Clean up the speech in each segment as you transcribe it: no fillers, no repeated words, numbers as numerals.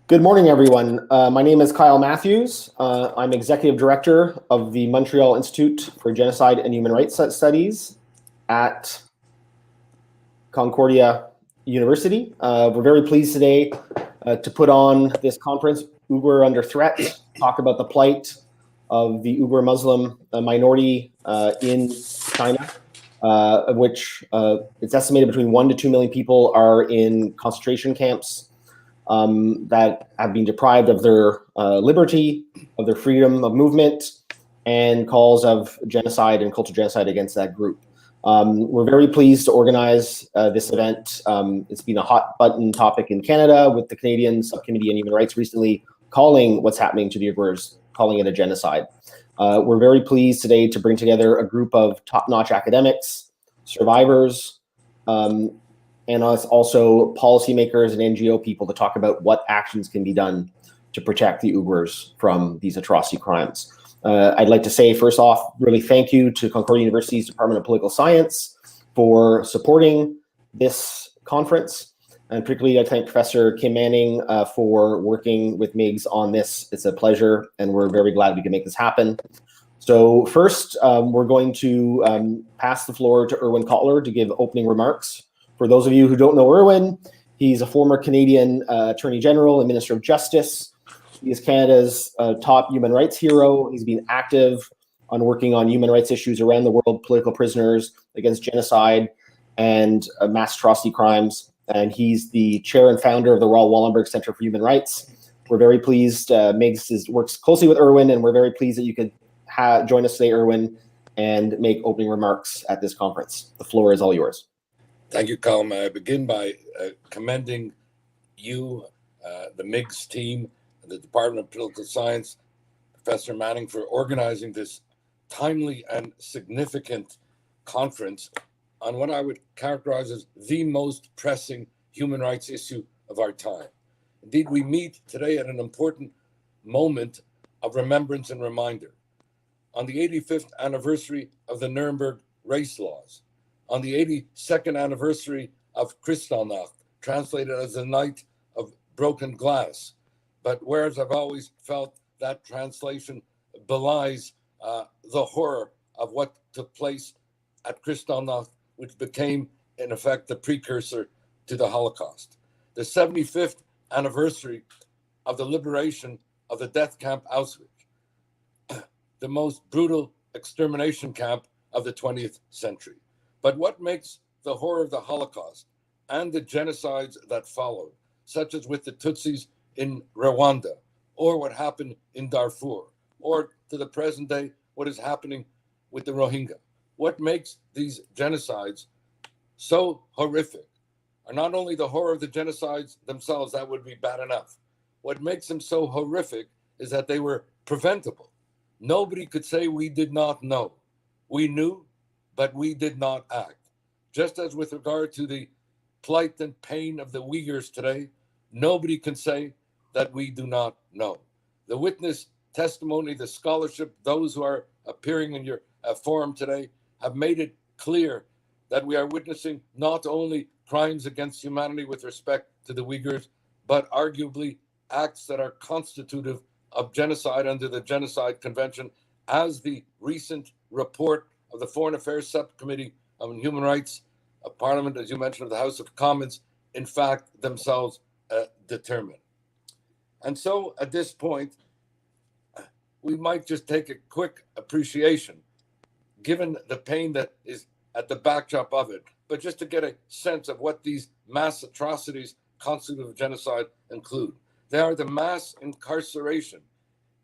Good morning, everyone. My name is Kyle Matthews. I'm Executive Director of the Montreal Institute for Genocide and Human Rights Studies at Concordia University. We're very pleased today to put on this conference, Uyghur Under Threat, talk about the plight of the Uyghur Muslim minority in China, of which it's estimated between 1 to 2 million people are in concentration camps that have been deprived of their liberty, of their freedom of movement, and calls of genocide and cultural genocide against that group. We're very pleased to organize this event. It's been a hot button topic in Canada, with the Canadian Subcommittee on Human Rights recently calling what's happening to the Uyghurs, calling it a genocide. We're very pleased today to bring together a group of top-notch academics, survivors, and also policymakers and NGO people to talk about what actions can be done to protect the Uyghurs from these atrocity crimes. I'd like to say, first off, really thank you to Concordia University's Department of Political Science for supporting this conference. And particularly, I thank Professor Kim Manning for working with Migs on this. It's a pleasure, and we're very glad we can make this happen. So first, we're going to pass the floor to Irwin Kotler to give opening remarks. For those of you who don't know Irwin, he's a former Canadian Attorney General and Minister of Justice. He is Canada's top human rights hero. He's been active on working on human rights issues around the world, political prisoners, against genocide and mass atrocity crimes. And he's the chair and founder of the Raoul Wallenberg Center for Human Rights. We're very pleased. Migs works closely with Irwin, and we're very pleased that you could join us today, Irwin, and make opening remarks at this conference. The floor is all yours. Thank you, Kyle. May I begin by commending you, the MIGS team, the Department of Political Science, Professor Manning, for organizing this timely and significant conference on what I would characterize as the most pressing human rights issue of our time. Indeed, we meet today at an important moment of remembrance and reminder. On the 85th anniversary of the Nuremberg race laws, on the 82nd anniversary of Kristallnacht, translated as the night of broken glass. But whereas I've always felt that translation belies the horror of what took place at Kristallnacht, which became, in effect, the precursor to the Holocaust. The 75th anniversary of the liberation of the death camp Auschwitz, the most brutal extermination camp of the 20th century. But what makes the horror of the Holocaust and the genocides that followed, such as with the Tutsis in Rwanda, or what happened in Darfur, or to the present day, what is happening with the Rohingya, what makes these genocides so horrific are not only the horror of the genocides themselves, that would be bad enough. What makes them so horrific is that they were preventable. Nobody could say we did not know. We knew, but we did not act. Just as with regard to the plight and pain of the Uyghurs today, nobody can say that we do not know. The witness testimony, the scholarship, those who are appearing in your forum today have made it clear that we are witnessing not only crimes against humanity with respect to the Uyghurs, but arguably acts that are constitutive of genocide under the Genocide Convention, as the recent report of the Foreign Affairs Subcommittee on Human Rights of Parliament, as you mentioned, of the House of Commons, in fact, themselves determine. And so at this point, we might just take a quick appreciation, given the pain that is at the backdrop of it, but just to get a sense of what these mass atrocities constitutive of genocide include. They are the mass incarceration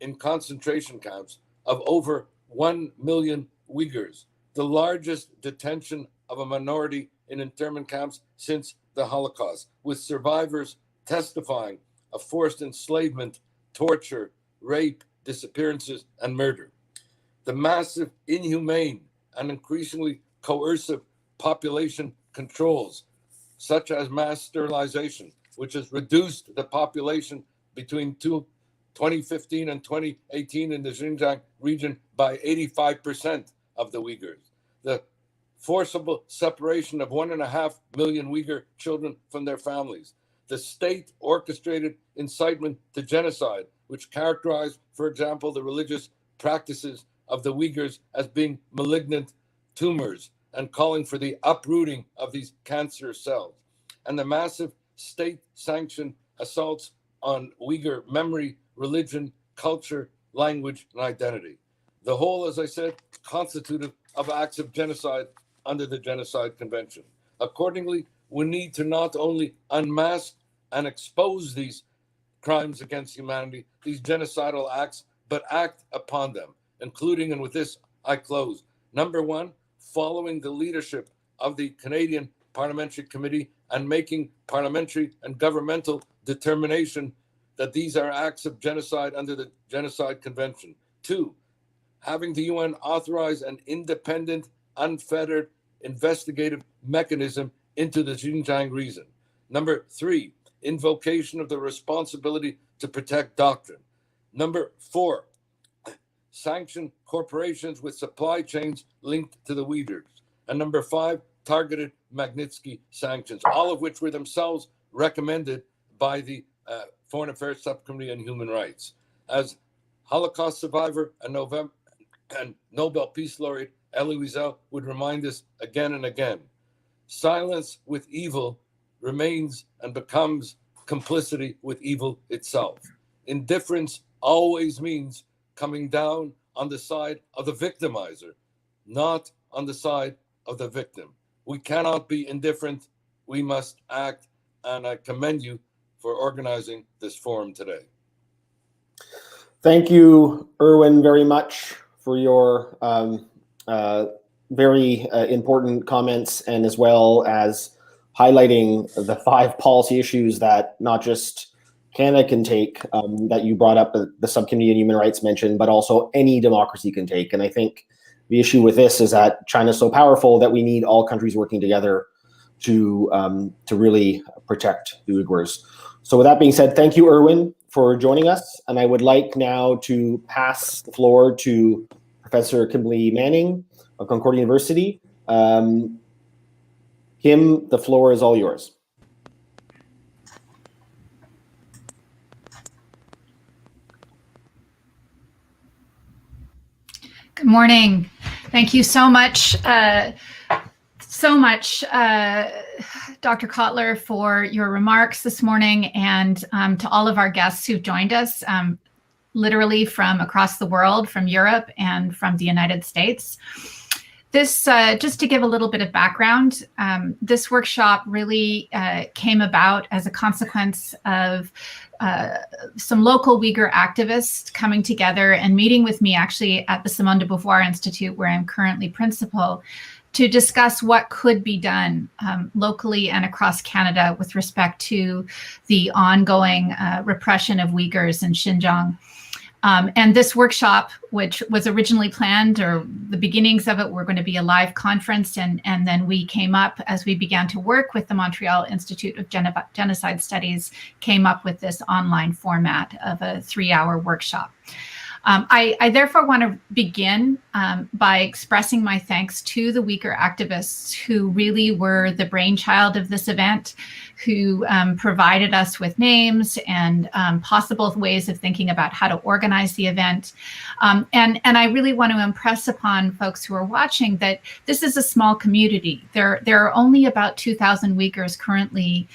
in concentration camps of over 1 million Uyghurs, the largest detention of a minority in internment camps since the Holocaust, with survivors testifying of forced enslavement, torture, rape, disappearances, and murder. The massive, inhumane, and increasingly coercive population controls, such as mass sterilization, which has reduced the population between 2015 and 2018 in the Xinjiang region by 85% of the Uyghurs. The forcible separation of 1.5 million Uyghur children from their families. the state-orchestrated incitement to genocide, which characterized, for example, the religious practices of the Uyghurs as being malignant tumors and calling for the uprooting of these cancer cells, and the massive state-sanctioned assaults on Uyghur memory, religion, culture, language, and identity. The whole, as I said, constitutive of acts of genocide under the Genocide Convention. Accordingly, we need to not only unmask and expose these crimes against humanity, these genocidal acts, but act upon them, including, and with this I close, number one, following the leadership of the Canadian Parliamentary Committee and making parliamentary and governmental determination that these are acts of genocide under the Genocide Convention. Two, having the UN authorize an independent, unfettered, investigative mechanism into the Xinjiang region. Number three, invocation of the responsibility to protect doctrine. Number four, sanction corporations with supply chains linked to the Uyghurs. And number five, targeted Magnitsky sanctions, all of which were themselves recommended by the Foreign Affairs Subcommittee on Human Rights. As Holocaust survivor and Nobel Peace Laureate Elie Wiesel would remind us again and again, silence with evil remains and becomes complicity with evil itself. Indifference always means coming down on the side of the victimizer, not on the side of the victim. We cannot be indifferent. We must act. And I commend you for organizing this forum today. Thank you, Erwin, very much for your very important comments, and as well as highlighting the 5 policy issues that not just Canada can take, that you brought up, the Subcommittee on Human Rights mentioned, but also any democracy can take. And I think the issue with this is that China's so powerful that we need all countries working together to really protect the Uyghurs. So with that being said, thank you, Erwin, for joining us. And I would like now to pass the floor to Professor Kimberly Manning of Concordia University. Kim, the floor is all yours. Good morning. Thank you so much, Dr. Kotler, for your remarks this morning, and to all of our guests who've joined us, literally from across the world, from Europe and from the United States. This, just to give a little bit of background, this workshop really came about as a consequence of some local Uyghur activists coming together and meeting with me actually at the Simone de Beauvoir Institute, where I'm currently principal, to discuss what could be done locally and across Canada with respect to the ongoing repression of Uyghurs in Xinjiang. And this workshop, which was originally planned, or the beginnings of it were going to be a live conference, and then we came up, as we began to work with the Montreal Institute of Genocide Studies, came up with this online format of a 3-hour workshop. I therefore want to begin by expressing my thanks to the Uyghur activists who really were the brainchild of this event, who provided us with names and possible ways of thinking about how to organize the event. And I really want to impress upon folks who are watching that this is a small community. There are only about 2,000 Uyghurs currently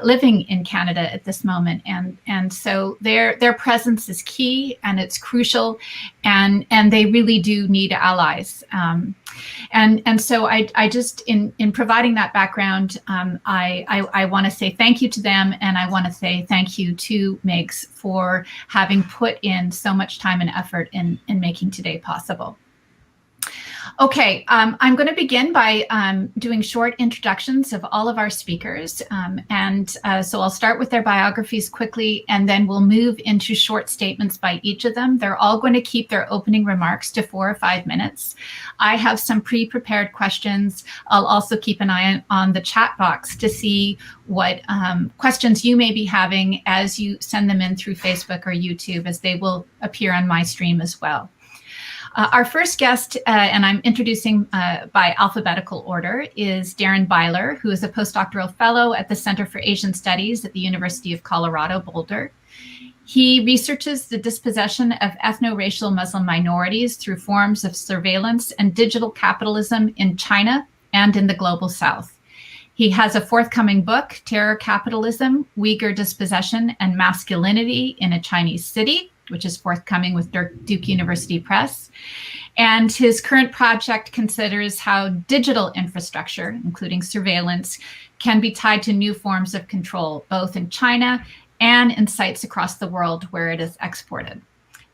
living in Canada at this moment, and so their presence is key, and it's crucial, and they really do need allies. And so I just, in providing that background, I want to say thank you to them, and I want to say thank you to MIGS for having put in so much time and effort in making today possible. Okay, I'm going to begin by doing short introductions of all of our speakers. So I'll start with their biographies quickly, and then we'll move into short statements by each of them. They're all going to keep their opening remarks to 4 or 5 minutes. I have some pre-prepared questions. I'll also keep an eye on the chat box to see what questions you may be having as you send them in through Facebook or YouTube, as they will appear on my stream as well. Our first guest, and I'm introducing by alphabetical order, is Darren Byler, who is a postdoctoral fellow at the Center for Asian Studies at the University of Colorado, Boulder. He researches the dispossession of ethno-racial Muslim minorities through forms of surveillance and digital capitalism in China and in the global South. He has a forthcoming book, Terror Capitalism, Uyghur Dispossession and Masculinity in a Chinese City, which is forthcoming with Duke University Press. And his current project considers how digital infrastructure, including surveillance, can be tied to new forms of control, both in China and in sites across the world where it is exported.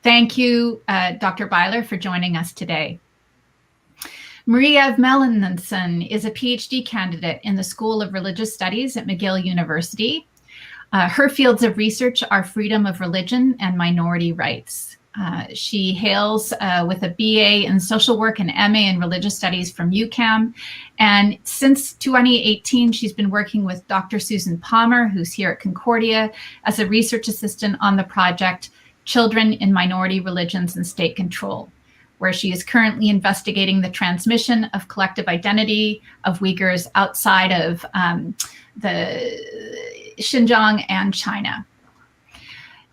Thank you, Dr. Byler, for joining us today. Maria Melanson is a PhD candidate in the School of Religious Studies at McGill University. Her fields of research are freedom of religion and minority rights. She hails with a BA in social work and MA in religious studies from UCAM. And since 2018, she's been working with Dr. Susan Palmer, who's here at Concordia, as a research assistant on the project Children in Minority Religions and State Control, where she is currently investigating the transmission of collective identity of Uyghurs outside of the Xinjiang and China.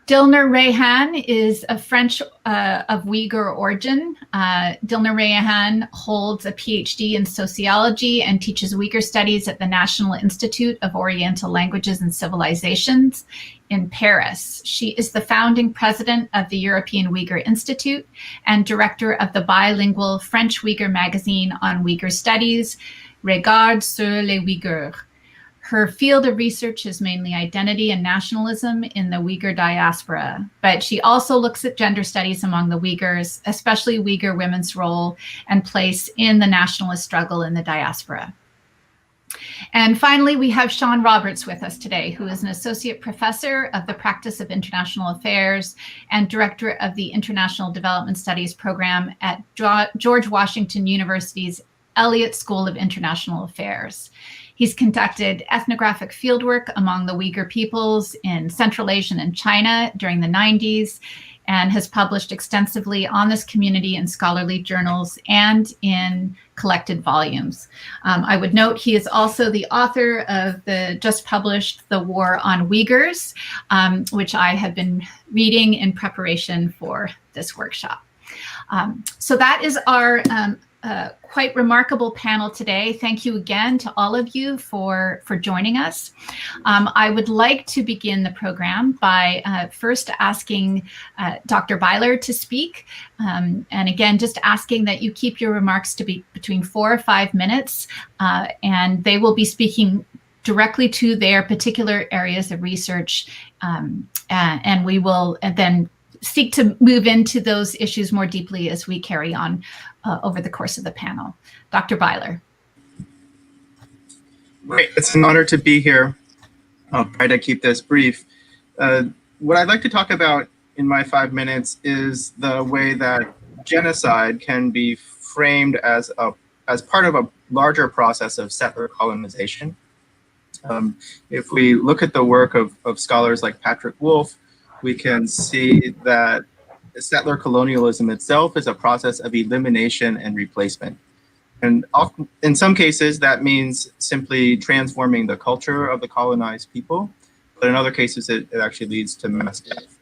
Dilner Rayhan is a French of Uyghur origin. Dilner Rayhan holds a PhD in sociology and teaches Uyghur studies at the National Institute of Oriental Languages and Civilizations in Paris. She is the founding president of the European Uyghur Institute and director of the bilingual French Uyghur magazine on Uyghur studies, Regards sur les Uyghurs. Her field of research is mainly identity and nationalism in the Uyghur diaspora, but she also looks at gender studies among the Uyghurs, especially Uyghur women's role and place in the nationalist struggle in the diaspora. And finally, we have Sean Roberts with us today, who is an associate professor of the practice of international affairs and director of the International Development Studies program at George Washington University's Elliott School of International Affairs. He's conducted ethnographic fieldwork among the Uyghur peoples in Central Asia and China during the 90s, and has published extensively on this community in scholarly journals and in collected volumes. I would note he is also the author of the just published The War on Uyghurs, which I have been reading in preparation for this workshop. So that is our quite remarkable panel today. Thank you again to all of you for joining us. I would like to begin the program by first asking Dr. Byler to speak. And again, just asking that you keep your remarks to be between 4 or 5 minutes, and they will be speaking directly to their particular areas of research. And we will then seek to move into those issues more deeply as we carry on over the course of the panel. Dr. Byler. Great, it's an honor to be here. I'll try to keep this brief. What I'd like to talk about in my 5 minutes is the way that genocide can be framed as part of a larger process of settler colonization. If we look at the work of scholars like Patrick Wolfe, we can see that settler colonialism itself is a process of elimination and replacement. And often, in some cases, that means simply transforming the culture of the colonized people. But in other cases, it actually leads to mass death.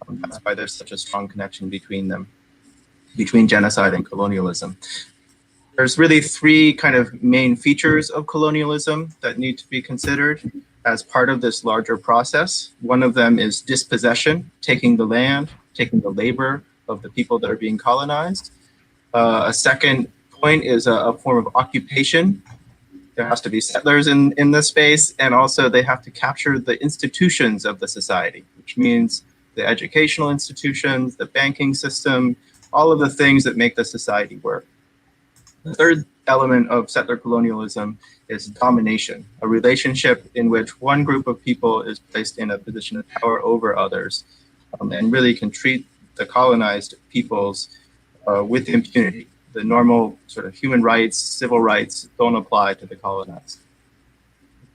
That's why there's such a strong connection between them, between genocide and colonialism. There's really 3 kind of main features of colonialism that need to be considered as part of this larger process. One of them is dispossession, taking the land, taking the labor of the people that are being colonized. A second point is a form of occupation. There has to be settlers in this space, and also they have to capture the institutions of the society, which means the educational institutions, the banking system, all of the things that make the society work. The third element of settler colonialism is domination, a relationship in which one group of people is placed in a position of power over others, and really can treat the colonized peoples with impunity. The normal sort of human rights, civil rights don't apply to the colonized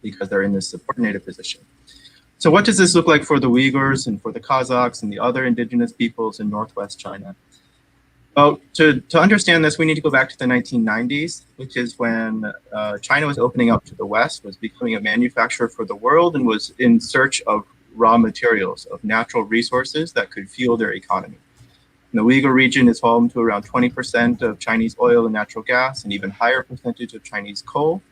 because they're in this subordinated position. So what does this look like for the Uyghurs and for the Kazakhs and the other indigenous peoples in Northwest China? Well, to understand this, we need to go back to the 1990s, which is when China was opening up to the West, was becoming a manufacturer for the world, and was in search of raw materials, of natural resources that could fuel their economy. And the Uyghur region is home to around 20% of Chinese oil and natural gas, and even higher percentage of Chinese coal.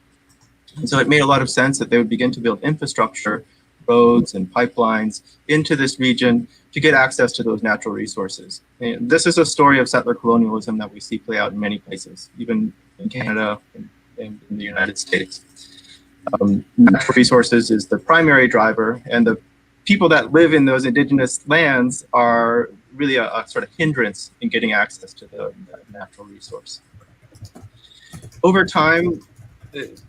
And so it made a lot of sense that they would begin to build infrastructure, roads and pipelines into this region to get access to those natural resources. And this is a story of settler colonialism that we see play out in many places, even in Canada and in the United States. Natural resources is the primary driver, and the people that live in those indigenous lands are really a sort of hindrance in getting access to the natural resource. Over time,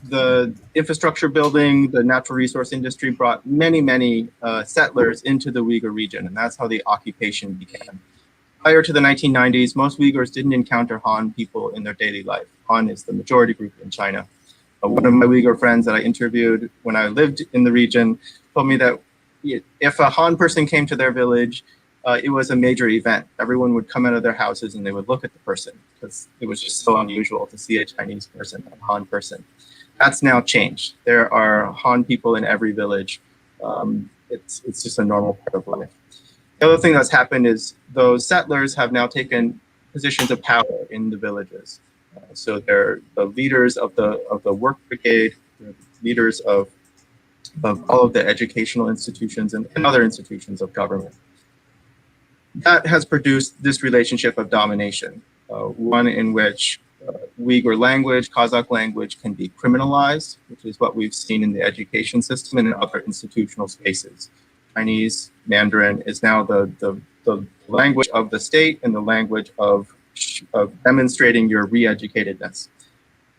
the infrastructure building, the natural resource industry brought many settlers into the Uyghur region, and that's how the occupation began. Prior to the 1990s, most Uyghurs didn't encounter Han people in their daily life. Han is the majority group in China. One of my Uyghur friends that I interviewed when I lived in the region told me that if a Han person came to their village, it was a major event. Everyone would come out of their houses and they would look at the person because it was just so unusual to see a Chinese person, a Han person. That's now changed. There are Han people in every village. It's just a normal part of life. The other thing that's happened is those settlers have now taken positions of power in the villages. So they're the leaders of the work brigade, the leaders of all of the educational institutions and other institutions of government. That has produced this relationship of domination, one in which Uyghur language, Kazakh language can be criminalized, which is what we've seen in the education system and in other institutional spaces. Chinese Mandarin is now the language of the state and the language of demonstrating your re-educatedness.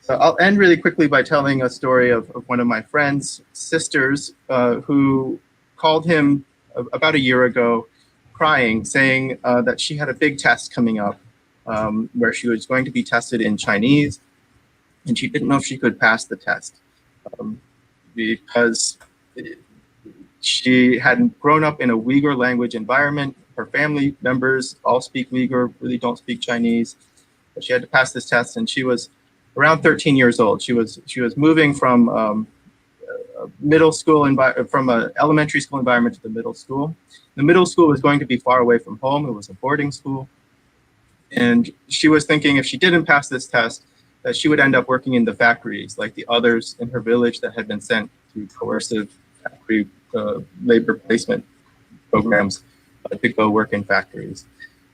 So I'll end really quickly by telling a story of one of my friend's sisters who called him about a year ago crying, saying that she had a big test coming up where she was going to be tested in Chinese, and she didn't know if she could pass the test because she hadn't grown up in a Uyghur language environment. Her family members all speak Uyghur, really don't speak Chinese, but she had to pass this test, and she was around 13 years old. She was moving from a middle school from an elementary school environment to the middle school. The middle school was going to be far away from home. It was a boarding school. And she was thinking if she didn't pass this test, that she would end up working in the factories like the others in her village that had been sent through coercive factory labor placement programs to go work in factories.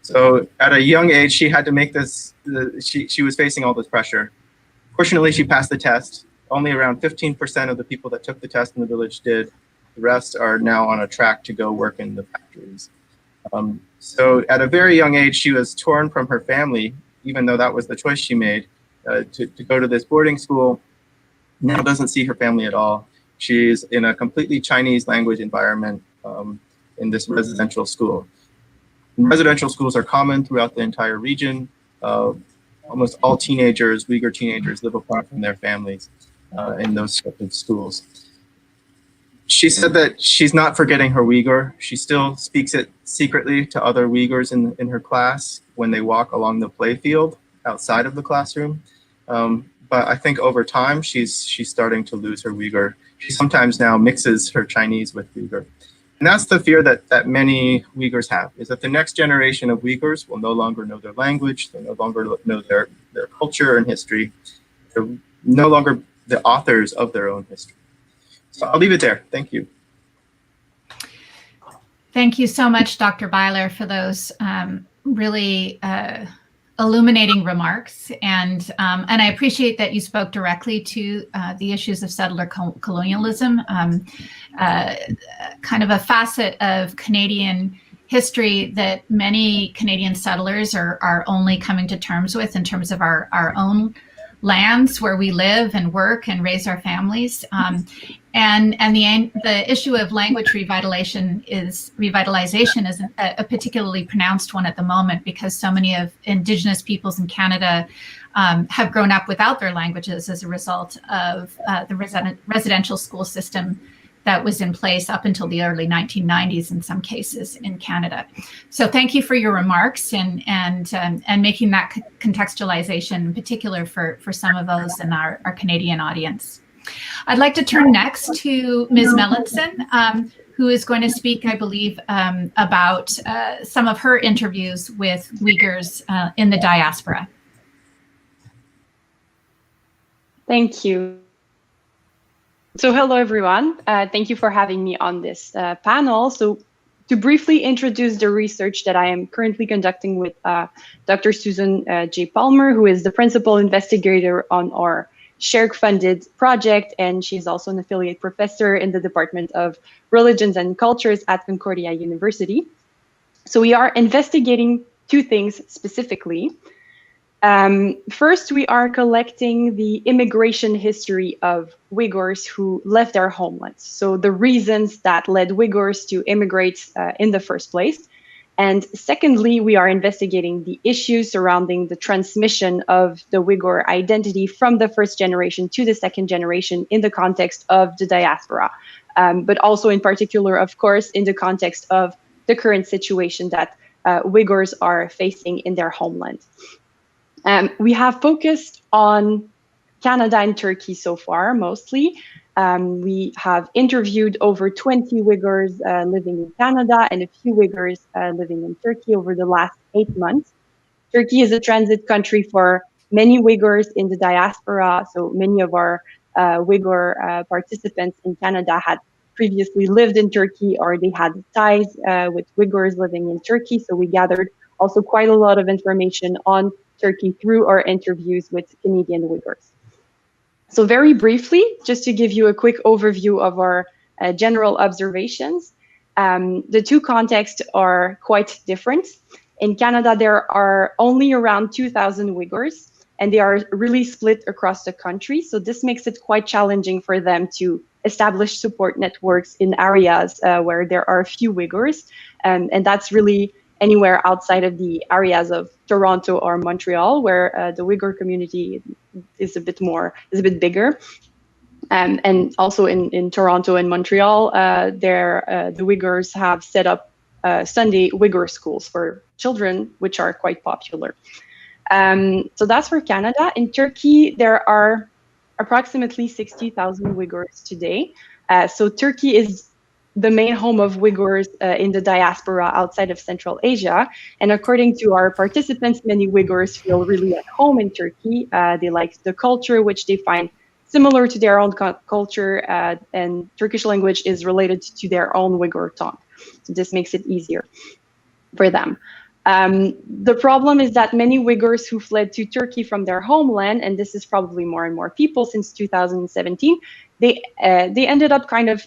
So at a young age, she had to make this, she was facing all this pressure. Fortunately, she passed the test. Only around 15% of the people that took the test in the village did. The rest are now on a track to go work in the factories. So at a very young age, she was torn from her family, even though that was the choice she made, to go to this boarding school. Now doesn't see her family at all. She's in a completely Chinese language environment in this residential school. Residential schools are common throughout the entire region. Almost all teenagers, Uyghur teenagers, live apart from their families in those sorts of schools. She said that she's not forgetting her Uyghur. She still speaks it secretly to other Uyghurs in her class when they walk along the playfield outside of the classroom. But I think over time, she's starting to lose her Uyghur. She sometimes now mixes her Chinese with Uyghur. And that's the fear that many Uyghurs have, is that the next generation of Uyghurs will no longer know their language, they'll no longer know their culture and history. They're no longer the authors of their own history. So I'll leave it there. Thank you. Thank you so much, Dr. Byler, for those really illuminating remarks. And I appreciate that you spoke directly to the issues of settler colonialism, kind of a facet of Canadian history that many Canadian settlers are only coming to terms with in terms of our own lands where we live and work and raise our families. And the issue of language revitalization is a particularly pronounced one at the moment, because so many of Indigenous peoples in Canada have grown up without their languages as a result of the residential school system that was in place up until the early 1990s in some cases in Canada. So thank you for your remarks and making that contextualization in particular for some of those in our Canadian audience. I'd like to turn next to Ms. Mellinson, who is going to speak, I believe, about some of her interviews with Uyghurs in the diaspora. Thank you. So hello, everyone. Thank you for having me on this panel. So to briefly introduce the research that I am currently conducting with Dr. Susan J. Palmer, who is the principal investigator on our SHARE-funded project, and she's also an affiliate professor in the Department of Religions and Cultures at Concordia University. So we are investigating two things specifically. First, we are collecting the immigration history of Uyghurs who left their homelands. So the reasons that led Uyghurs to immigrate in the first place. And secondly, we are investigating the issues surrounding the transmission of the Uyghur identity from the first generation to the second generation in the context of the diaspora, but also in particular, of course, in the context of the current situation that Uyghurs are facing in their homeland. We have focused on Canada and Turkey so far, mostly. We have interviewed over 20 Uyghurs living in Canada and a few Uyghurs living in Turkey over the last 8 months. Turkey is a transit country for many Uyghurs in the diaspora, so many of our Uyghur participants in Canada had previously lived in Turkey or they had ties with Uyghurs living in Turkey, so we gathered also quite a lot of information on Turkey through our interviews with Canadian Uyghurs. So very briefly, just to give you a quick overview of our general observations, the two contexts are quite different. In Canada, there are only around 2,000 Uyghurs, and they are really split across the country. So this makes it quite challenging for them to establish support networks in areas where there are few Uyghurs, and that's really anywhere outside of the areas of Toronto or Montreal, where the Uyghur community is a bit bigger. And also in Toronto and Montreal, the Uyghurs have set up Sunday Uyghur schools for children, which are quite popular. So that's for Canada. In Turkey, there are approximately 60,000 Uyghurs today. So Turkey is the main home of Uyghurs in the diaspora outside of Central Asia. And according to our participants, many Uyghurs feel really at home in Turkey. They like the culture, which they find similar to their own culture, and Turkish language is related to their own Uyghur tongue. So this makes it easier for them. The problem is that many Uyghurs who fled to Turkey from their homeland, and this is probably more and more people since 2017, they ended up kind of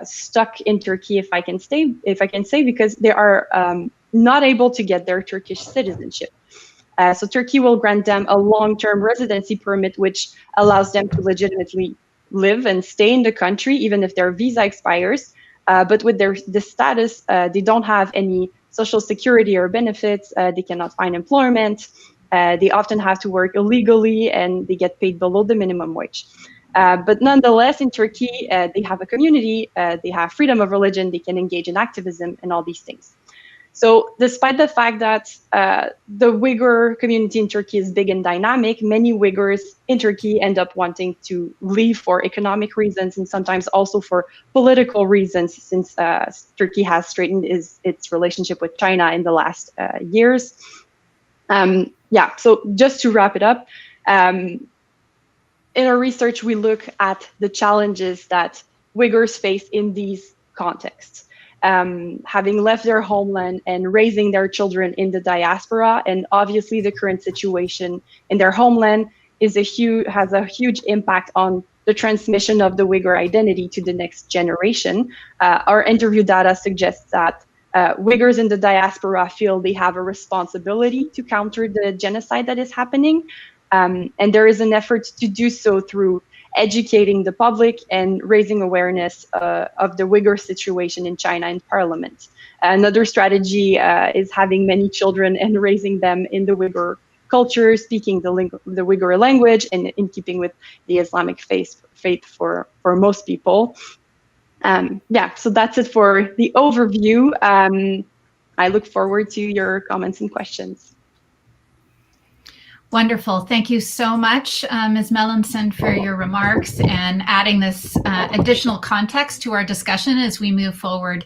stuck in Turkey, if I can say, because they are not able to get their Turkish citizenship. So Turkey will grant them a long-term residency permit, which allows them to legitimately live and stay in the country, even if their visa expires. But with this status, they don't have any social security or benefits. They cannot find employment. They often have to work illegally, and they get paid below the minimum wage. But nonetheless, in Turkey, they have a community, they have freedom of religion, they can engage in activism and all these things. So despite the fact that the Uyghur community in Turkey is big and dynamic, many Uyghurs in Turkey end up wanting to leave for economic reasons and sometimes also for political reasons, since Turkey has straightened its relationship with China in the last years. Yeah, so just to wrap it up, in our research, we look at the challenges that Uyghurs face in these contexts. Having left their homeland and raising their children in the diaspora, and obviously the current situation in their homeland has a huge impact on the transmission of the Uyghur identity to the next generation. Our interview data suggests that Uyghurs in the diaspora feel they have a responsibility to counter the genocide that is happening, and there is an effort to do so through educating the public and raising awareness of the Uyghur situation in China in parliament. Another strategy is having many children and raising them in the Uyghur culture, speaking the Uyghur language, and in keeping with the Islamic faith for most people. Yeah, so that's it for the overview. I look forward to your comments and questions. Wonderful. Thank you so much, Ms. Mellemsen, for your remarks and adding this additional context to our discussion as we move forward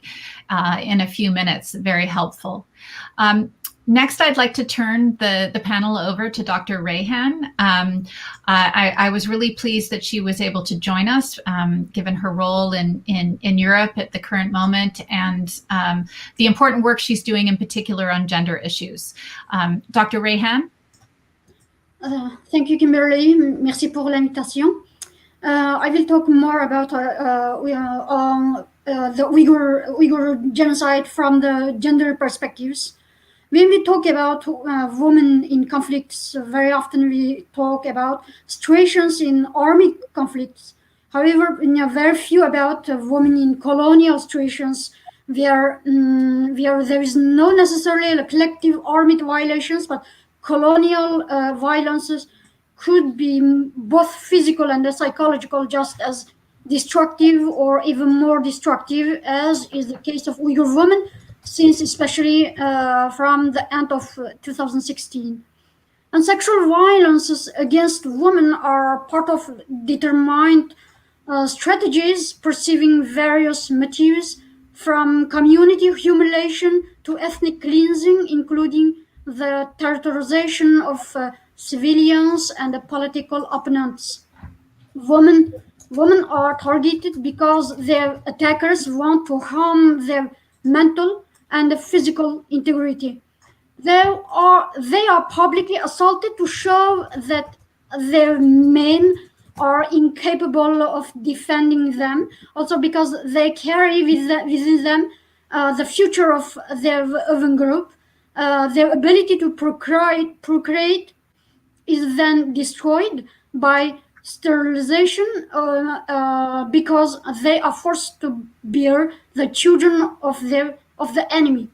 in a few minutes. Very helpful. Next, I'd like to turn the panel over to Dr. Rayhan. I was really pleased that she was able to join us, given her role in Europe at the current moment and the important work she's doing in particular on gender issues. Dr. Rayhan? Thank you, Kimberly. Merci pour l'invitation. I will talk more about the Uyghur genocide from the gender perspectives. When we talk about women in conflicts, very often we talk about situations in army conflicts. However, very few about women in colonial situations where there is no necessarily collective armed violations, but colonial violences could be both physical and psychological, just as destructive or even more destructive, as is the case of Uyghur women, since especially from the end of 2016. And sexual violences against women are part of determined strategies perceiving various motives, from community humiliation to ethnic cleansing, including the terrorization of civilians and political opponents. Women are targeted because their attackers want to harm their mental and physical integrity. They are publicly assaulted to show that their men are incapable of defending them, also because they carry within them the future of their own group. Their ability to procreate is then destroyed by sterilization because they are forced to bear the children of the enemy.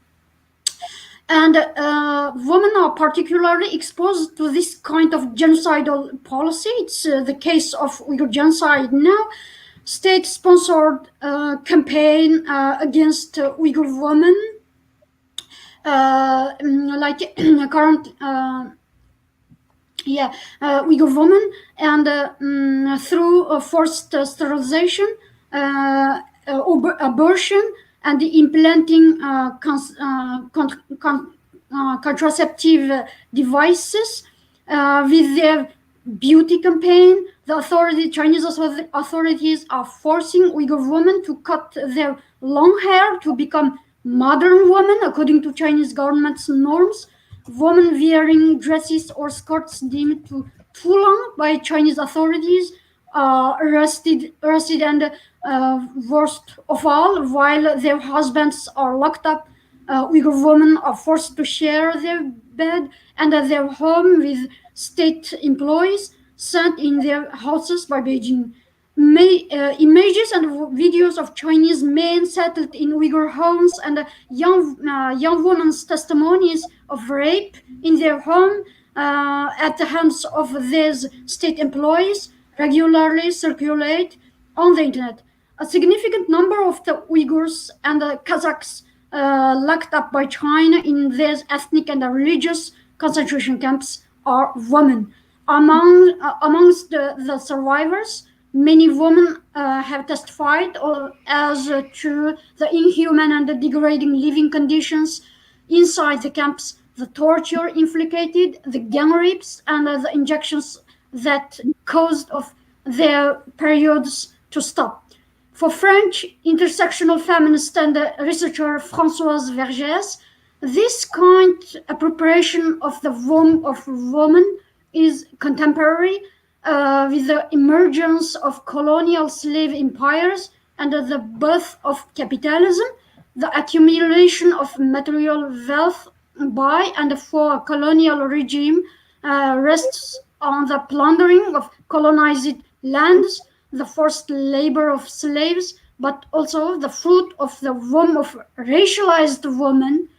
And women are particularly exposed to this kind of genocidal policy. It's the case of Uyghur genocide now. State-sponsored campaign against Uyghur women, like current Uyghur women, and through forced sterilization, abortion, and implanting contraceptive devices. With their beauty campaign, the Chinese authorities are forcing Uyghur women to cut their long hair to become modern women according to Chinese government's norms. Women wearing dresses or skirts deemed too long by Chinese authorities arrested and worst of all, while their husbands are locked up, Uyghur women are forced to share their bed and their home with state employees sent in their houses by Beijing. Images and videos of Chinese men settled in Uyghur homes and young women's testimonies of rape in their home at the hands of these state employees regularly circulate on the internet. A significant number of the Uyghurs and the Kazakhs locked up by China in these ethnic and religious concentration camps are women. Amongst the survivors, many women have testified as to the inhuman and degrading living conditions inside the camps, the torture inflicted, the gang rapes, and the injections that caused of their periods to stop. For French intersectional feminist and researcher Françoise Vergès, this kind of appropriation of the womb of woman is contemporary with the emergence of colonial slave empires and the birth of capitalism. The accumulation of material wealth by and for a colonial regime rests on the plundering of colonized lands, the forced labor of slaves, but also the fruit of the womb of racialized women.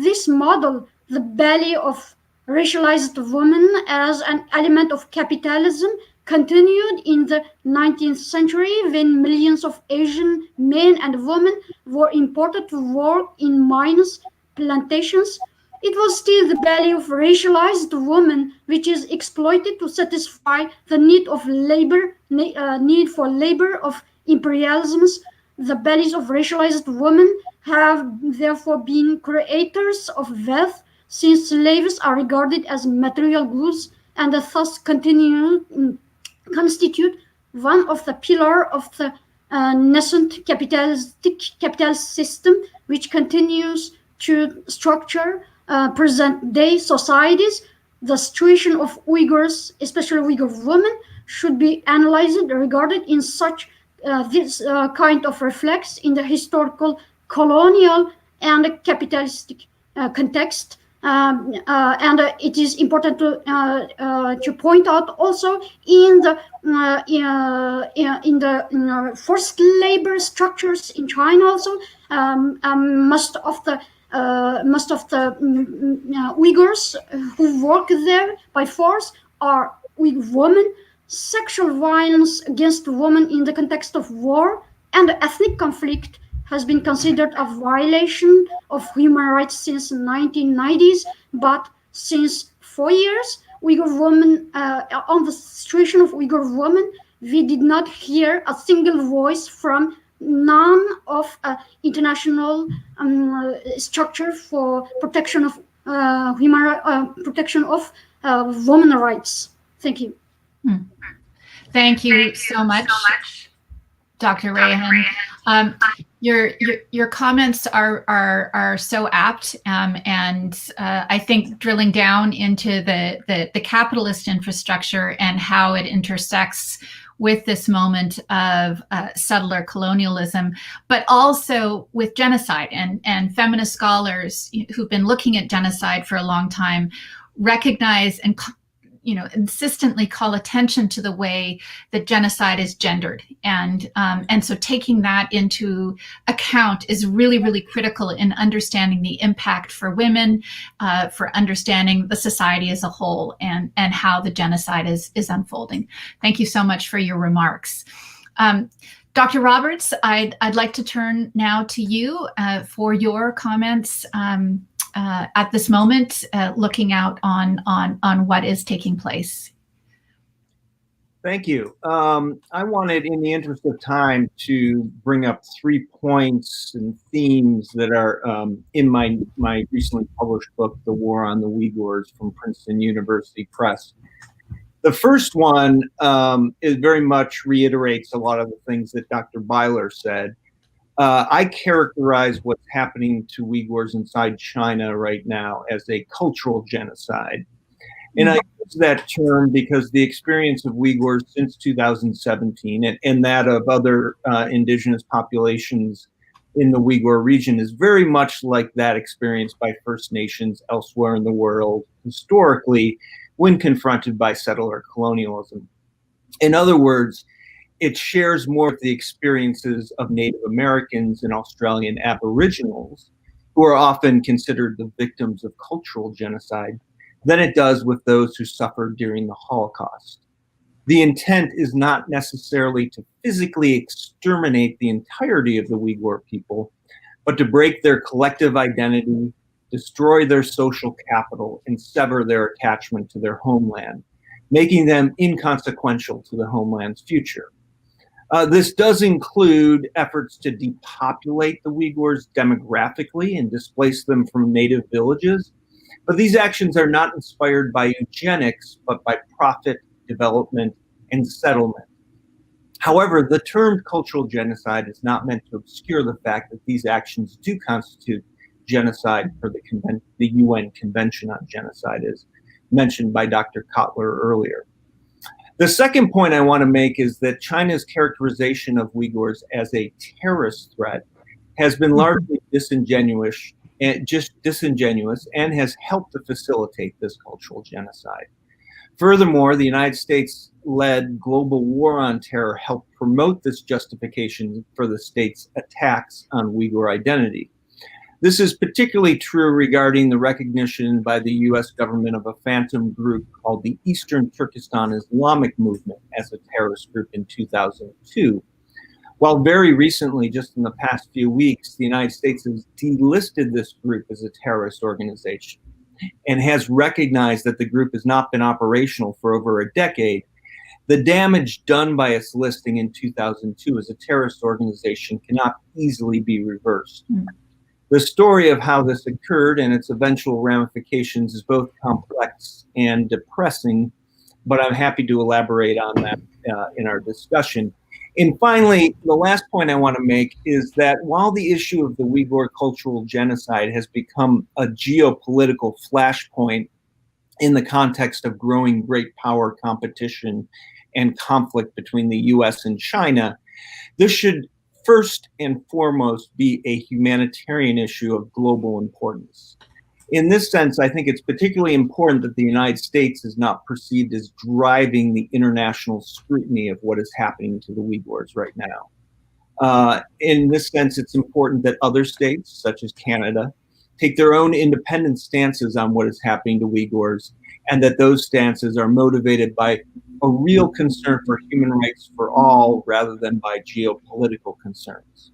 This model, the belly of racialized women as an element of capitalism, continued in the 19th century when millions of Asian men and women were imported to work in mines, plantations. It was still the belly of racialized woman which is exploited to satisfy the need of labor, need for labor of imperialisms. The bellies of racialized women have therefore been creators of wealth, since slaves are regarded as material goods and thus constitute one of the pillars of the nascent capitalist system, which continues to structure present-day societies. The situation of Uyghurs, especially Uyghur women, should be analyzed and regarded in such this kind of reflects in the historical, colonial, and capitalistic context. It is important to point out also in the forced labor structures in China. Also, most of the Uyghurs who work there by force are Uyghur women. Sexual violence against women in the context of war and ethnic conflict has been considered a violation of human rights since the 1990s, but since 4 years, Uyghur women, on the situation of Uyghur women, we did not hear a single voice from none of international structure for protection of women rights. Thank you. Thank you so much, Dr. Rayhan. Your comments are so apt, and I think drilling down into the capitalist infrastructure and how it intersects with this moment of settler colonialism, but also with genocide, and feminist scholars who've been looking at genocide for a long time recognize and insistently call attention to the way that genocide is gendered, and so taking that into account is really, really critical in understanding the impact for women, for understanding the society as a whole, and how the genocide is unfolding. Thank you so much for your remarks. Dr. Roberts, I'd like to turn now to you for your comments at this moment, looking out on what is taking place. Thank you. I wanted, in the interest of time, to bring up 3 points and themes that are in my recently published book, The War on the Uyghurs, from Princeton University Press. The first one is very much reiterates a lot of the things that Dr. Byler said. I characterize what's happening to Uyghurs inside China right now as a cultural genocide. And I use that term because the experience of Uyghurs since 2017 and that of other indigenous populations in the Uyghur region is very much like that experience by First Nations elsewhere in the world historically when confronted by settler colonialism. In other words, it shares more of the experiences of Native Americans and Australian Aboriginals, who are often considered the victims of cultural genocide, than it does with those who suffered during the Holocaust. The intent is not necessarily to physically exterminate the entirety of the Uyghur people, but to break their collective identity, destroy their social capital, and sever their attachment to their homeland, making them inconsequential to the homeland's future. This does include efforts to depopulate the Uyghurs demographically and displace them from native villages. But these actions are not inspired by eugenics, but by profit, development, and settlement. However, the term cultural genocide is not meant to obscure the fact that these actions do constitute genocide per the UN Convention on Genocide, as mentioned by Dr. Kotler earlier. The second point I want to make is that China's characterization of Uyghurs as a terrorist threat has been largely disingenuous and has helped to facilitate this cultural genocide. Furthermore, the United States-led global war on terror helped promote this justification for the state's attacks on Uyghur identity. This is particularly true regarding the recognition by the US government of a phantom group called the Eastern Turkestan Islamic Movement as a terrorist group in 2002. While very recently, just in the past few weeks, the United States has delisted this group as a terrorist organization and has recognized that the group has not been operational for over a decade, the damage done by its listing in 2002 as a terrorist organization cannot easily be reversed. The story of how this occurred and its eventual ramifications is both complex and depressing, but I'm happy to elaborate on that in our discussion. And finally, the last point I want to make is that while the issue of the Uyghur cultural genocide has become a geopolitical flashpoint in the context of growing great power competition and conflict between the US and China, this should first and foremost be a humanitarian issue of global importance. In this sense, I think it's particularly important that the United States is not perceived as driving the international scrutiny of what is happening to the Uyghurs right now. In this sense, it's important that other states, such as Canada, take their own independent stances on what is happening to Uyghurs, and that those stances are motivated by a real concern for human rights for all rather than by geopolitical concerns.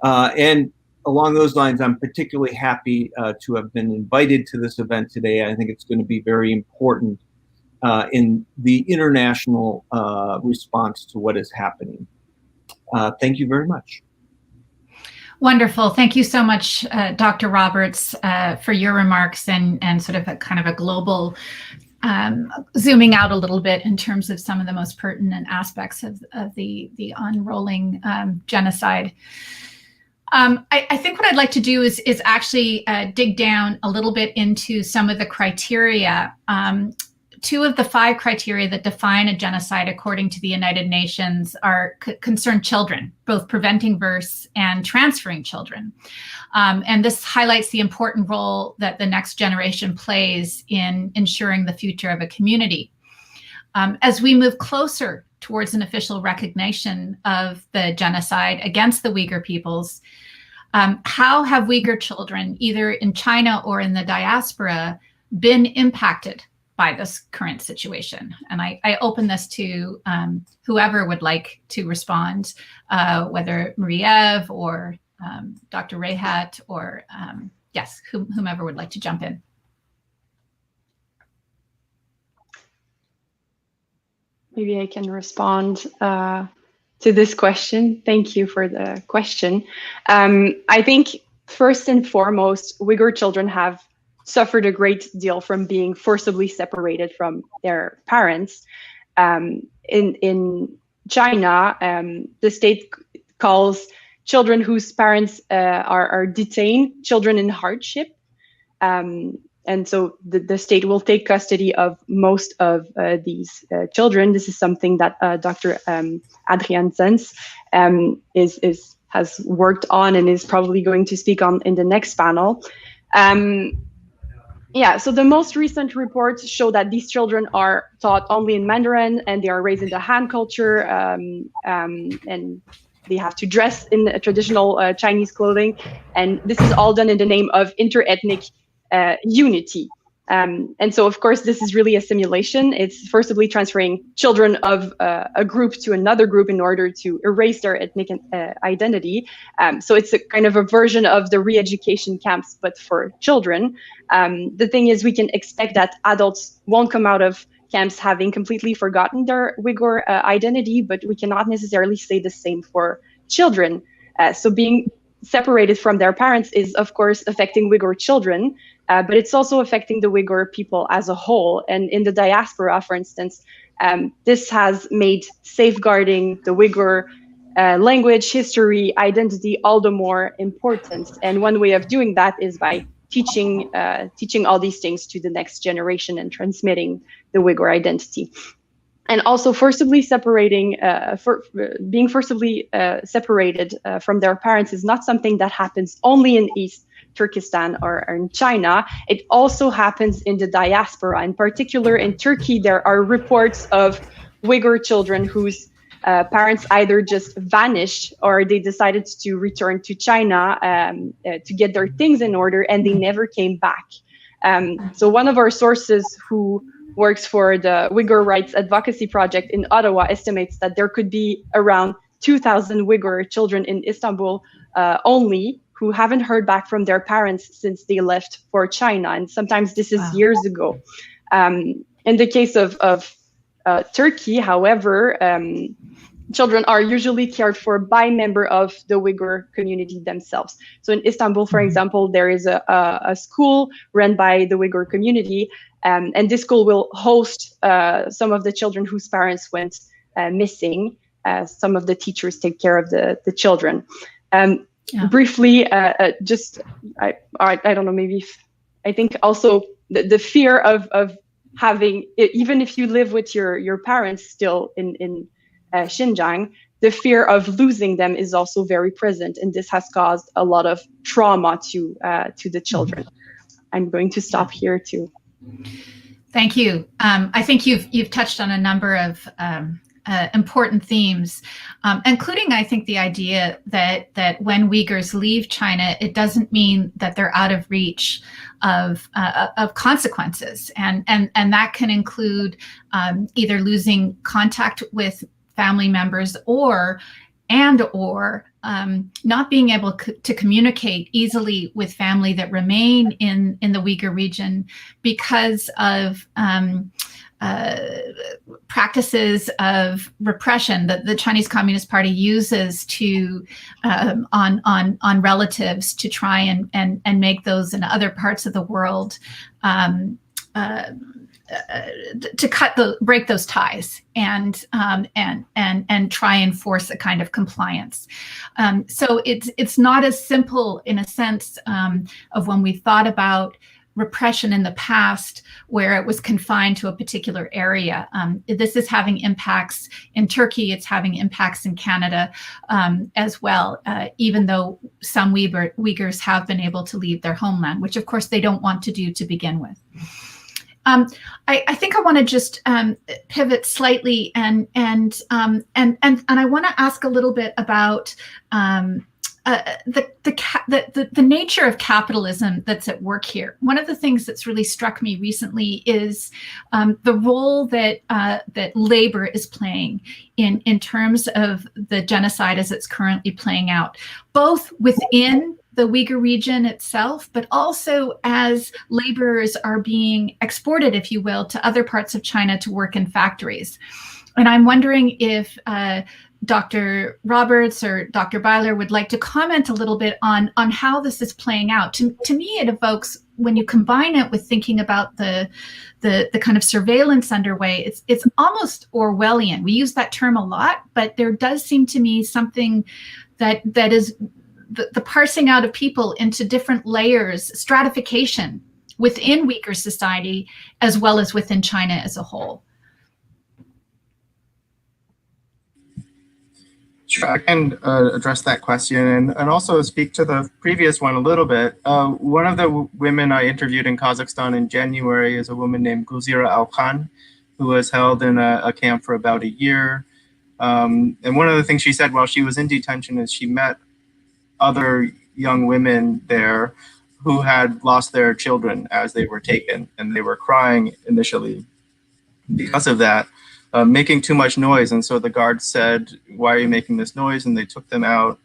And along those lines, I'm particularly happy to have been invited to this event today. I think it's going to be very important in the international response to what is happening. Thank you very much. Wonderful. Thank you so much, Dr. Roberts, for your remarks and sort of a kind of a global zooming out a little bit in terms of some of the most pertinent aspects of the unrolling genocide. I think what I'd like to do is actually dig down a little bit into some of the criteria. 2 of the 5 criteria that define a genocide, according to the United Nations, are concern children, both preventing births and transferring children. And this highlights the important role that the next generation plays in ensuring the future of a community. As we move closer towards an official recognition of the genocide against the Uyghur peoples, how have Uyghur children, either in China or in the diaspora, been impacted by this current situation? And I open this to whoever would like to respond, whether Marie-Eve or Dr. Rehat or yes, whomever would like to jump in. Maybe I can respond to this question. Thank you for the question. I think first and foremost, Uyghur children have suffered a great deal from being forcibly separated from their parents. In China, the state calls children whose parents are detained children in hardship. And so the state will take custody of most of these children. This is something that Dr. Adrian Zenz has worked on and is probably going to speak on in the next panel. Yeah, so the most recent reports show that these children are taught only in Mandarin, and they are raised in the Han culture, and they have to dress in traditional Chinese clothing. And this is all done in the name of interethnic unity. And so, of course, this is really assimilation. It's forcibly transferring children of a group to another group in order to erase their ethnic identity. So it's a kind of a version of the re-education camps, but for children. The thing is, we can expect that adults won't come out of camps having completely forgotten their Uyghur identity, but we cannot necessarily say the same for children. So being separated from their parents is, of course, affecting Uyghur children, but it's also affecting the Uyghur people as a whole. And in the diaspora, for instance, this has made safeguarding the Uyghur language, history, identity all the more important. And one way of doing that is by teaching all these things to the next generation and transmitting the Uyghur identity. And also forcibly separating, being forcibly separated from their parents is not something that happens only in East Turkestan or in China. It also happens in the diaspora. In particular, in Turkey, there are reports of Uyghur children whose parents either just vanished or they decided to return to China to get their things in order, and they never came back. So one of our sources who works for the Uyghur Rights Advocacy Project in Ottawa estimates that there could be around 2,000 Uyghur children in Istanbul only who haven't heard back from their parents since they left for China. And sometimes this is years ago. In the case of Turkey, however, children are usually cared for by member of the Uyghur community themselves. So in Istanbul, for example, there is a school run by the Uyghur community, and this school will host some of the children whose parents went missing. Some of the teachers take care of the children. Briefly, I don't know, maybe I think also the fear of having, even if you live with your parents still in Xinjiang, the fear of losing them is also very present, and this has caused a lot of trauma to the children. I'm going to stop here too. Thank you. I think you've touched on a number of important themes, including, I think, the idea that when Uyghurs leave China, it doesn't mean that they're out of reach of consequences, and that can include either losing contact with family members or not being able to communicate easily with family that remain in the Uyghur region because of practices of repression that the Chinese Communist Party uses to on relatives to try and make those in other parts of the world to break those ties and try and force a kind of compliance. So it's not as simple in a sense of when we thought about repression in the past where it was confined to a particular area. This is having impacts in Turkey, it's having impacts in Canada as well, even though some Uyghurs have been able to leave their homeland, which of course they don't want to do to begin with. I think I want to just pivot slightly and I want to ask a little bit about the nature of capitalism that's at work here. One of the things that's really struck me recently is the role that labor is playing in terms of the genocide as it's currently playing out, both within the Uyghur region itself, but also as laborers are being exported, if you will, to other parts of China to work in factories. And I'm wondering if Dr. Roberts or Dr. Byler would like to comment a little bit on how this is playing out. To me, it evokes, when you combine it with thinking about the kind of surveillance underway, it's almost Orwellian. We use that term a lot, but there does seem to me something that is the parsing out of people into different layers, stratification within Uyghur society, as well as within China as a whole. Sure, I can address that question and also speak to the previous one a little bit. One of the women I interviewed in Kazakhstan in January is a woman named Gulzira Alkhan, who was held in a camp for about a year. And one of the things she said while she was in detention is she met other young women there who had lost their children as they were taken, and they were crying initially because of that, making too much noise. And so the guards said, "Why are you making this noise?" And they took them out.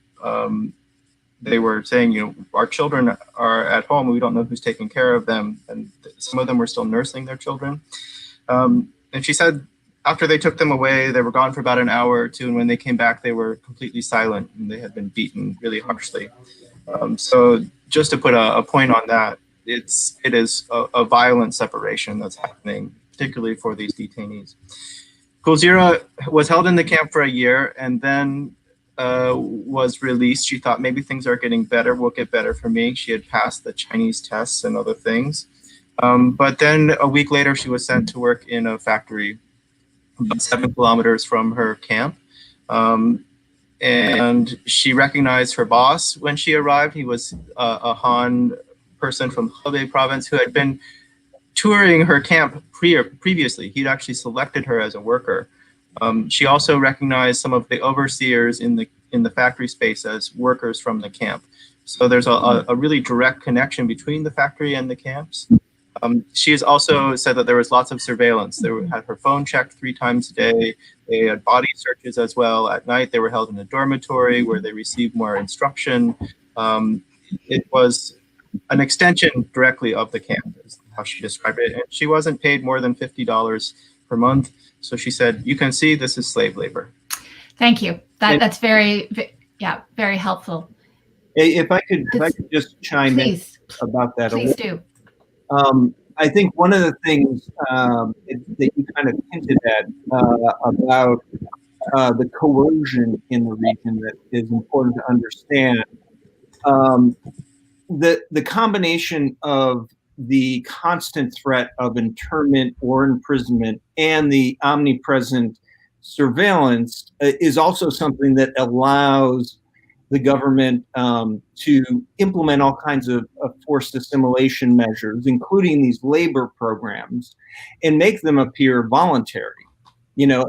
They were saying, "You know, our children are at home. We don't know who's taking care of them." And some of them were still nursing their children. And she said, after they took them away, they were gone for about an hour or two, and when they came back, they were completely silent, and they had been beaten really harshly. So just to put a point on that, it is a violent separation that's happening, particularly for these detainees. Gulzira was held in the camp for a year and then was released. She thought maybe things are getting better, will get better for me. She had passed the Chinese tests and other things. But then a week later, she was sent to work in a factory about 7 kilometers from her camp. And she recognized her boss when she arrived. He was a Han person from Hebei province who had been touring her camp previously. He'd actually selected her as a worker She also recognized some of the overseers in the factory space as workers from the camp. So there's a really direct connection between the factory and the camps. She has also said that there was lots of surveillance. They had her phone checked 3 times a day. They had body searches as well. At night, they were held in a dormitory where they received more instruction. It was an extension directly of the camp, is how she described it. And she wasn't paid more than $50 per month. So she said, you can see this is slave labor. Thank you. That's very helpful. If I could just chime in about that. Please do. I think one of the things that you kind of hinted at about the coercion in the region that is important to understand, the combination of the constant threat of internment or imprisonment and the omnipresent surveillance is also something that allows the government to implement all kinds of forced assimilation measures, including these labor programs, and make them appear voluntary. You know,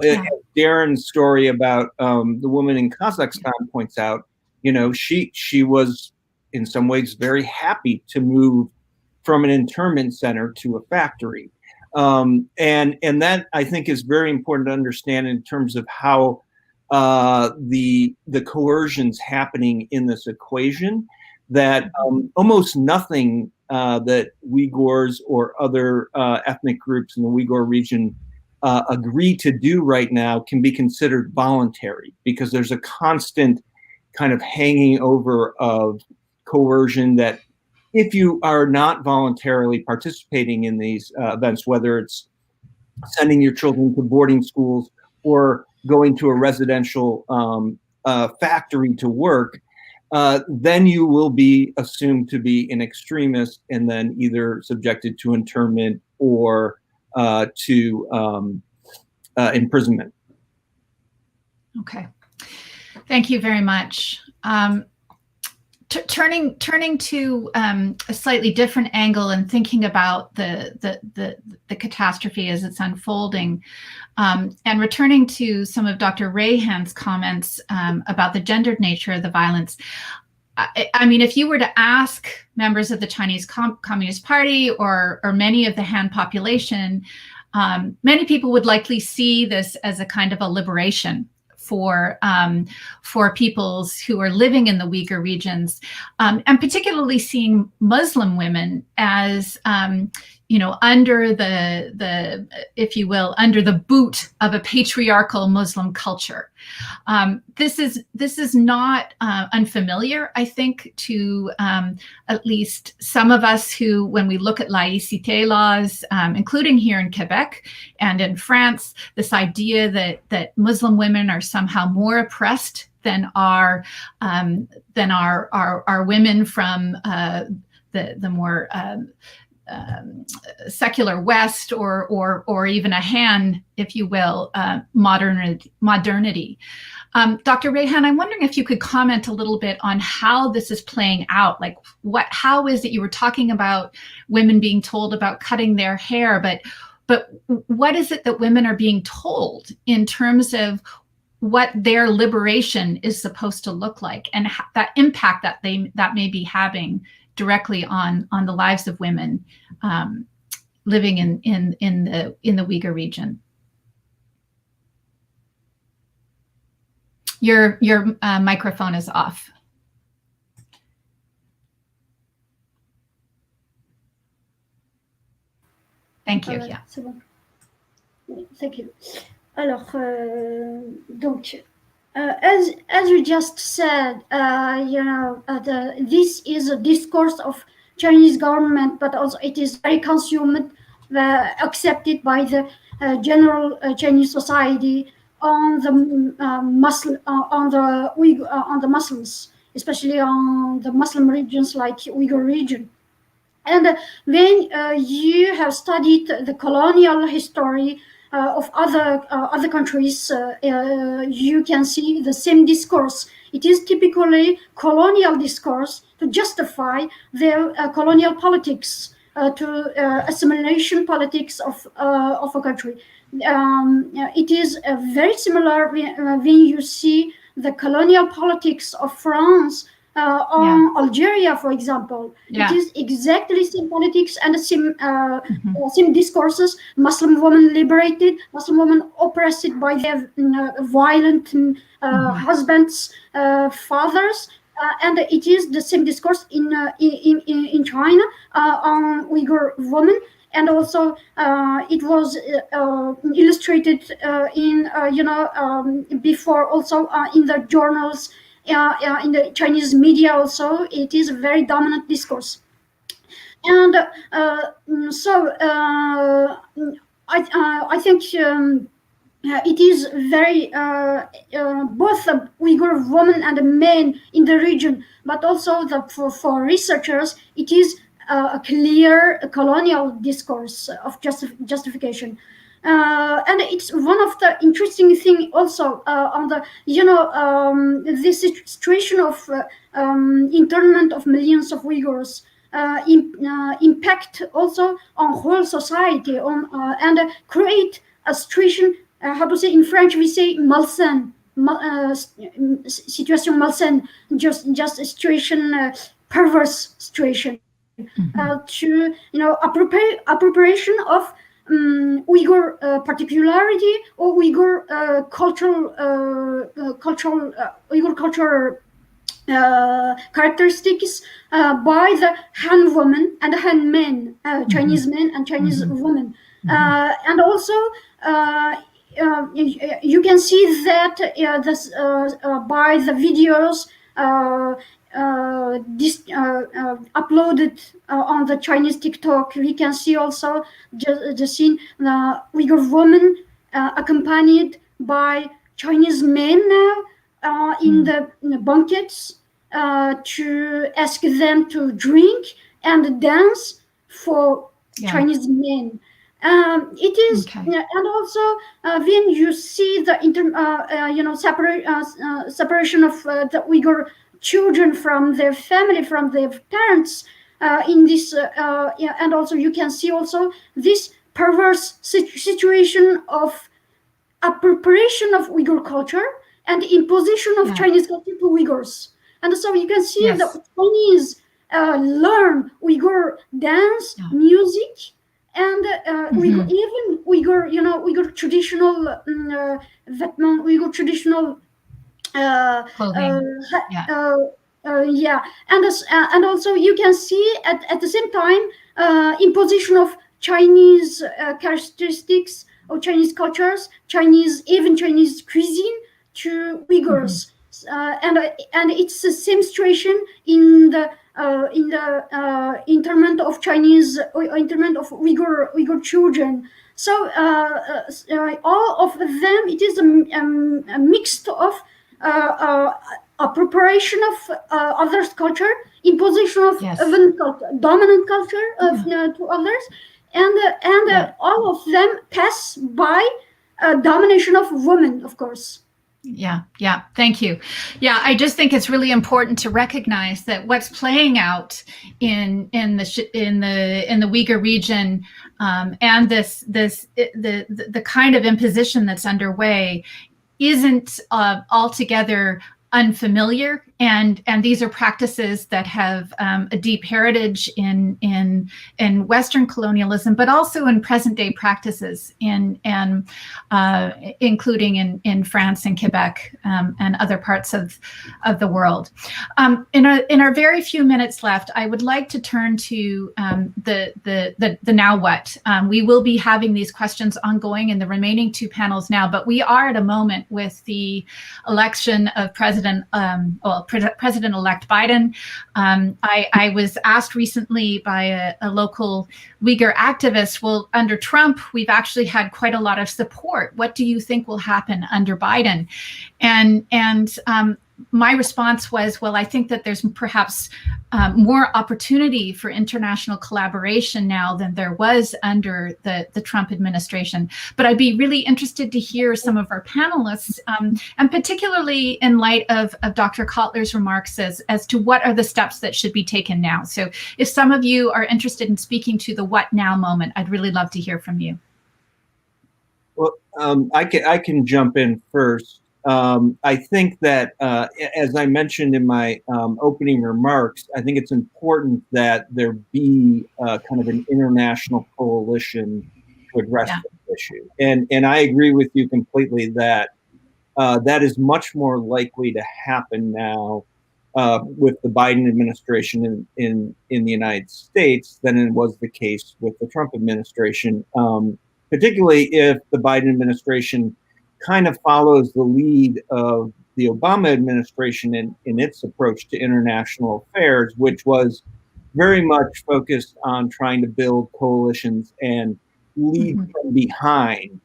Darren's story about the woman in Kazakhstan points out, you know, she was in some ways very happy to move from an internment center to a factory. And that, I think, is very important to understand in terms of how the coercion's happening in this equation, that almost nothing that Uyghurs or other ethnic groups in the Uyghur region agree to do right now can be considered voluntary, because there's a constant kind of hanging over of coercion that if you are not voluntarily participating in these events, whether it's sending your children to boarding schools or going to a residential factory to work, then you will be assumed to be an extremist and then either subjected to internment or to imprisonment. Okay, thank you very much. Turning to a slightly different angle and thinking about the catastrophe as it's unfolding, and returning to some of Dr. Rayhan's comments about the gendered nature of the violence. I mean, if you were to ask members of the Chinese Communist Party or many of the Han population, many people would likely see this as a kind of a liberation for peoples who are living in the Uyghur regions, and particularly seeing Muslim women as you know, under the if you will, under the boot of a patriarchal Muslim culture. This is not unfamiliar, I think, to at least some of us who, when we look at laïcité laws, including here in Quebec and in France, this idea that Muslim women are somehow more oppressed than our women from the more secular West or even a Han, if you will, modernity. Dr. Rayhan, I'm wondering if you could comment a little bit on how this is playing out. Like, how is it, you were talking about women being told about cutting their hair, but what is it that women are being told in terms of what their liberation is supposed to look like, and that impact that may be having directly on the lives of women living in the Uyghur region? Your microphone is off. Thank you. Yeah. C'est bon. Thank you. Alors, donc, as you just said, you know, this is a discourse of Chinese government, but also it is very consumed, accepted by the general Chinese society on the Muslims, especially on the Muslim regions like Uyghur region. And when you have studied the colonial history of other countries, you can see the same discourse. It is typically colonial discourse to justify their colonial politics. assimilation politics of a country. It is very similar when you see the colonial politics of France on Algeria, for example. It is exactly same politics and same discourses. Muslim women liberated, Muslim women oppressed by their violent husbands, fathers. And it is the same discourse in China on Uyghur women, and also it was illustrated in before also in the journals, in the Chinese media also. It is a very dominant discourse, and so I think. It is very both the Uyghur women and the men in the region, but also for researchers, it is a clear colonial discourse of justification. And it's one of the interesting thing also on the this situation of internment of millions of Uyghurs impact also on whole society and create a situation. How to say in French? We say malsain, situation malsaine, just a situation, perverse situation, to appropriation of Uyghur particularity or Uyghur Uyghur cultural characteristics by the Han women and Han men, Chinese men and Chinese women, and also. You can see that this by the videos uploaded on the Chinese TikTok. We can see also the scene, the Uyghur woman accompanied by Chinese men now in the banquets to ask them to drink and dance for Chinese men. It is, and also when you see the separation of the Uyghur children from their family, from their parents, in this, and also you can see also this perverse situation of appropriation of Uyghur culture and imposition of Chinese culture to Uyghurs. And so you can see the Chinese learn Uyghur dance, music. And even Uyghur, Uyghur traditional Uyghur traditional and also you can see at the same time imposition of Chinese characteristics or Chinese cultures, even Chinese cuisine to Uyghurs, and it's the same situation in the internment of Chinese or internment of Uyghur children. So all of them, it is a mix of appropriation of others' culture, imposition of dominant culture of to others, and all of them pass by domination of women, of course. Yeah. Thank you. Yeah, I just think it's really important to recognize that what's playing out in the Uyghur region, and the kind of imposition that's underway, isn't altogether unfamiliar, and these are practices that have a deep heritage in Western colonialism, but also in present day practices including in France and Quebec and other parts of the world. In our very few minutes left, I would like to turn to the now what. We will be having these questions ongoing in the remaining two panels now, but we are at a moment with the election of President-elect Biden. I was asked recently by a local Uyghur activist, well, under Trump, we've actually had quite a lot of support. What do you think will happen under Biden? And my response was, well, I think that there's perhaps more opportunity for international collaboration now than there was under the Trump administration. But I'd be really interested to hear some of our panelists, and particularly in light of Dr. Kotler's remarks as to what are the steps that should be taken now. So if some of you are interested in speaking to the what now moment, I'd really love to hear from you. Well, I can jump in first. I think that, as I mentioned in my opening remarks, I think it's important that there be kind of an international coalition to address this issue. And I agree with you completely that that is much more likely to happen now with the Biden administration in the United States than it was the case with the Trump administration, particularly if the Biden administration kind of follows the lead of the Obama administration in its approach to international affairs, which was very much focused on trying to build coalitions and lead from behind.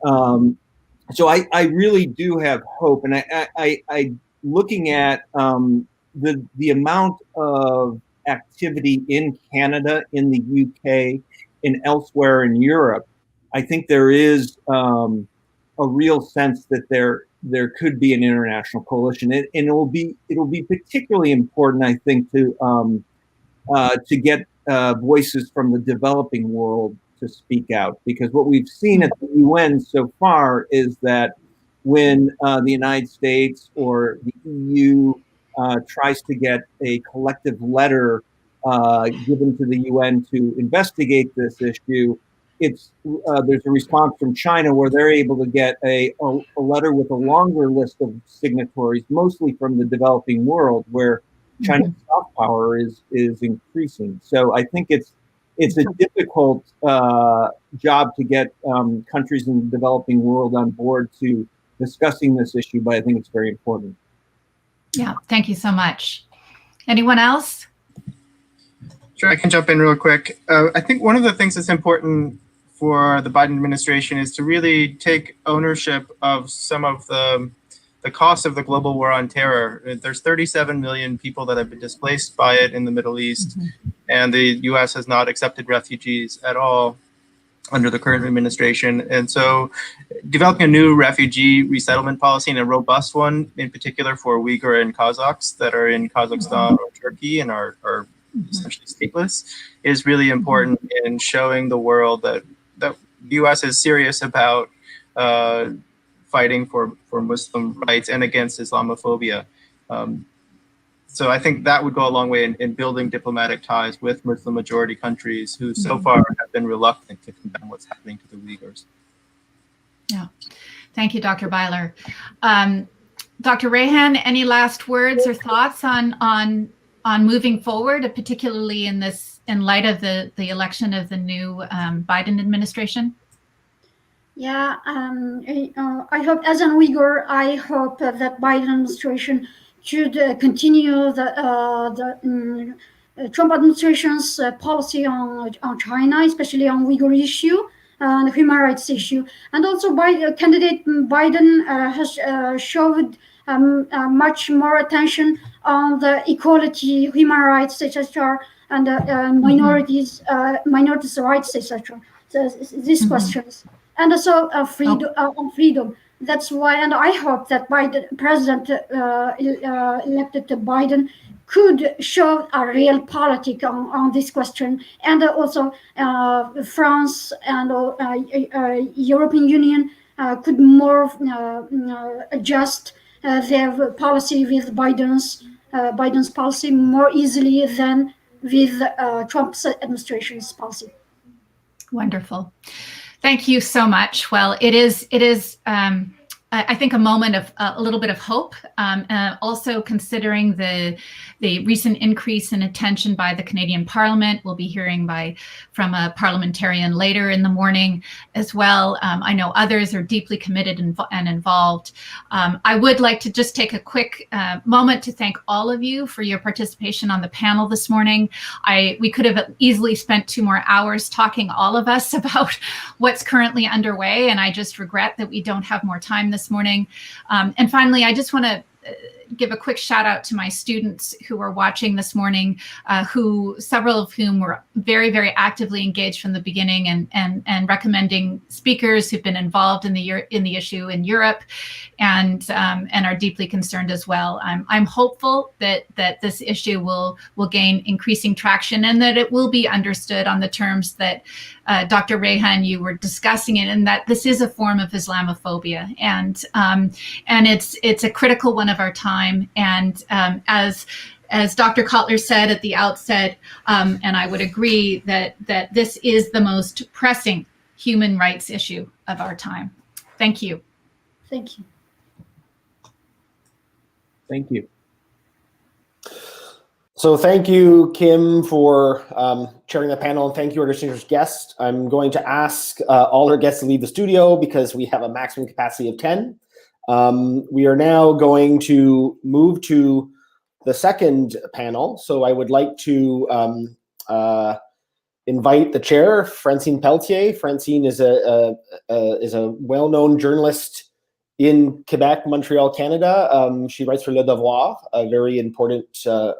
So I really do have hope, and I looking at the amount of activity in Canada, in the UK, and elsewhere in Europe, I think there is a real sense that there could be an international coalition, and it'll be particularly important, I think, to get voices from the developing world to speak out, because what we've seen at the UN so far is that when the United States or the EU tries to get a collective letter given to the UN to investigate this issue, there's a response from China where they're able to get a letter with a longer list of signatories, mostly from the developing world, where China's soft power is increasing. So I think it's a difficult job to get countries in the developing world on board to discussing this issue, but I think it's very important. Yeah, thank you so much. Anyone else? Sure, I can jump in real quick. I think one of the things that's important for the Biden administration is to really take ownership of some of the cost of the global war on terror. There's 37 million people that have been displaced by it in the Middle East, and the US has not accepted refugees at all under the current administration. And so developing a new refugee resettlement policy, and a robust one in particular for Uyghur and Kazakhs that are in Kazakhstan or Turkey and are essentially stateless, is really important in showing the world that the US is serious about fighting for Muslim rights and against Islamophobia. So I think that would go a long way in building diplomatic ties with Muslim majority countries who so far have been reluctant to condemn what's happening to the Uyghurs. Yeah, thank you, Dr. Byler. Dr. Rehan, any last words or thoughts on moving forward, particularly in light of the election of the new Biden administration? Yeah, I hope, as an Uyghur, I hope that Biden administration should continue the Trump administration's policy on China, especially on Uyghur issue, the human rights issue. And also candidate Biden has showed much more attention on the equality, human rights, etc., and minorities rights, etc. So these questions. And also on freedom. That's why, and I hope that President elected Biden could show a real politic on this question, and also France and European Union could more adjust their policy with Biden's policy more easily than with Trump's administration's policy. Wonderful. Thank you so much. Well, it is I think a moment of a little bit of hope, also considering the recent increase in attention by the Canadian Parliament. We'll be hearing from a parliamentarian later in the morning as well. I know others are deeply committed and involved. I would like to just take a quick moment to thank all of you for your participation on the panel this morning. We could have easily spent 2 more hours talking, all of us, about what's currently underway, and I just regret that we don't have more time this morning. And finally, I just want to give a quick shout out to my students who are watching this morning, several of whom were very, very actively engaged from the beginning and recommending speakers who've been involved in the issue in Europe and are deeply concerned as well. I'm hopeful that this issue will gain increasing traction and that it will be understood on the terms that Dr. Rehan, you were discussing it, and that this is a form of Islamophobia, and it's a critical one of our time. And as Dr. Kotler said at the outset, and I would agree that this is the most pressing human rights issue of our time. Thank you. Thank you. Thank you. So thank you, Kim, for chairing the panel, and thank you, our distinguished guest. I'm going to ask all our guests to leave the studio because we have a maximum capacity of 10. We are now going to move to the second panel. So I would like to invite the chair, Francine Pelletier. Francine is a well-known journalist in Quebec, Montreal, Canada. She writes for Le Devoir, a very important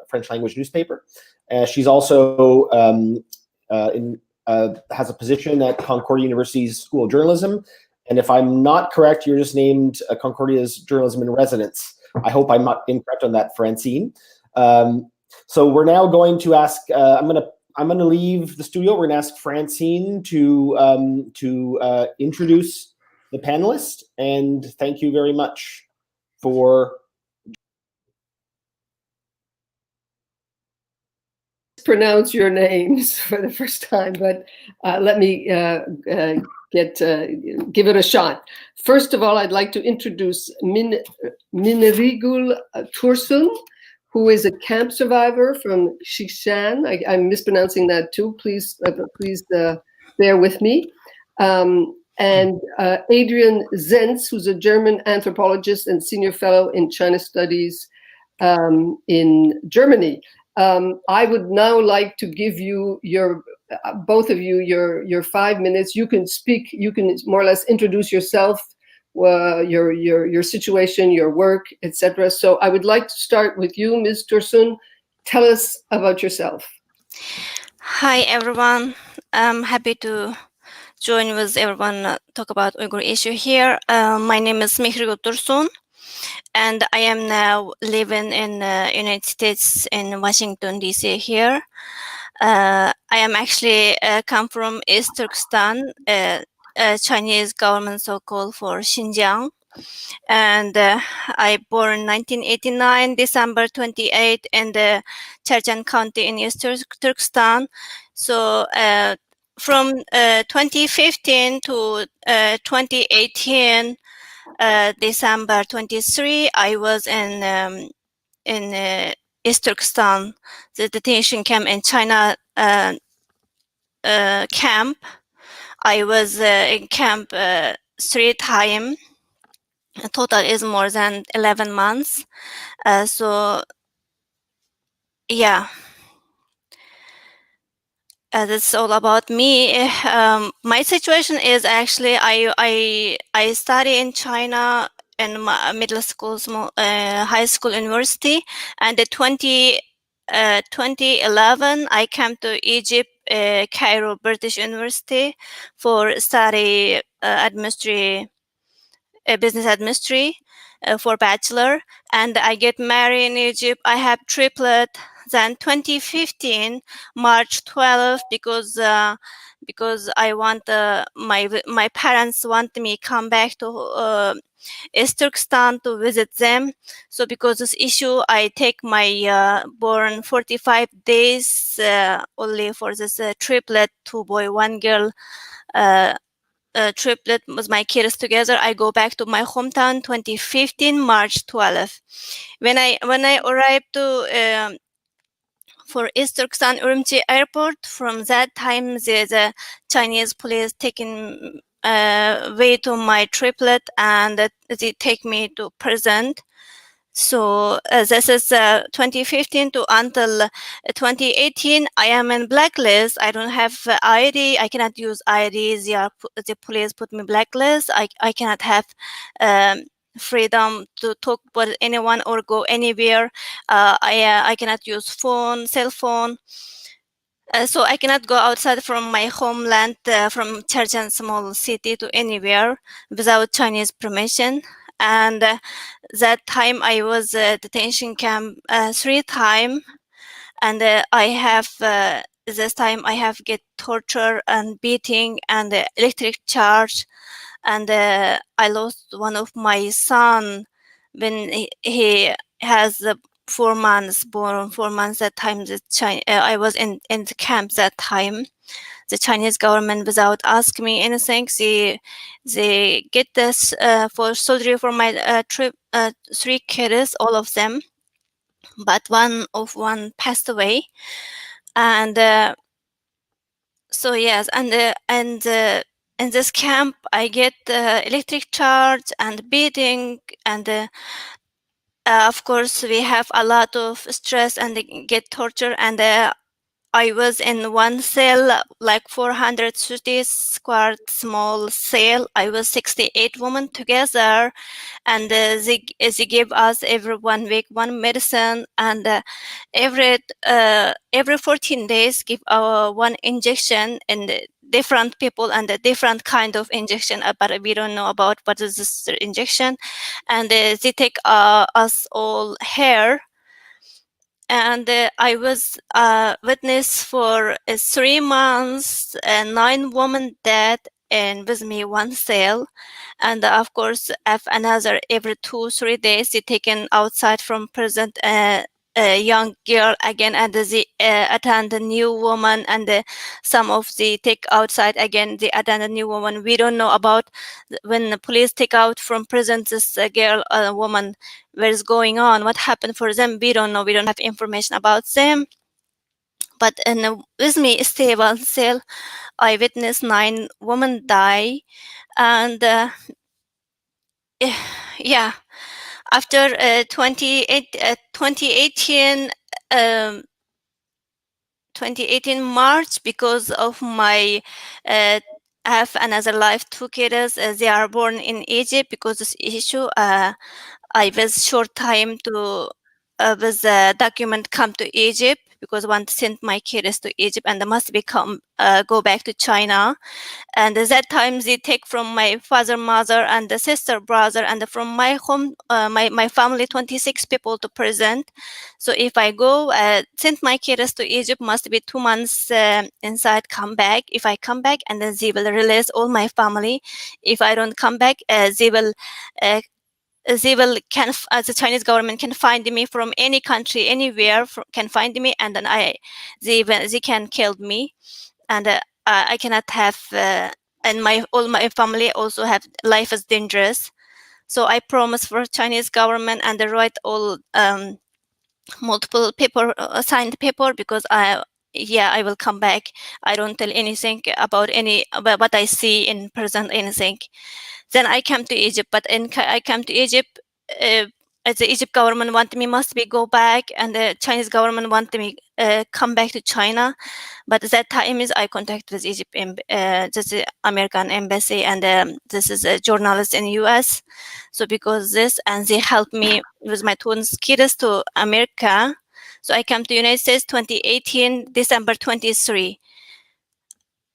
French language newspaper. She's also has a position at Concordia University's School of Journalism. And if I'm not correct, you're just named Concordia's Journalism in Residence. I hope I'm not incorrect on that, Francine. So we're now going to ask, I'm gonna leave the studio. We're gonna ask Francine to introduce the panelists, and thank you very much for pronounce your names for the first time, but let me give it a shot. First of all, I'd like to introduce Minirigul Tursun, who is a camp survivor from Xinjiang. I'm mispronouncing that too. Please bear with me. And Adrian Zenz, who's a German anthropologist and senior fellow in China Studies in Germany. I would now like to give you both of you your 5 minutes. You can speak. You can more or less introduce yourself, your situation, your work, etc. So I would like to start with you, Ms. Tursun. Tell us about yourself. Hi everyone. I'm happy to join with everyone talk about Uyghur issue here. My name is Minirigul Tursun, and I am now living in United States in Washington D.C. here. I am actually come from East Turkestan, Chinese government so-called for Xinjiang, and I born 1989 December 28 in the Xinjiang County in East Turkestan. So from 2015 to 2018, December 23, I was in East Turkestan, the detention camp in China camp. I was in camp 3 times. Total is more than 11 months. So yeah. That's all about me. My situation is actually I study in China in my middle school, high school, university, and in 2011 I came to Egypt, Cairo, British University for study business administration for bachelor, and I get married in Egypt. I have triplet. Then 2015 March 12 because I want my parents want me come back to East Turkestan to visit them. So because this issue, I take my born 45 days only for this triplet, 2 boy 1 girl. Triplet with my kids together. I go back to my hometown 2015 March 12. When I arrived to for East Turkestan Urumqi airport, from that time the Chinese police taking way to my triplet and they take me to prison. So this is 2015 to until 2018. I am in blacklist. I don't have ID. I cannot use ID. The police put me blacklist. I cannot have freedom to talk with anyone or go anywhere. I cannot use cell phone. So I cannot go outside from my homeland, from Xinjiang small city to anywhere without Chinese permission. And that time I was detention camp 3 times, and I have this time I have get torture and beating and electric charge, and I lost one of my son when he has 4 months, born 4 months. That time I was in the camp that time. The Chinese government, without asking me anything, they get this for surgery for my 3 kids, all of them, but one passed away. And so yes, and in this camp I get electric charge and beating, and of course we have a lot of stress and get torture. And I was in one cell, like 430 square small cell. I was 68 women together, and they give us every 1 week one medicine, and every 14 days give one injection, and different people and a different kind of injection, but we don't know about what is this injection. And they take us all hair. And I was witness for 3 months, and 9 women dead, and with me one cell. And of course, another every 2-3 days, they taken outside from prison a young girl again, and they attend a new woman, and some of the take outside again, they attend a new woman. We don't know about when the police take out from prison this girl, woman, what is going on, what happened for them. We don't know, we don't have information about them. But with me stay one cell, I witnessed 9 women die. And yeah, after 2018 March, because of my I have another life 2 kids, they are born in Egypt. Because this issue, I was short time to with the document come to Egypt, because I want to send my kids to Egypt, and they must become go back to China. And at that time they take from my father, mother, and the sister, brother, and from my home, my family, 26 people to prison. So if I go send my kids to Egypt, must be 2 months inside, come back. If I come back, and then they will release all my family. If I don't come back, they will the Chinese government can find me from any country, anywhere, can find me, and then they can kill me. And I cannot have, and all my family also have, life is dangerous. So I promise for Chinese government, and I write all multiple paper, signed paper, because I will come back. I don't tell anything about what I see in prison, anything. Then I came to Egypt, but I came to Egypt, as the Egypt government wanted me must be go back, and the Chinese government wanted me come back to China. But at that time is I contact with Egypt, just the American embassy, and this is a journalist in US. So because this, and they helped me with my 2 kids to America. So I came to United States 2018 December 23.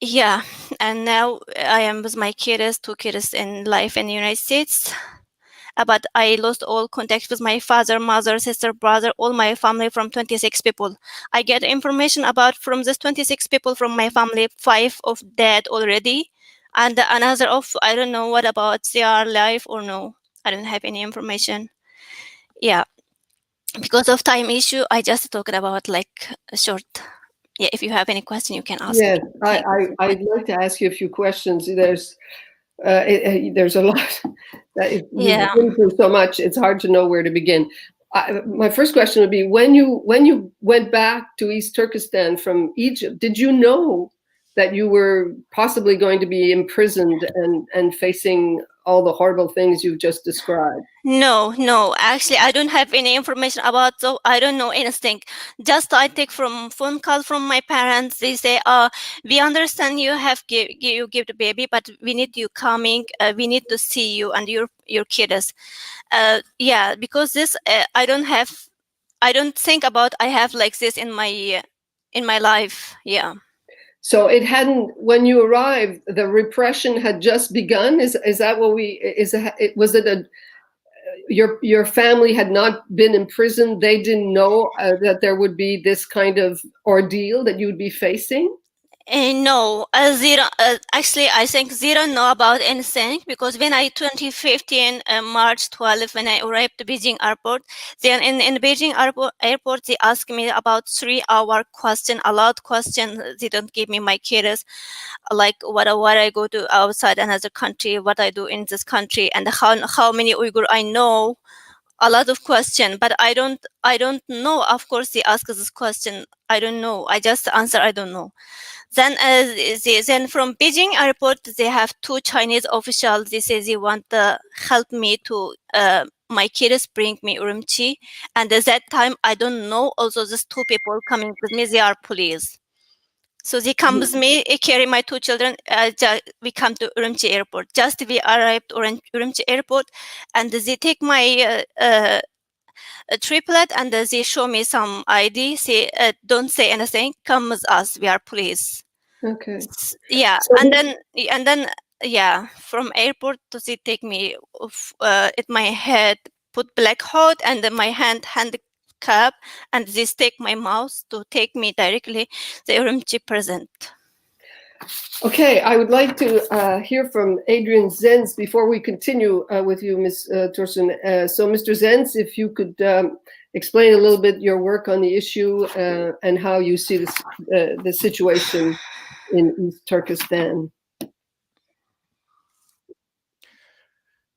Yeah, and now I am with my kids, 2 kids in life in the United States. But I lost all contact with my father, mother, sister, brother, all my family from 26 people. I get information about from this 26 people from my family, 5 of dead already. And another of, I don't know what about they are alive or no. I don't have any information. Yeah, because of time issue, I just talked about like a short. Yeah, if you have any question, you can ask. Yes, I'd like to ask you a few questions. There's a lot. You've been through so much, it's hard to know where to begin. My first question would be, when you went back to East Turkestan from Egypt, did you know that you were possibly going to be imprisoned and facing all the horrible things you just described? No, actually, I don't have any information about, so I don't know anything. Just I take from phone call from my parents. They say, we understand you you give the baby, but we need you coming. We need to see you and your kids. Yeah, because this, I don't think about I have like this in my life. Yeah. So it hadn't, when you arrived, the repression had just begun. Is that what was it your family had not been imprisoned? They didn't know that there would be this kind of ordeal that you would be facing? No, zero. Actually, I think they don't know about anything, because when I 2015 March 12, when I arrived at Beijing airport, then in Beijing airport they asked me about 3-hour question, a lot question. They don't give me my kids, like what I go to outside another country, what I do in this country, and how many Uyghur I know. A lot of question, but I don't know. Of course, they ask this question. I don't know. I just answer I don't know. Then from Beijing airport, they have 2 Chinese officials. They say they want to help me to my kids bring me Urumqi. And at that time, I don't know. Also, these 2 people coming with me, they are police. So they come with me, carry my 2 children. We come to Urumqi airport. Just we arrived at Urumqi airport, and they take my a triplet, and they show me some ID. Say, don't say anything. Come with us. We are police. Okay. Yeah, So and then yeah, from airport to they take me at my head, put black hood, and then my handcuff, and they take my mouth to take me directly the Urumqi prison. Okay, I would like to hear from Adrian Zenz before we continue with you, Ms. Tursun. So, Mr. Zenz, if you could explain a little bit your work on the issue and how you see this, the situation in East Turkestan.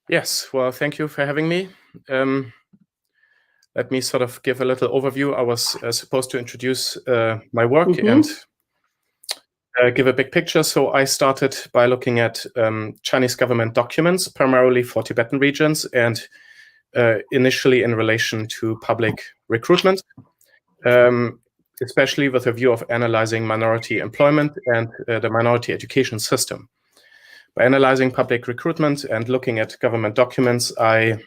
Yes, well, thank you for having me. Let me sort of give a little overview. I was supposed to introduce my work and give a big picture. So I started by looking at Chinese government documents, primarily for Tibetan regions, and initially in relation to public recruitment, especially with a view of analyzing minority employment and the minority education system. By analyzing public recruitment and looking at government documents, I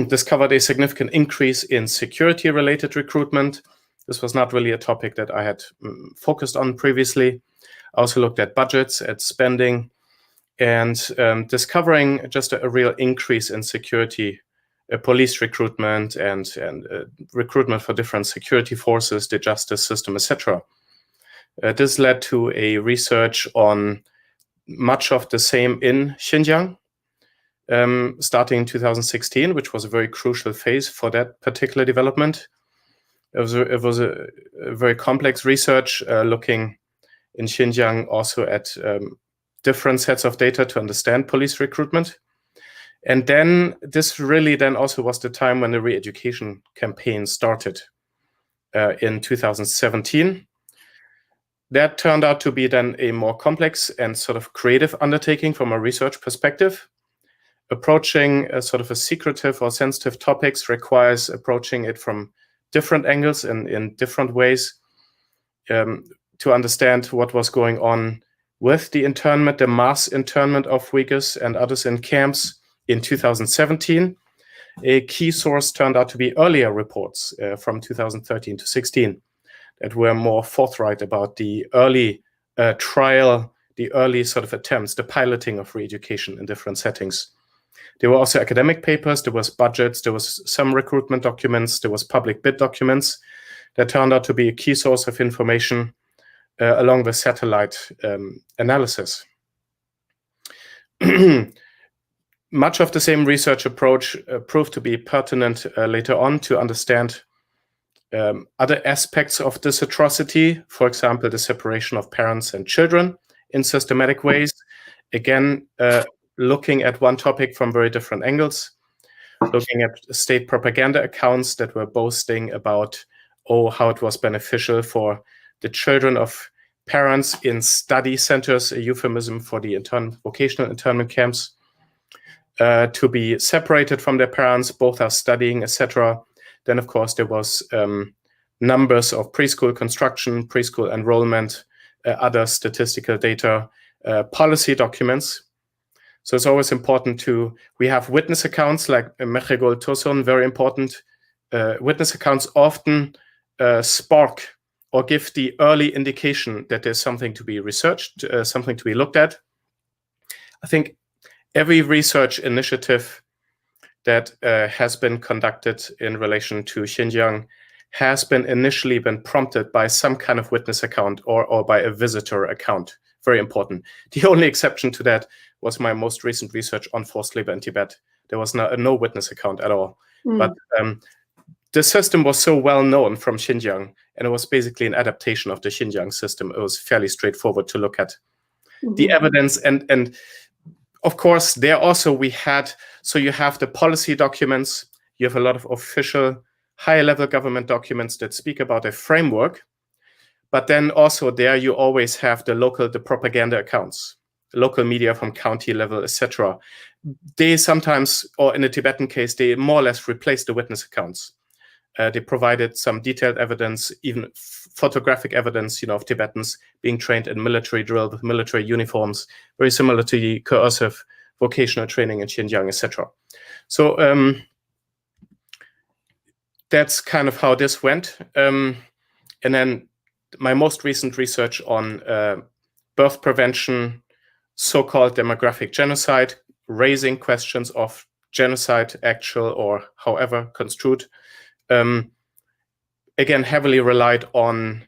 discovered a significant increase in security-related recruitment. This was not really a topic that I had focused on previously. I also looked at budgets, at spending, and discovering just a real increase in security, police recruitment, and recruitment for different security forces, the justice system, etc. This led to a research on much of the same in Xinjiang, starting in 2016, which was a very crucial phase for that particular development. It was a very complex research looking in Xinjiang also at different sets of data to understand police recruitment. And then this really then also was the time when the re-education campaign started in 2017. That turned out to be then a more complex and sort of creative undertaking from a research perspective. Approaching a sort of a secretive or sensitive topics requires approaching it from different angles and in different ways to understand what was going on with the internment, the mass internment of Uyghurs and others in camps in 2017. A key source turned out to be earlier reports from 2013 to 16 that were more forthright about the early trial, the early sort of attempts, the piloting of re-education in different settings. There were also academic papers, there was budgets, there was some recruitment documents, there was public bid documents that turned out to be a key source of information along with satellite analysis. Much of the same research approach proved to be pertinent later on to understand other aspects of this atrocity, for example, the separation of parents and children in systematic ways. Again, looking at one topic from very different angles, looking at state propaganda accounts that were boasting about, how it was beneficial for the children of parents in study centers, a euphemism for the vocational internment camps, to be separated from their parents. Both are studying, etc. Then, of course, there was numbers of preschool construction, preschool enrollment, other statistical data, policy documents. So it's always important we have witness accounts like Mehregol Tosun, very important. Witness accounts often spark or give the early indication that there's something to be researched, something to be looked at. I think every research initiative that has been conducted in relation to Xinjiang has been initially prompted by some kind of witness account or by a visitor account. Very important. The only exception to that was my most recent research on forced labor in Tibet. There was no witness account at all. But the system was so well known from Xinjiang, and it was basically an adaptation of the Xinjiang system. It was fairly straightforward to look at the evidence. And of course, there also we had, so you have the policy documents, you have a lot of official high-level government documents that speak about a framework, but then also there you always have the propaganda accounts, local media from county level, etc. They sometimes, or in the Tibetan case, they more or less replaced the witness accounts. They provided some detailed evidence, even photographic evidence, of Tibetans being trained in military drill with military uniforms, very similar to the coercive vocational training in Xinjiang, etc. So that's kind of how this went. And then my most recent research on birth prevention, so-called demographic genocide, raising questions of genocide, actual or however construed, again, heavily relied on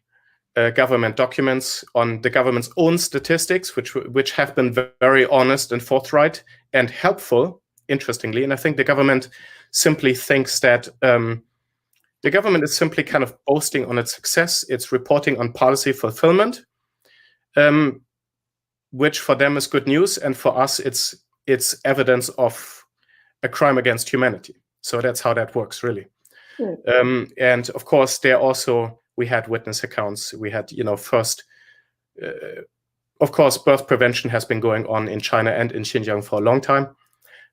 government documents, on the government's own statistics, which have been very honest and forthright and helpful, interestingly. And I think the government simply thinks that the government is simply kind of boasting on its success. It's reporting on policy fulfillment, which for them is good news. And for us, it's evidence of a crime against humanity. So that's how that works, really. And of course, there also, we had witness accounts. We had, first, of course, birth prevention has been going on in China and in Xinjiang for a long time.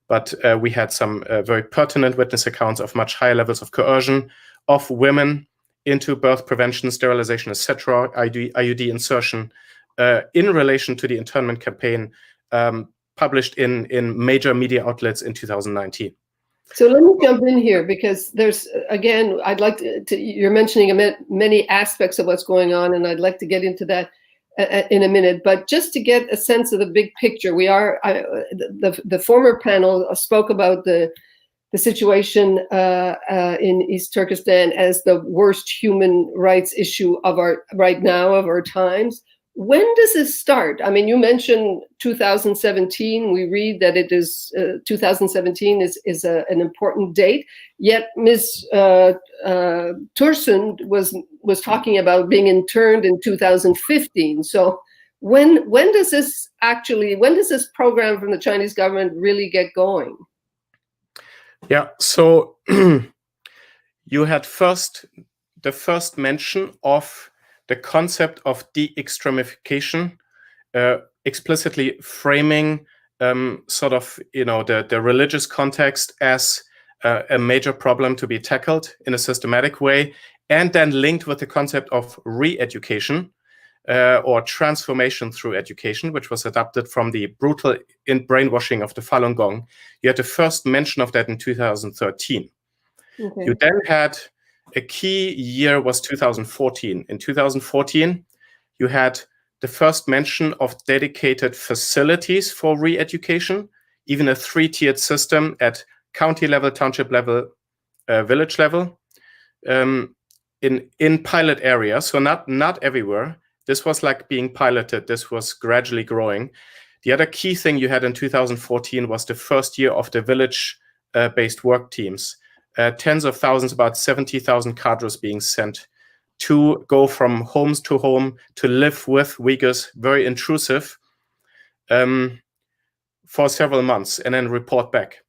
But we had some very pertinent witness accounts of much higher levels of coercion of women into birth prevention, sterilization, etc., IUD insertion, in relation to the internment campaign published in major media outlets in 2019. So let me jump in here, because there's, again, I'd like to you're mentioning many aspects of what's going on, and I'd like to get into that in a minute. But just to get a sense of the big picture, the former panel spoke about the situation in East Turkestan as the worst human rights issue of our times. When does this start? I mean, you mentioned 2017. We read that it is 2017 is an important date. Yet Ms. Tursun was talking about being interned in 2015. So when does this program from the Chinese government really get going? Yeah. So you had the first mention of the concept of de-extremification, explicitly framing the religious context as a major problem to be tackled in a systematic way, and then linked with the concept of re-education or transformation through education, which was adapted from the brutal brainwashing of the Falun Gong. You had the first mention of that in 2013. Okay. You then had a key year was 2014. In 2014, you had the first mention of dedicated facilities for re-education, even a 3-tiered system at county level, township level, village level, in pilot areas. So not everywhere. This was like being piloted. This was gradually growing. The other key thing you had in 2014 was the first year of the village-based work teams. Tens of thousands, about 70,000 cadres being sent to go from homes to home to live with Uyghurs, very intrusive, for several months and then report back.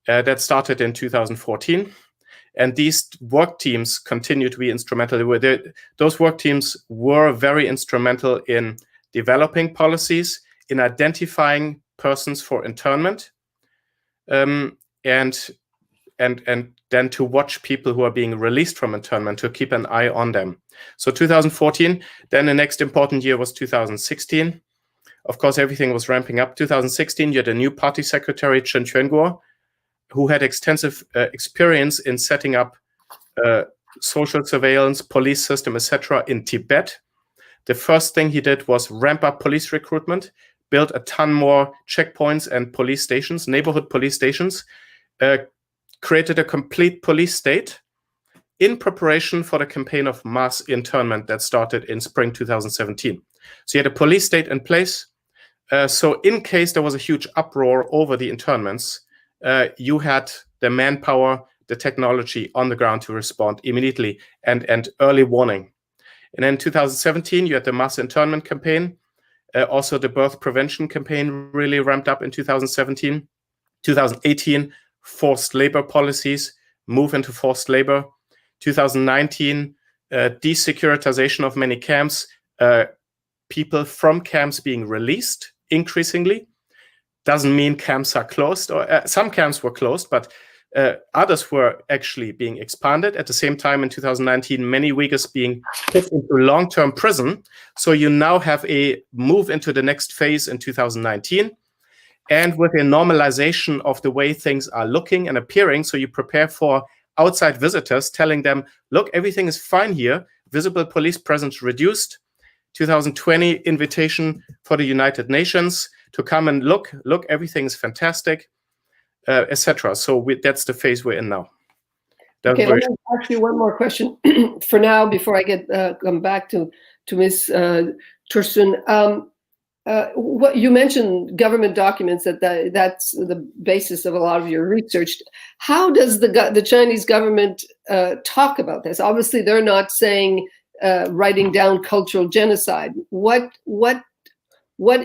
That started in 2014. And these work teams continue to be instrumental. Those work teams were very instrumental in developing policies, in identifying persons for internment, and then to watch people who are being released from internment, to keep an eye on them. So 2014, then the next important year was 2016. Of course, everything was ramping up. 2016, you had a new party secretary, Chen Quanguo, who had extensive experience in setting up social surveillance, police system, etc. in Tibet. The first thing he did was ramp up police recruitment, build a ton more checkpoints and police stations, neighborhood police stations, created a complete police state in preparation for the campaign of mass internment that started in spring 2017. So you had a police state in place. So in case there was a huge uproar over the internments, you had the manpower, the technology on the ground to respond immediately and early warning. And then 2017, you had the mass internment campaign. Also, the birth prevention campaign really ramped up in 2017. 2018, forced labor policies, move into forced labor. 2019, desecuritization of many camps, people from camps being released increasingly. Doesn't mean camps are closed, or some camps were closed, but others were actually being expanded. At the same time, in 2019, many Uyghurs being put into long-term prison. So you now have a move into the next phase in 2019. And with a normalization of the way things are looking and appearing, so you prepare for outside visitors, telling them, look, everything is fine here. Visible police presence reduced. 2020 invitation for the United Nations to come and look, everything is fantastic, etc. So that's the phase we're in now. Okay, let me ask you one more question for now before I come back to Ms. Tursun. What you mentioned, government documents, that's the basis of a lot of your research. How does the Chinese government talk about this? Obviously, they're not saying writing down cultural genocide. What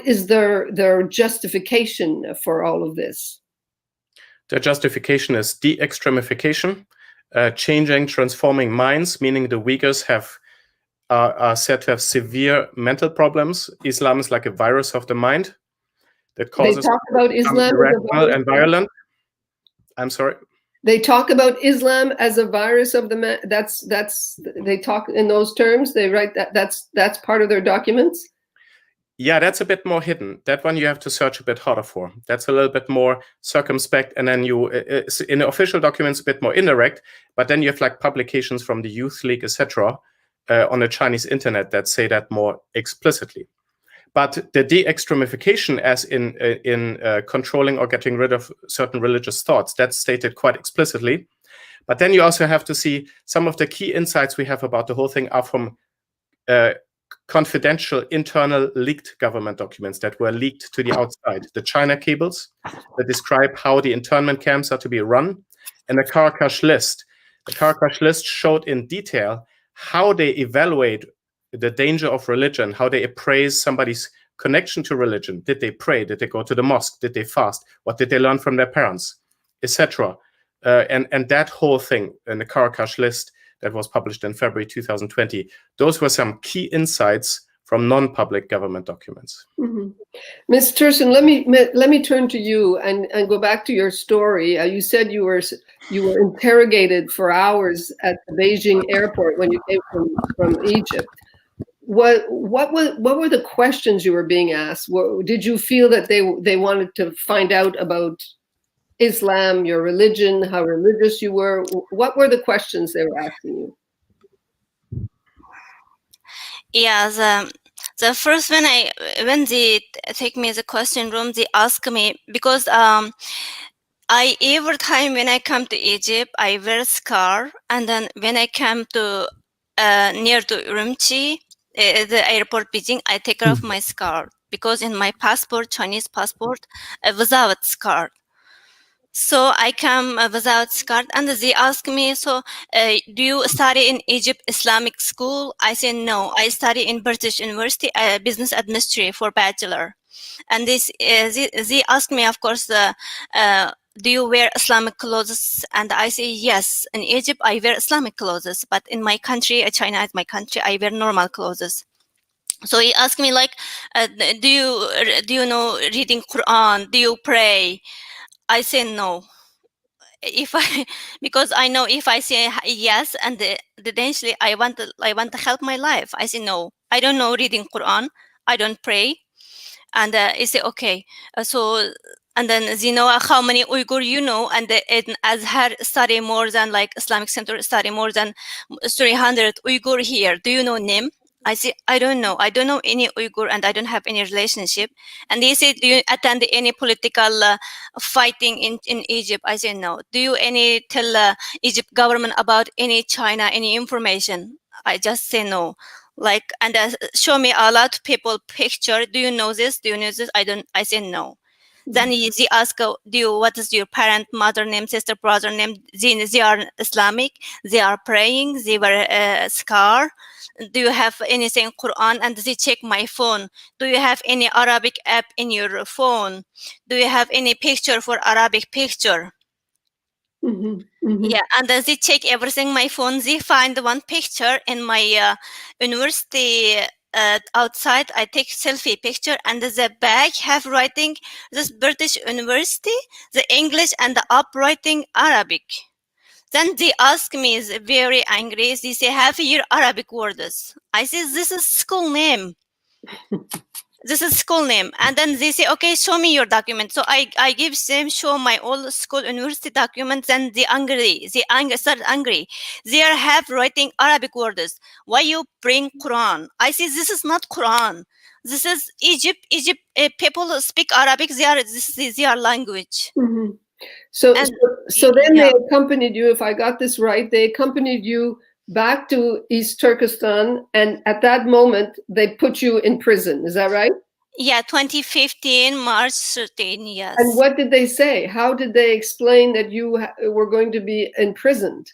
is their justification for all of this? The justification is de-extremification, changing, transforming minds, meaning the Uyghurs are said to have severe mental problems. Islam is like a virus of the mind that causes they talk about Islam irrational and violent. I'm sorry. They talk about Islam as a virus of the mind. They talk in those terms. They write that. That's part of their documents. Yeah, that's a bit more hidden. That one you have to search a bit harder for. That's a little bit more circumspect, and then you, in the official documents, a bit more indirect. But then you have like publications from the Youth League, etc., on the Chinese internet that say that more explicitly. But the de-extremification, as in controlling or getting rid of certain religious thoughts, that's stated quite explicitly. But then you also have to see some of the key insights we have about the whole thing are from confidential, internal, leaked government documents that were leaked to the outside. The China cables that describe how the internment camps are to be run, and the Karakash list. The Karakash list showed in detail how they evaluate the danger of religion, how they appraise somebody's connection to religion. Did they pray? Did they go to the mosque? Did they fast? What did they learn from their parents, etc.? And that whole thing in the Karakash list that was published in February 2020, those were some key insights from non-public government documents. Mm-hmm. Ms. Tursun, let me turn to you and go back to your story. You said you were interrogated for hours at the Beijing airport when you came from Egypt. What were the questions you were being asked? Did you feel that they wanted to find out about Islam, your religion, how religious you were? What were the questions they were asking you? Yeah, the first when they take me to the question room, they ask me, because every time when I come to Egypt, I wear a scarf, and then when I come to near to Urumqi, the airport Beijing, I take off my scarf, because in my passport, Chinese passport, without scarf. So I come without scarf, and they ask me, so do you study in Egypt Islamic school? I say no, I study in British University, business administration for bachelor. And they ask me, of course, do you wear Islamic clothes? And I say, yes, in Egypt, I wear Islamic clothes, but in my country, China is my country, I wear normal clothes. So he asked me like, do you know reading Quran? Do you pray? I say no. If I, because I know if I say yes, and eventually I want to help my life. I say no, I don't know reading Quran, I don't pray. And he say okay. So and then you know how many Uyghur you know, and in Azhar study more than like Islamic Center study more than 300 Uyghur here. Do you know name? I say I don't know any Uyghur, and I don't have any relationship. And they say, do you attend any political fighting in Egypt? I say no. Do you any tell Egypt government about any China, any information? I just say no. Like, and show me a lot of people picture. Do you know this? Do you know this? I say no. Then they ask, what is your parent, mother name, sister, brother name? They are Islamic. They are praying. They wear scar. Do you have anything Quran? And they check my phone. Do you have any Arabic app in your phone? Do you have any picture for Arabic picture? Yeah, and they check everything my phone. They find one picture in my university outside. I take selfie picture, and the back have writing this British university, the English, and the up writing Arabic. Then they ask me, is very angry. They say, have your Arabic words. I say, this is school name. This is school name. And then they say, okay, show me your document. So I give them, show my old school university documents, and they angry. Start angry. They are have writing Arabic words. Why you bring Quran? I say, this is not Quran. This is Egypt. Egypt people speak Arabic. This is their language. So then they accompanied you, if I got this right, they accompanied you back to East Turkestan, and at that moment they put you in prison. Is that right? Yeah, 2015, March 13, yes. And what did they say? How did they explain that you were going to be imprisoned?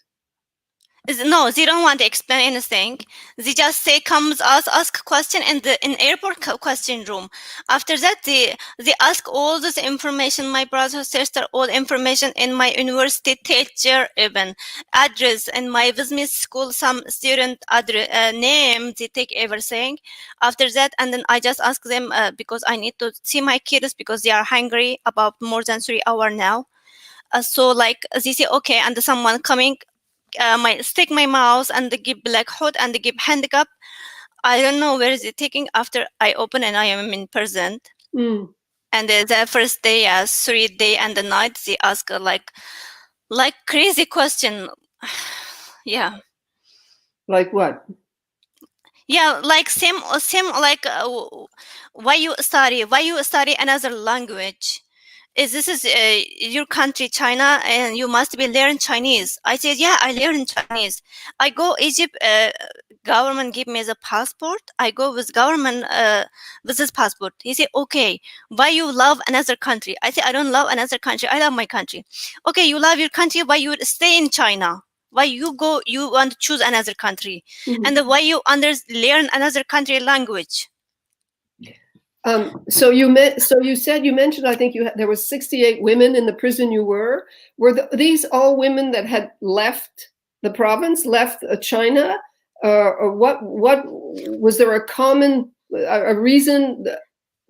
No, they don't want to explain anything. They just say, comes ask question in airport question room. After that, they ask all this information, my brother, sister, all information in my university teacher, even address, in my business school, some student address, name, they take everything. After that, and then I just ask them, because I need to see my kids because they are hungry about more than 3 hours now. So like they say, okay, and someone coming, stick my mouse and they give black hood and they give handcuff. I don't know where is it taking. After I open and I am in prison. And the first day, 3 day and the night, they ask like crazy question. Yeah. Like what? Yeah, like same like why you study another language? This is your country, China, and you must be learn Chinese. I said, yeah, I learn Chinese. I go Egypt, government give me the passport. I go with government with this passport. He said, okay, why you love another country? I said, I don't love another country. I love my country. Okay, you love your country. Why you stay in China? Why you want to choose another country? And why you learn another country language? So you said, you mentioned, I think there was 68 women in the prison you were. Were these all women that had left the province, left China, or what was there a common reason?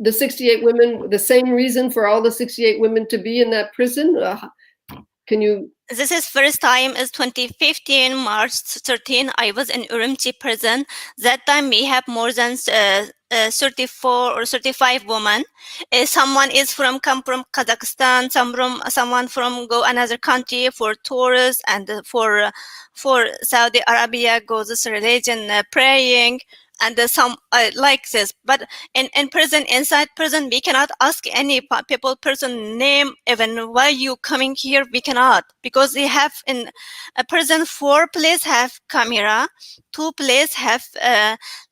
The 68 women, the same reason for all the 68 women to be in that prison? Can you? This is first time is 2015, March 13. I was in Urumqi prison. That time we have more than 34 or 35 women. Someone is come from Kazakhstan. Someone from go another country for tourists, and for Saudi Arabia goes this religion praying. And some like this, but in prison, inside prison, we cannot ask any person name, even why you coming here. We cannot, because they have in a prison 4 places have camera, 2 places have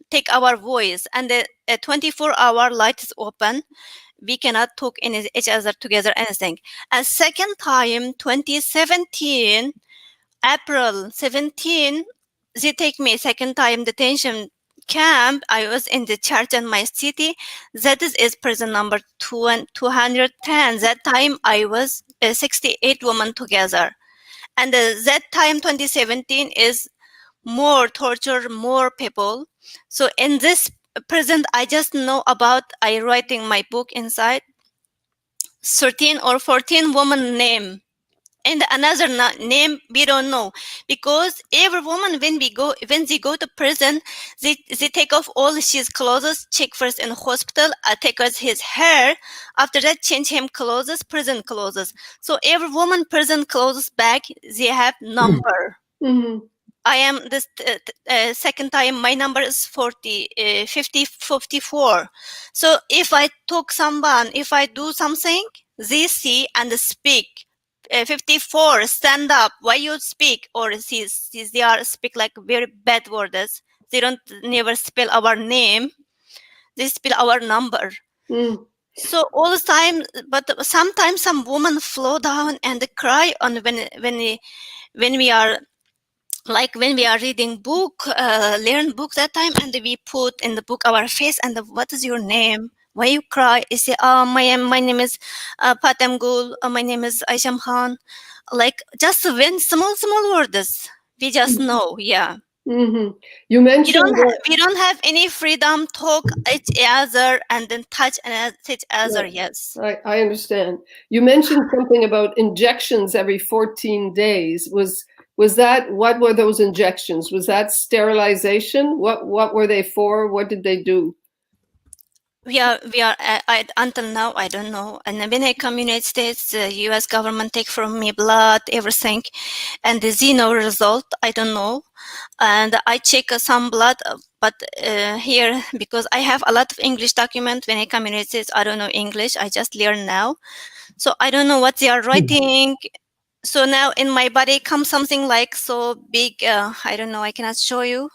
take our voice, and the 24-hour light is open. We cannot talk in each other together anything. A second time, 2017, April 17, they take me second time detention camp, I was in the church in my city. That is prison number 210. That time I was 68 women together. And that time, 2017, is more torture, more people. So in this prison, I just know about, I writing my book inside, 13 or 14 woman name. And another name we don't know, because every woman when they go to prison, they take off all his clothes, check first in hospital, take out his hair, after that change him clothes, prison clothes. So every woman prison clothes back, they have number. I am this second time, my number is 54. So if I talk someone, if I do something, they see and speak. 54, stand up, why you speak? Or they are speak like very bad words. They don't never spell our name, they spell our number. So all the time, but sometimes some women flow down and cry on when we are, like when we are reading book, learn book that time, and we put in the book our face and what is your name? Why you cry? You say, oh, my name is Patem Gul, my name is Aisham Khan. Like just when small words, we just know, yeah. You mentioned we don't have any freedom talk each other and then touch each other. Right. Yes, I understand. You mentioned something about injections every 14 days. Was that, what were those injections? Was that sterilization? What were they for? What did they do? we are until now I don't know. And when I come United States, the U.S. government take from me blood, everything, and there's no result. I don't know. And I check some blood, but here, because I have a lot of English document, when I come United States, I don't know English. I just learn now, so I don't know what they are writing. So now in my body comes something like so big. I don't know. I cannot show you.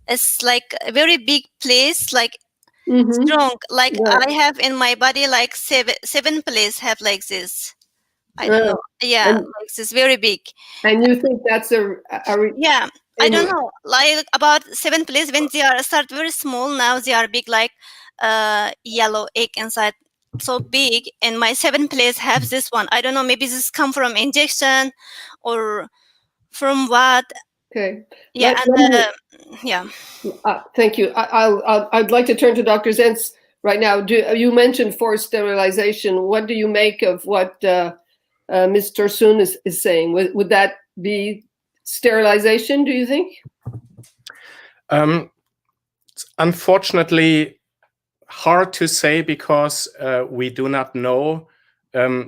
It's like a very big place, like strong. Like I have in my body like seven place have like this. I don't know. Yeah, like this very big. And you think that's yeah. I don't know. Like about 7 place when they are start very small. Now they are big, like yellow egg inside. So big, and my 7 place have this one. I don't know, maybe this come from injection or from what. Okay. Yeah. Yeah. Thank you. I'd like to turn to Dr. Zentz right now. You mentioned forced sterilization. What do you make of what Ms. Tursun is saying? Would that be sterilization, do you think? It's unfortunately hard to say, because we do not know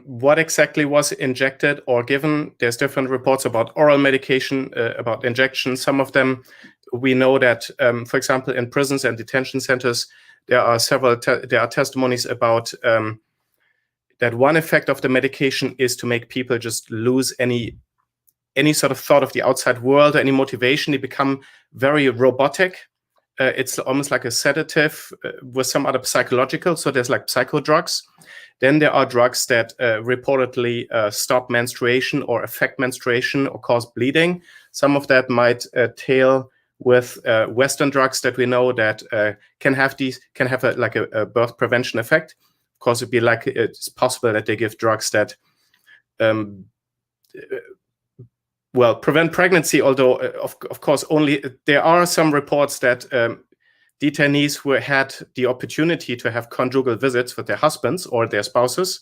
what exactly was injected or given. There's different reports about oral medication, about injections. Some of them, we know that, for example, in prisons and detention centers, there are testimonies about that one effect of the medication is to make people just lose any sort of thought of the outside world, any motivation. They become very robotic. It's almost like a sedative with some other psychological. So there's like psychodrugs. Then there are drugs that reportedly stop menstruation or affect menstruation or cause bleeding. Some of that might tail with Western drugs that we know that can have a birth prevention effect. Of course, it'd be like it's possible that they give drugs that prevent pregnancy, although of course only there are some reports that detainees who had the opportunity to have conjugal visits with their husbands or their spouses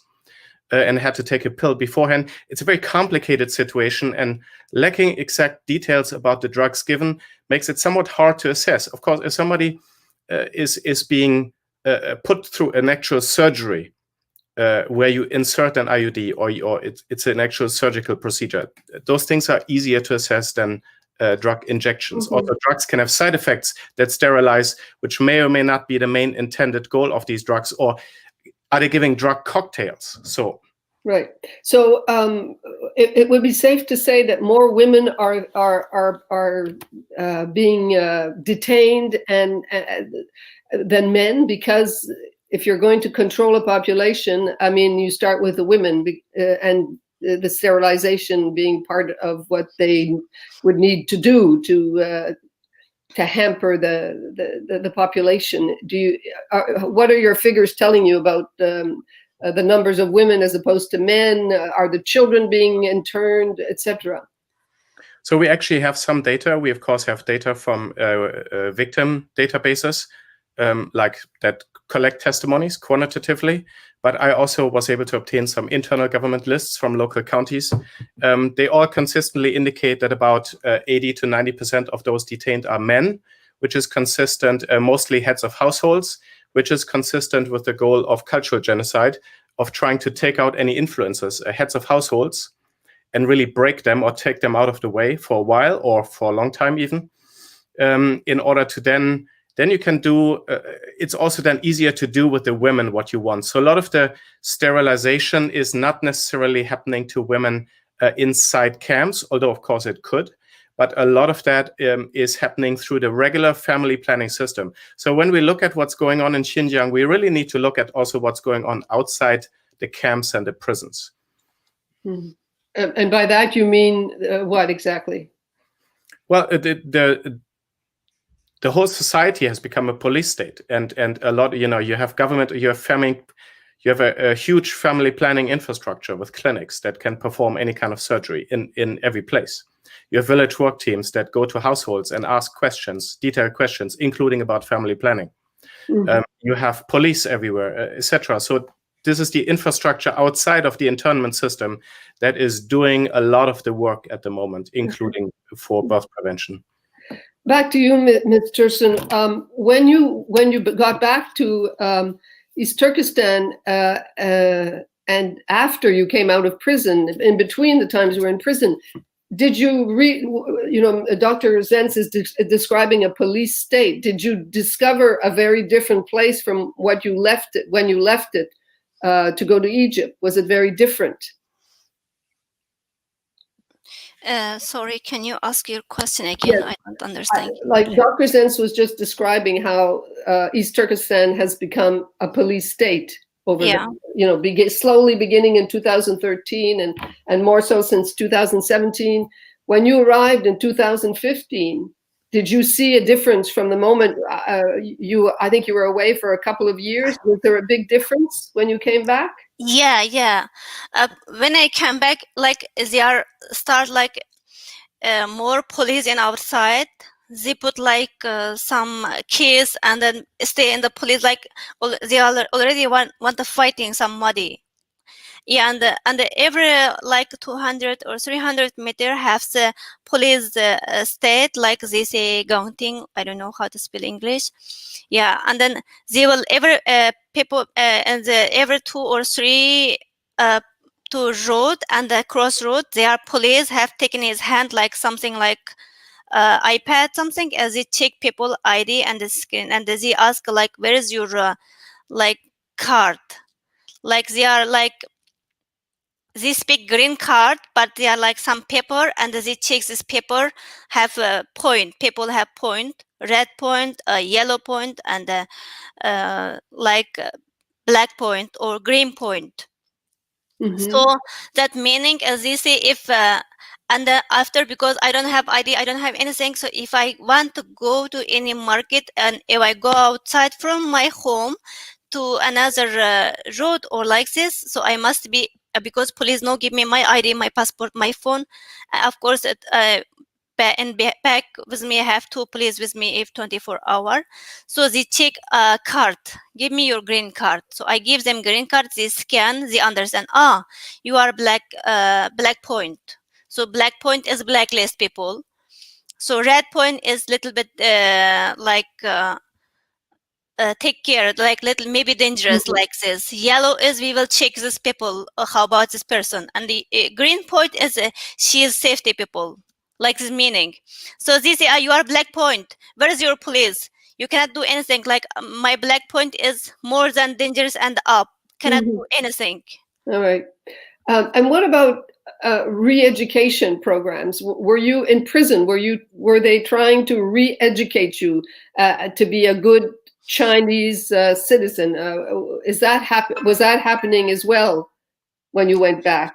and had to take a pill beforehand. It's a very complicated situation, and lacking exact details about the drugs given makes it somewhat hard to assess. Of course, if somebody is being put through an actual surgery where you insert an IUD or it's an actual surgical procedure, those things are easier to assess than drug injections. Also, drugs can have side effects that sterilize, which may or may not be the main intended goal of these drugs. Or are they giving drug cocktails? So right. So it would be safe to say that more women are being detained than men, because if you're going to control a population, I mean, you start with the women, and the sterilization being part of what they would need to do hamper the population. What are your figures telling you about the numbers of women as opposed to men? Are the children being interned, etc.? So we actually have some data. We of course have data from victim databases, like that collect testimonies quantitatively. But I also was able to obtain some internal government lists from local counties. They all consistently indicate that about 80 to 90% of those detained are men, which is consistent, mostly heads of households, which is consistent with the goal of cultural genocide, of trying to take out any influences, heads of households, and really break them or take them out of the way for a while or for a long time even, in order to then you can do, it's also then easier to do with the women what you want. So a lot of the sterilization is not necessarily happening to women inside camps, although of course it could, but a lot of that is happening through the regular family planning system. So when we look at what's going on in Xinjiang, we really need to look at also what's going on outside the camps and the prisons. Mm-hmm. And by that you mean what exactly? Well, the whole society has become a police state, and a lot, you have government, you have family, you have a huge family planning infrastructure with clinics that can perform any kind of surgery in every place. You have village work teams that go to households and ask questions, detailed questions, including about family planning. Mm-hmm. You have police everywhere, etc. So this is the infrastructure outside of the internment system that is doing a lot of the work at the moment, including for birth prevention. Back to you, Ms. Tursun. When you got back to East Turkestan and after you came out of prison, in between the times you were in prison, did you read? Dr. Zenz is describing a police state. Did you discover a very different place from what you left it when you left it to go to Egypt? Was it very different? Sorry, can you ask your question again? Yes. I don't understand. Like Dr. Zenz was just describing how East Turkestan has become a police state over slowly beginning in 2013 and more so since 2017. When you arrived in 2015, did you see a difference from the moment I think you were away for a couple of years? Was there a big difference when you came back? Yeah. When I came back, like they start like more police in outside. They put like some keys and then stay in the police. Like they already want to fighting somebody. Yeah, and every like 200 or 300 meter have the police state, like they say Gaunting. I don't know how to spell English. Yeah, and then they will every people and every 2 or 3 to road and the crossroad, their police have taken his hand like something like iPad something, as they check people ID and the screen, and they ask like where is your like card, like they are like. They speak green card, but they are like some paper, and they check this paper have a point. People have point, red point, yellow point, and like black point or green point. Mm-hmm. So that meaning, as they say, if and after, because I don't have ID, I don't have anything. So if I want to go to any market, and if I go outside from my home to another road or like this, so I must be. Because police no give me my ID, my passport, my phone. Of course, back with me, I have 2 police with me if 24 hours. So they check a card. Give me your green card. So I give them green card. They scan. They understand. You are black point. So black point is blacklist people. So red point is little bit like. Take care, like little maybe dangerous, mm-hmm. Like this. Yellow is we will check this people, how about this person, and the green point is she is safety people, like this meaning. So they say, you are black point, where is your police? You cannot do anything, like my black point is more than dangerous and up, cannot mm-hmm. do anything. All right. And what about re-education programs? Were you in prison? Were they trying to re-educate you to be a good Chinese citizen? Was that happening as well when you went back?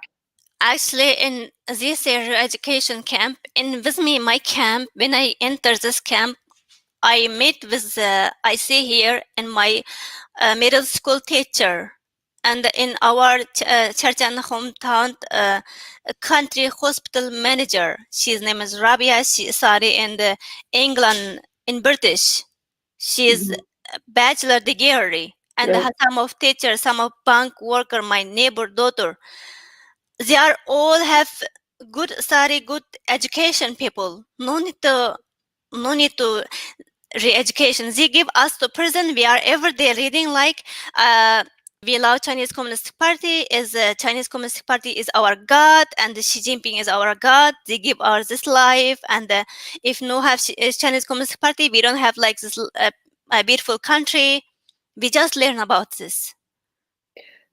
Actually, in this education camp, in with me, my camp, when I entered this camp, I met with, I see here in my middle school teacher, and in our church and hometown country hospital manager. His name is Rabia. She studied in the England in British. She is bachelor degree. And Right. some of teachers, some of bank worker, my neighbor daughter, they are all have good study, good education people. No need to re-education. They give us to prison. We are every day reading like we love Chinese Communist Party. Chinese Communist Party is our God, and Xi Jinping is our God. They give us this life, and if no have Chinese Communist Party, we don't have like this a beautiful country. We just learn about this.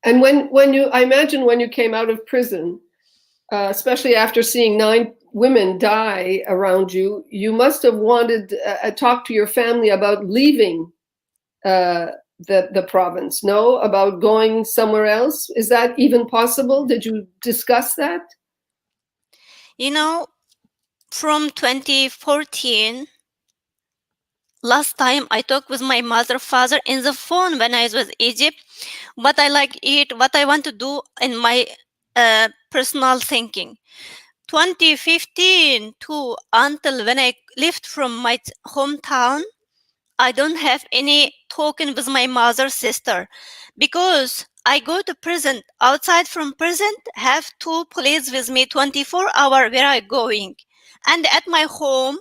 And when you, I imagine when you came out of prison, especially after seeing 9 women die around you, you must have wanted a talk to your family about leaving the province, no? About going somewhere else? Is that even possible? Did you discuss that? You know, from 2014, last time I talked with my mother, father in the phone when I was in Egypt, what I like eat, what I want to do in my personal thinking. 2015 to until when I left from my hometown, I don't have any talking with my mother, sister, because I go to prison. Outside from prison, have 2 police with me 24 hours where I going. And at my home,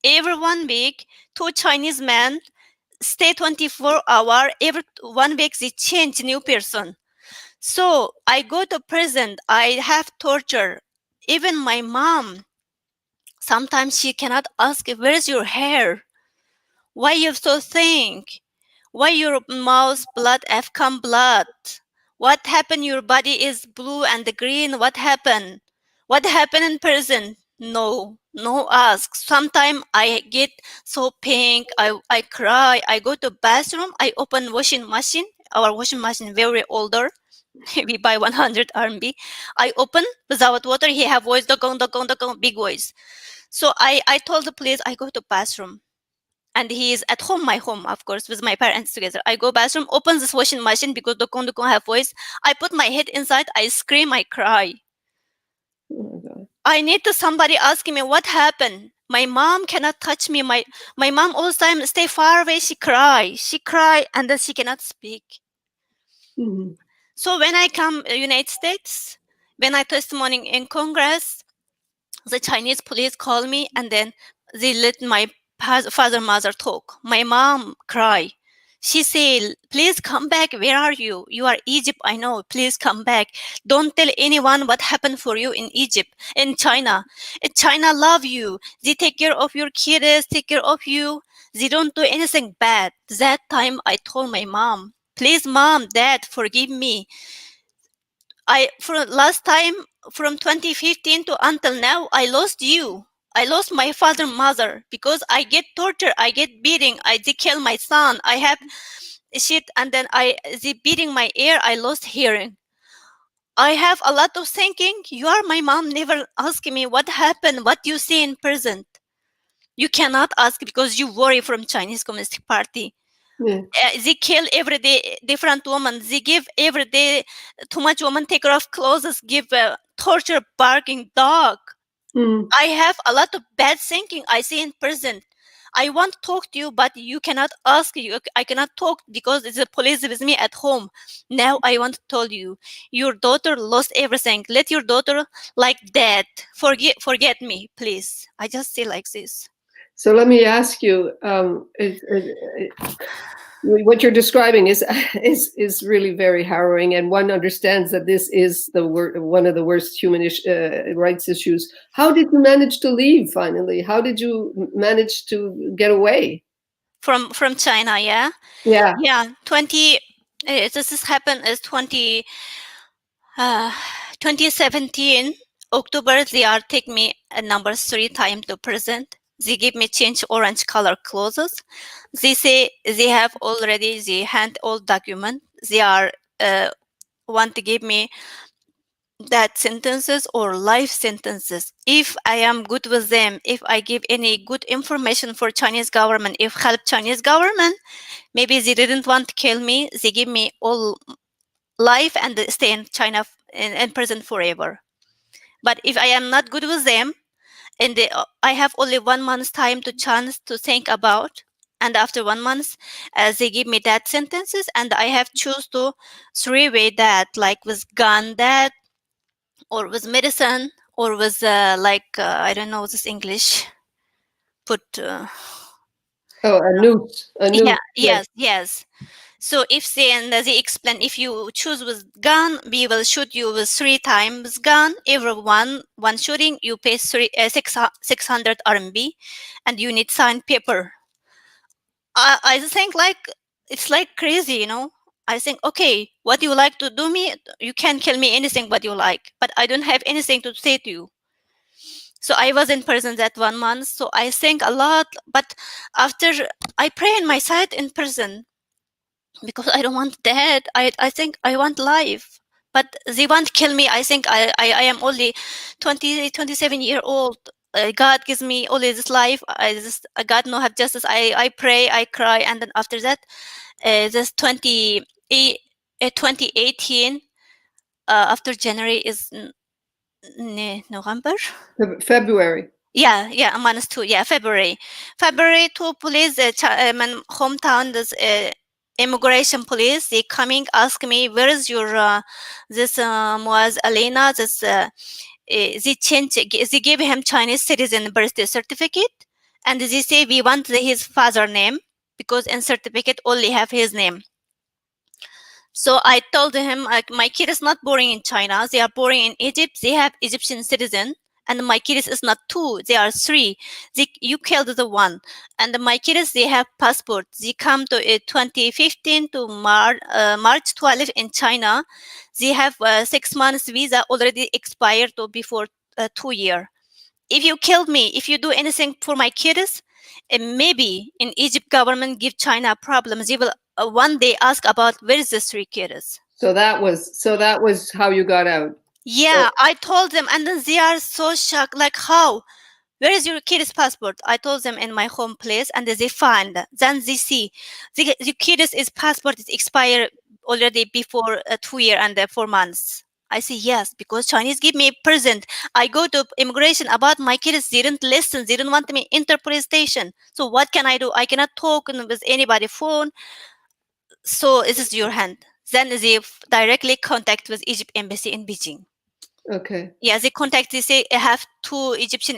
every 1 week, 2 Chinese men stay 24 hours. Every 1 week, they change new person. So I go to prison. I have torture. Even my mom, sometimes she cannot ask, where's your hair? Why you so think? Why your mouth blood have come blood? What happened? Your body is blue and green. What happened? What happened in prison? No ask. Sometimes I get so pink. I cry. I go to bathroom. I open washing machine. Our washing machine very older. We buy 100 RMB. I open without water. He have voice, dogong, big voice. So I told the police I go to bathroom. And he is at home, my home, of course, with my parents together. I go bathroom, open this washing machine because dogong have voice. I put my head inside. I scream. I cry. Oh my God. I need to somebody asking me what happened. My mom cannot touch me. My mom all the time stay far away. She cry, and then she cannot speak. Mhm. So when I come to United States, when I testimony in Congress, the Chinese police call me, and then they let my father, mother talk. My mom cry. She said, please come back. Where are you? You are Egypt, I know. Please come back. Don't tell anyone what happened for you in Egypt, in China. China love you. They take care of your kids, take care of you. They don't do anything bad. That time I told my mom, please, mom, dad, forgive me. For last time, from 2015 to until now, I lost you. I lost my father, mother, because I get torture, I get beating, they kill my son, I have shit, and then they beating my ear, I lost hearing. I have a lot of thinking. You are my mom, never asking me what happened, what you see in prison. You cannot ask because you worry from Chinese Communist Party. Yeah. They kill every day different women. They give every day too much woman take off clothes, give torture, barking dog. Mm. I have a lot of bad thinking I see in prison. I want to talk to you, but you cannot ask you. I cannot talk because it's the police with me at home. Now I want to tell you, your daughter lost everything. Let your daughter like that. Forget me, please. I just say like this. So let me ask you, what you're describing is really very harrowing, and one understands that this is one of the worst human rights issues. How did you manage to leave finally? How did you manage to get away? From China, yeah? Yeah. Yeah, this has happened as 2017, October, they are take me a number 3 times to prison. They give me change orange color clothes. They say they have already, they hand all document. They are want to give me death sentences or life sentences. If I am good with them, if I give any good information for Chinese government, if help Chinese government, maybe they didn't want to kill me, they give me all life and stay in China in prison forever. But if I am not good with them, and I have only 1 month's time to chance to think about, and after 1 month, they give me death sentences, and I have choose to three-way that, like with gun death, or with medicine, or with I don't know this English. Put. Oh, a noose. A noose. Yeah. Yes. So if they explain, if you choose with gun, we will shoot you with 3 times gun. Every one shooting, you pay 600 RMB, and you need signed paper. I think it's like crazy, you know. I think, okay, what you like to do me, you can kill me anything what you like, but I don't have anything to say to you. So I was in prison that 1 month. So I think a lot, but after I pray in my side in prison, because I don't want dead. I think I want life, but they want to kill me. I think I am only 27 year old. God gives me only this life. God no have justice. I pray, I cry, and then after that, this 2018, after January is November. February. Yeah, -2. Yeah, February 2. Police, my hometown, this immigration police, they coming ask me, where is your this was Elena, this they change, they give him Chinese citizen birth certificate, and they say we want his father name, because in certificate only have his name. So I told him, my kid is not born in China, they are born in Egypt, they have Egyptian citizen, and my kids is not 2, they are 3. You killed the 1, and my kids, they have passport. They come to 2015 to March 12 in China. They have 6 months visa already expired to before 2 year. If you killed me, if you do anything for my kids, maybe in Egypt government give China problems. They will one day ask about where is the 3 kids. So that was how you got out. Yeah, I told them, and then they are so shocked, like, how? Where is your kid's passport? I told them in my home place, and they find. Then they see the kid's passport is expired already before 2 years and 4 months. I say yes, because Chinese give me a present. I go to immigration about my kids. They didn't listen. They didn't want me enter police station. So what can I do? I cannot talk with anybody phone. So this is your hand. Then they directly contact with Egypt embassy in Beijing. Okay. Yeah, they contact. They say I have 2 Egyptian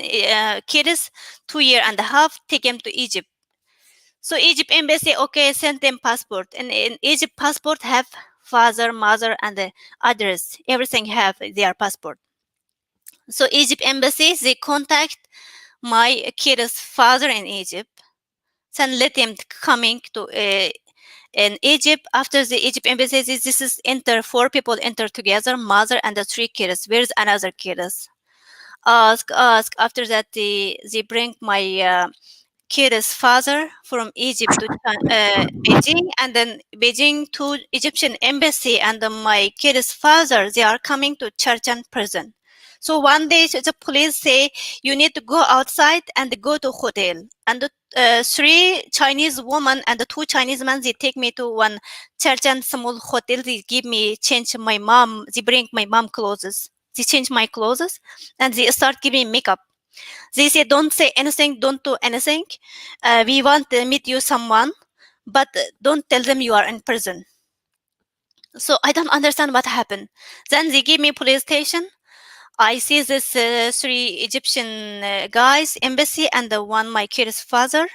kids, 2 years and a half. Take them to Egypt. So Egypt embassy, okay, send them passport. And in Egypt passport have father, mother, and the address. Everything have their passport. So Egypt embassy, they contact my kid's father in Egypt. Then let him coming to in Egypt. After the Egypt embassy, this is 4 people enter together, mother and the 3 kids. Where's another kids? Ask. After that, they bring my kid's father from Egypt to Beijing, and then Beijing to Egyptian embassy, and my kid's father, they are coming to Xinjiang prison. So one day the police say, you need to go outside and go to hotel. And the 3 Chinese women and the 2 Chinese men, they take me to one Xinjiang small hotel. They give me, change my mom. They bring my mom clothes. They change my clothes, and they start giving makeup. They say, don't say anything, don't do anything. We want to meet you someone, but don't tell them you are in prison. So I don't understand what happened. Then they give me police station. I see this 3 Egyptian guys, embassy, and the one my kid's father.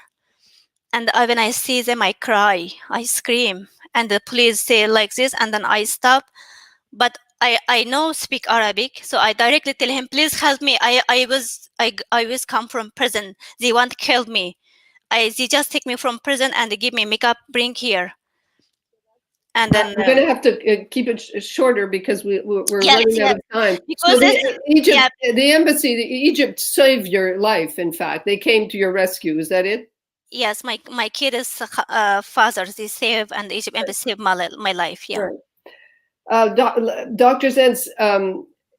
And when I see them, I cry, I scream. And the police say like this, and then I stop. But I know speak Arabic, so I directly tell him, please help me. I was come from prison. They want to kill me. They just take me from prison and they give me makeup, bring here. And then we're going to have to keep it shorter because we're running out of time. Because so the embassy, Egypt saved your life. In fact, they came to your rescue. Is that it? Yes, my kid's father, they saved, and the Egypt embassy saved my life. Yeah. Right. Dr. Zenz,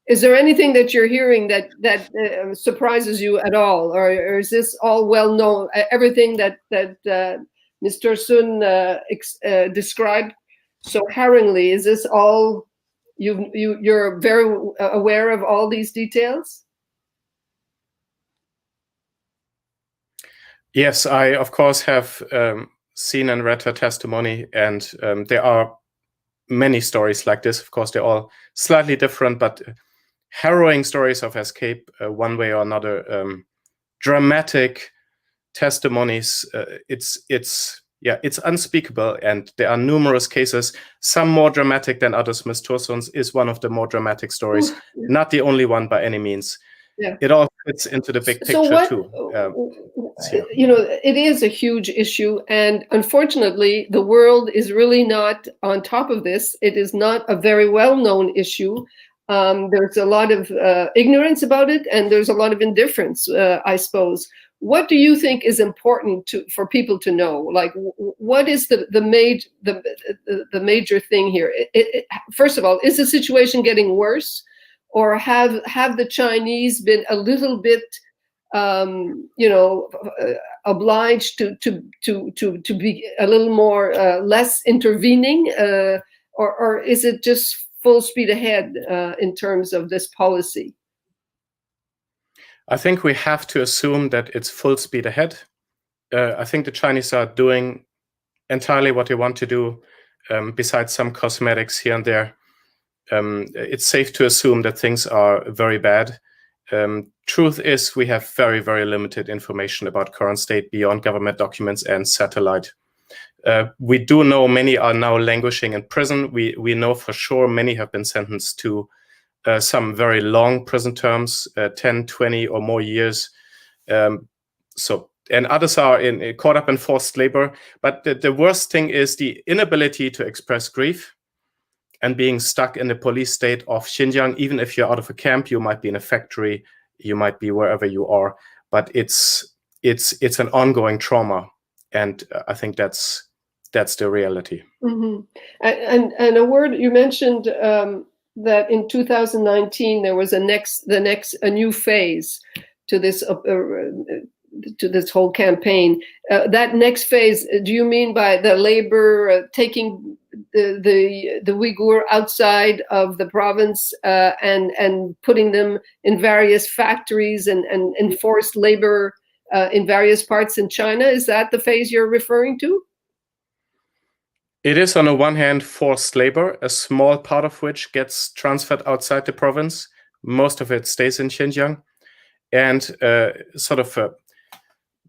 Is there anything that you're hearing that surprises you at all, or is this all well known? Everything that Mr. Sun described so harrowingly, is this all you're very aware of all these details? Yes, I of course have seen and read her testimony, and there are many stories like this. Of course, they're all slightly different, but harrowing stories of escape, one way or another. Dramatic testimonies. It's unspeakable, and there are numerous cases. Some more dramatic than others. Ms. Tursun's is one of the more dramatic stories. Not the only one by any means. Yeah. It all fits into the big picture too. You know, it is a huge issue, and unfortunately, the world is really not on top of this. It is not a very well-known issue. There's a lot of ignorance about it, and there's a lot of indifference, I suppose. What do you think is important for people to know? Like, what is the major thing here? First of all, is the situation getting worse, or have the Chinese been a little bit, obliged to be a little more less intervening, or is it just full speed ahead in terms of this policy? I think we have to assume that it's full speed ahead. I think the Chinese are doing entirely what they want to do, besides some cosmetics here and there. It's safe to assume that things are very bad. Truth is, we have very, very limited information about current state beyond government documents and satellite. We do know many are now languishing in prison. We know for sure many have been sentenced to some very long prison terms, 10, 20 or more years. And others are caught up in forced labor. But the worst thing is the inability to express grief and being stuck in the police state of Xinjiang. Even if you're out of a camp, you might be in a factory, you might be wherever you are. But it's an ongoing trauma, and I think that's the reality. Mm-hmm. And a word you mentioned that in 2019 there was a new phase to this whole campaign. That next phase, do you mean by the labor taking the Uyghur outside of the province and putting them in various factories and enforced labor in various parts in China? Is that the phase you're referring to? It is, on the one hand, forced labor, a small part of which gets transferred outside the province. Most of it stays in Xinjiang. And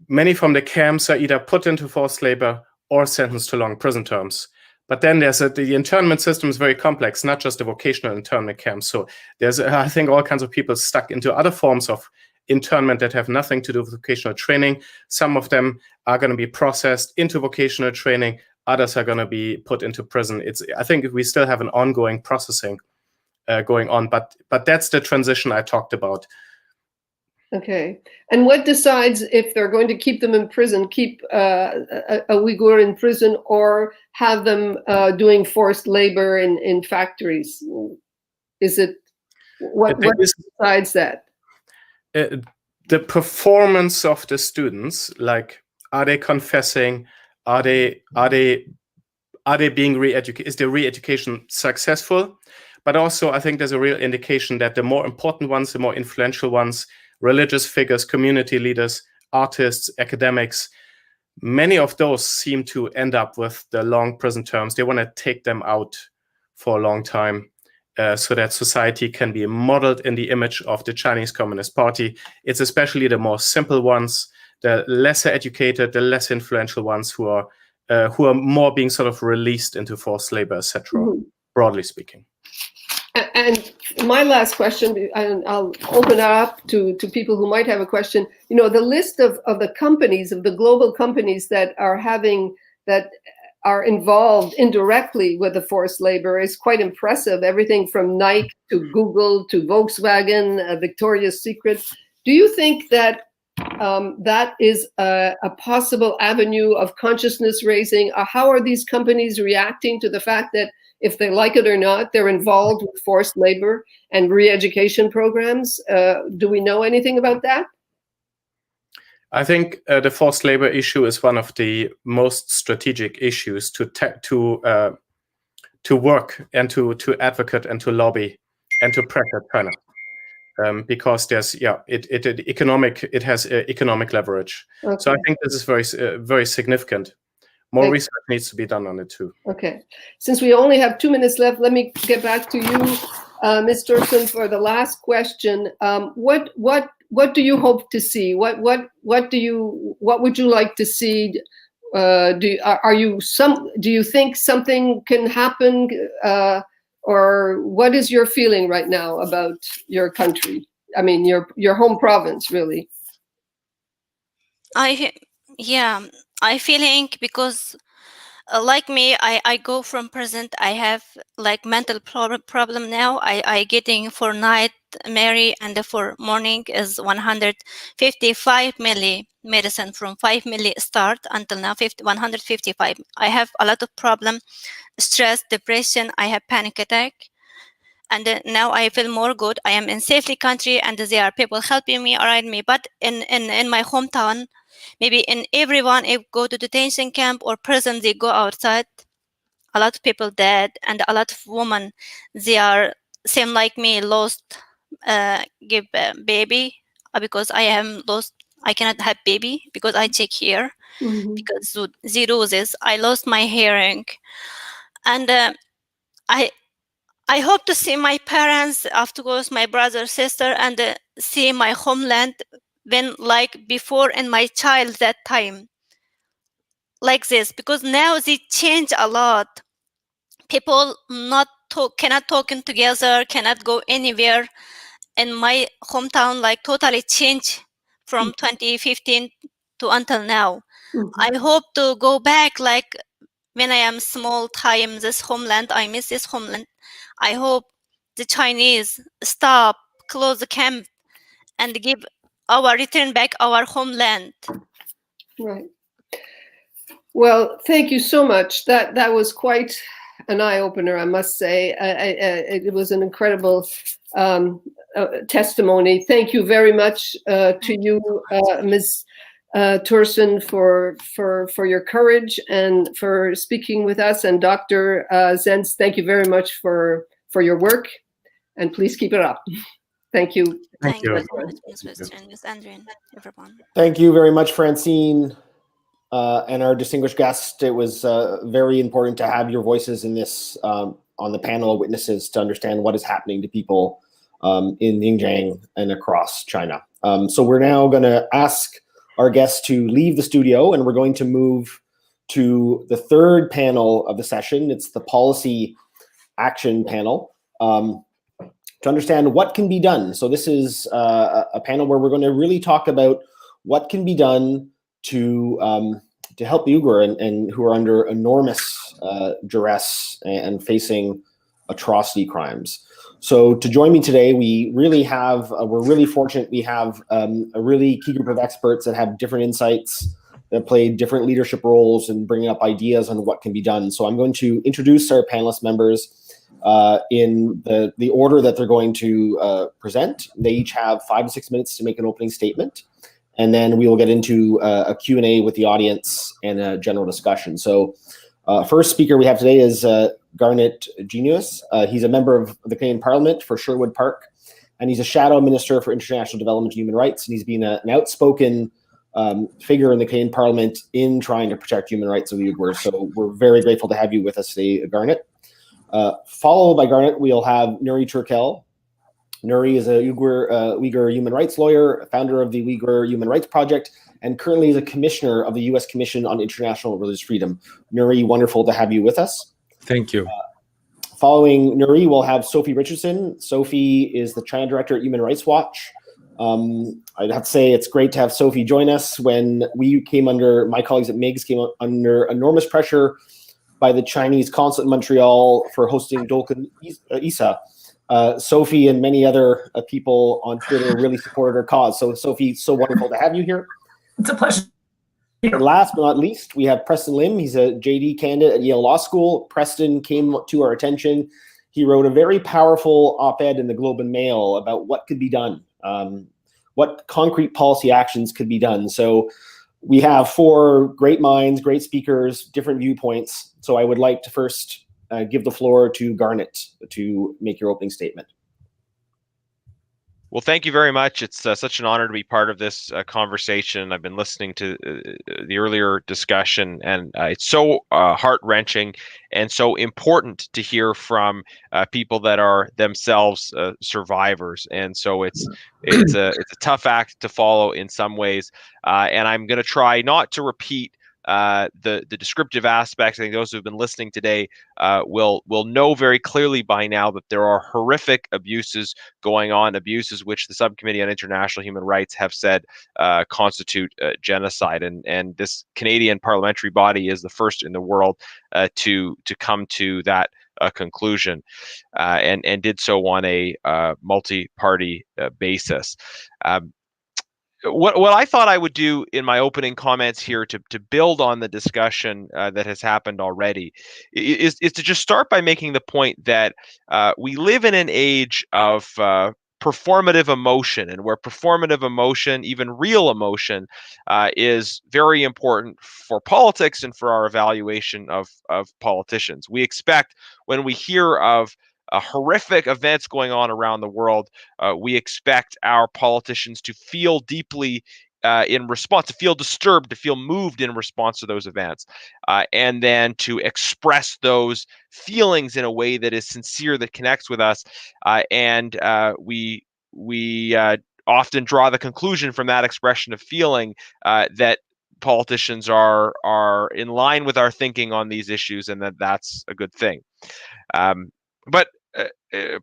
many from the camps are either put into forced labor or sentenced to long prison terms. But then the internment system is very complex, not just the vocational internment camps. So there's, I think, all kinds of people stuck into other forms of internment that have nothing to do with vocational training. Some of them are going to be processed into vocational training. Others are going to be put into prison. I think we still have an ongoing processing going on, but that's the transition I talked about. Okay. And what decides if they're going to keep them in prison, keep a Uyghur in prison, or have them doing forced labor in factories? Is it what decides that? The performance of the students, like, are they confessing? Are they being re-educated? Is the re-education successful? But also, I think there's a real indication that the more important ones, the more influential ones, religious figures, community leaders, artists, academics, many of those seem to end up with the long prison terms. They want to take them out for a long time so that society can be modeled in the image of the Chinese Communist Party. It's especially the more simple ones, the lesser educated, the less influential ones who are more being sort of released into forced labor, etc. Broadly speaking. And my last question, and I'll open it up to people who might have a question. You know, the list of the companies, of the global companies that are involved indirectly with the forced labor is quite impressive. Everything from Nike to Google to Volkswagen, Victoria's Secret. Do you think that that is a possible avenue of consciousness raising. How are these companies reacting to the fact that, if they like it or not, they're involved with forced labor and re-education programs? Do we know anything about that? I think the forced labor issue is one of the most strategic issues to work and to advocate and to lobby and to pressure China, because there's it has economic leverage. Okay. So I think this is very significant. More research needs to be done on it too. Okay. Since we only have 2 minutes left, let me get back to you, Ms. Tursun, for the last question. What do you hope to see? What would you like to see? Do you think something can happen, or what is your feeling right now about your country? I mean, your home province, really. I feeling because like me, I go from present. I have like mental problem now. I getting for night Mary, and for morning is 155 milli medicine from 5 milli start until now 155. I have a lot of problem, stress, depression. I have panic attack, and now I feel more good. I am in safely country, and there are people helping me, around me. But in my hometown, maybe in everyone, if go to detention camp or prison, they go outside. A lot of people dead, and a lot of women, they are same like me, lost give baby because I am lost. I cannot have baby because I check here because the roses. I lost my hearing, and I hope to see my parents, afterwards my brother, sister, and see my homeland when like before in my child that time like this, because now they change a lot. People cannot talking together, cannot go anywhere. In my hometown, like totally change from 2015 to until now. I hope to go back like when I am small time, this homeland, I miss this homeland. I hope the Chinese stop, close the camp, and return back our homeland. Right. Well, thank you so much. That was quite an eye-opener, I must say. It was an incredible testimony. Thank you very much to you, Ms. Tursun, for your courage and for speaking with us. And Dr. Zenz, thank you very much for your work, and please keep it up. Thank you. Thank you very much, Ms. Andrian, everyone. Thank you very much, Francine, and our distinguished guest. It was very important to have your voices in this on the panel of witnesses to understand what is happening to people in Xinjiang and across China. So we're now going to ask our guests to leave the studio, and we're going to move to the third panel of the session. It's the policy action panel to understand what can be done. So this is a panel where we're going to really talk about what can be done to help the Uyghur and who are under enormous duress and facing atrocity crimes. So to join me today, we really have, we're really fortunate. We have a really key group of experts that have different insights, that play different leadership roles and bringing up ideas on what can be done. So I'm going to introduce our panelist members in the order that they're going to present. They each have 5 to 6 minutes to make an opening statement. And then we will get into a Q&A with the audience and a general discussion. So first speaker we have today is Garnet Genius. He's a member of the Canadian Parliament for Sherwood Park, and he's a shadow minister for international development and human rights. And he's been an outspoken figure in the Canadian Parliament in trying to protect human rights of the Uyghurs. So we're very grateful to have you with us today, Garnet. Followed by Garnet, we'll have Nuri Turkel. Nuri is a Uyghur human rights lawyer, founder of the Uyghur Human Rights Project, and currently is a commissioner of the U.S. Commission on International Religious Freedom. Nuri, wonderful to have you with us. Thank you. Following Nuri, we'll have Sophie Richardson. Sophie is the China director at Human Rights Watch. I'd have to say it's great to have Sophie join us. When we came under, my colleagues at MIGS came under enormous pressure by the Chinese consulate in Montreal for hosting Dolkan Isa Sophie and many other people on Twitter really supported her cause. So Sophie, so wonderful to have you here. It's a pleasure. And last but not least, we have Preston Lim. He's a JD candidate at Yale Law School. Preston came to our attention. He wrote a very powerful op-ed in the Globe and Mail about what could be done, what concrete policy actions could be done. So we have 4 great minds, great speakers, different viewpoints. So I would like to first give the floor to Garnet to make your opening statement. Well, thank you very much. It's such an honor to be part of this conversation. I've been listening to the earlier discussion, and it's so heart-wrenching and so important to hear from people that are themselves survivors. And so it's a tough act to follow in some ways. And I'm going to try not to repeat the descriptive aspects. I think those who've been listening today will know very clearly by now that there are horrific abuses going on, abuses which the Subcommittee on International Human Rights have said constitute genocide. And this Canadian parliamentary body is the first in the world to come to that conclusion, and did so on a multi-party basis. What I thought I would do in my opening comments here to build on the discussion that has happened already is to just start by making the point that we live in an age of performative emotion, and where performative emotion, even real emotion, is very important for politics and for our evaluation of politicians. We expect, when we hear of horrific events going on around the world, we expect our politicians to feel deeply in response, to feel disturbed, to feel moved in response to those events, and then to express those feelings in a way that is sincere, that connects with us, and we often draw the conclusion from that expression of feeling that politicians are in line with our thinking on these issues, and that's a good thing. But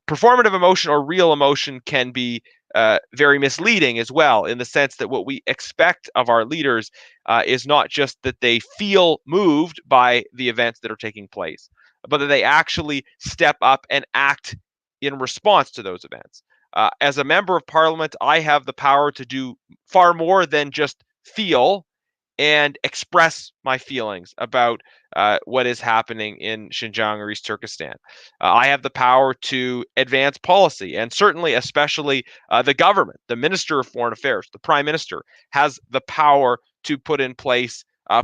performative emotion or real emotion can be very misleading as well, in the sense that what we expect of our leaders is not just that they feel moved by the events that are taking place, but that they actually step up and act in response to those events. As a member of parliament, I have the power to do far more than just feel and express my feelings about what is happening in Xinjiang or East Turkestan. I have the power to advance policy, and certainly, especially the government, the Minister of Foreign Affairs, the Prime Minister, has the power to put in place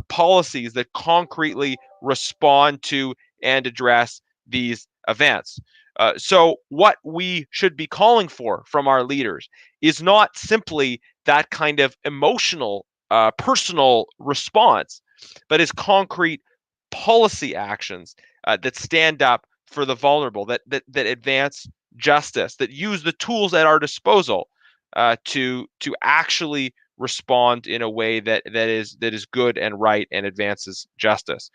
policies that concretely respond to and address these events. So what we should be calling for from our leaders is not simply that kind of emotional personal response, but is concrete policy actions that stand up for the vulnerable, that advance justice, that use the tools at our disposal to actually respond in a way that is good and right and advances justice.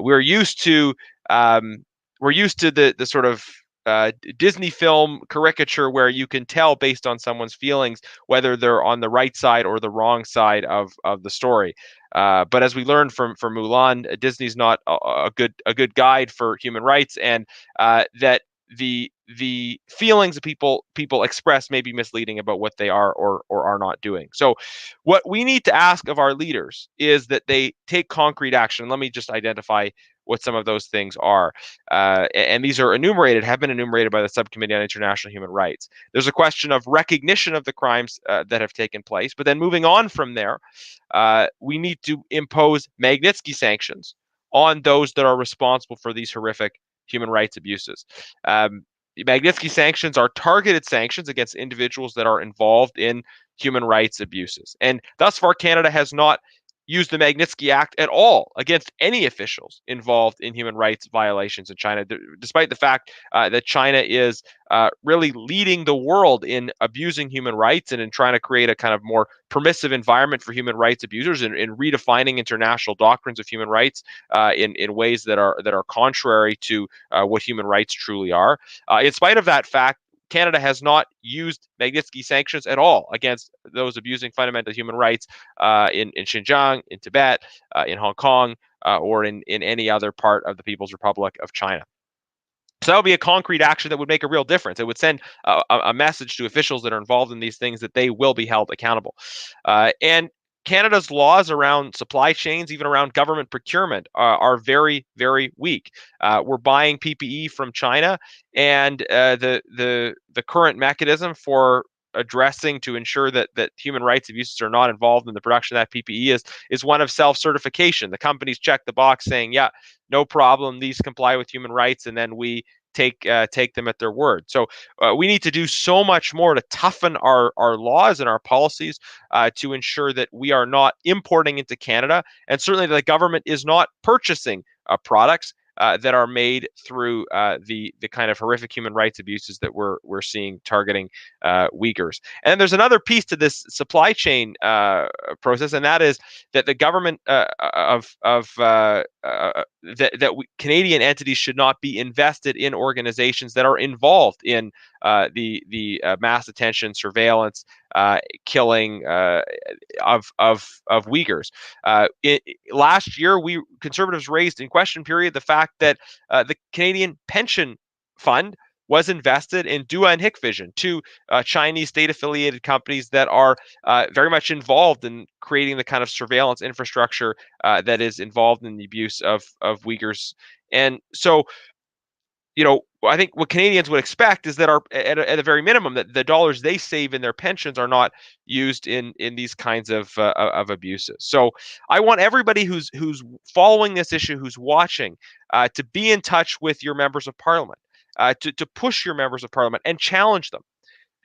We're used to the sort of Disney film caricature where you can tell based on someone's feelings whether they're on the right side or the wrong side of the story. But as we learned from Mulan, Disney's not a good guide for human rights, and that the feelings that people express may be misleading about what they are or are not doing. So what we need to ask of our leaders is that they take concrete action. Let me just identify what some of those things are. And these are have been enumerated by the Subcommittee on International Human Rights. There's a question of recognition of the crimes that have taken place, but then moving on from there, we need to impose Magnitsky sanctions on those that are responsible for these horrific human rights abuses. Magnitsky sanctions are targeted sanctions against individuals that are involved in human rights abuses. And thus far, Canada has not used the Magnitsky Act at all against any officials involved in human rights violations in China, despite the fact that China is really leading the world in abusing human rights and in trying to create a kind of more permissive environment for human rights abusers, and in redefining international doctrines of human rights in ways that are contrary to what human rights truly are. In spite of that fact, Canada has not used Magnitsky sanctions at all against those abusing fundamental human rights in Xinjiang, in Tibet, in Hong Kong, or in any other part of the People's Republic of China. So that would be a concrete action that would make a real difference. It would send a message to officials that are involved in these things that they will be held accountable. And Canada's laws around supply chains, even around government procurement, are very, very weak. We're buying PPE from China, and the current mechanism for addressing to ensure that human rights abuses are not involved in the production of that PPE is one of self-certification. The companies check the box saying, yeah, no problem, these comply with human rights, and then we take them at their word. So we need to do so much more to toughen our laws and our policies to ensure that we are not importing into Canada, and certainly the government is not purchasing products that are made through the kind of horrific human rights abuses that we're seeing targeting Uyghurs. And then there's another piece to this supply chain process, and that is that the government Canadian entities should not be invested in organizations that are involved in the mass detention, surveillance, killing of Uyghurs. Last year, Conservatives raised in question period the fact that the Canadian pension fund was invested in Dua and Hikvision, two Chinese state-affiliated companies that are very much involved in creating the kind of surveillance infrastructure that is involved in the abuse of Uyghurs. And so, I think what Canadians would expect is that at a very minimum, that the dollars they save in their pensions are not used in these kinds of abuses. So I want everybody who's following this issue, who's watching, to be in touch with your members of parliament, to push your members of parliament and challenge them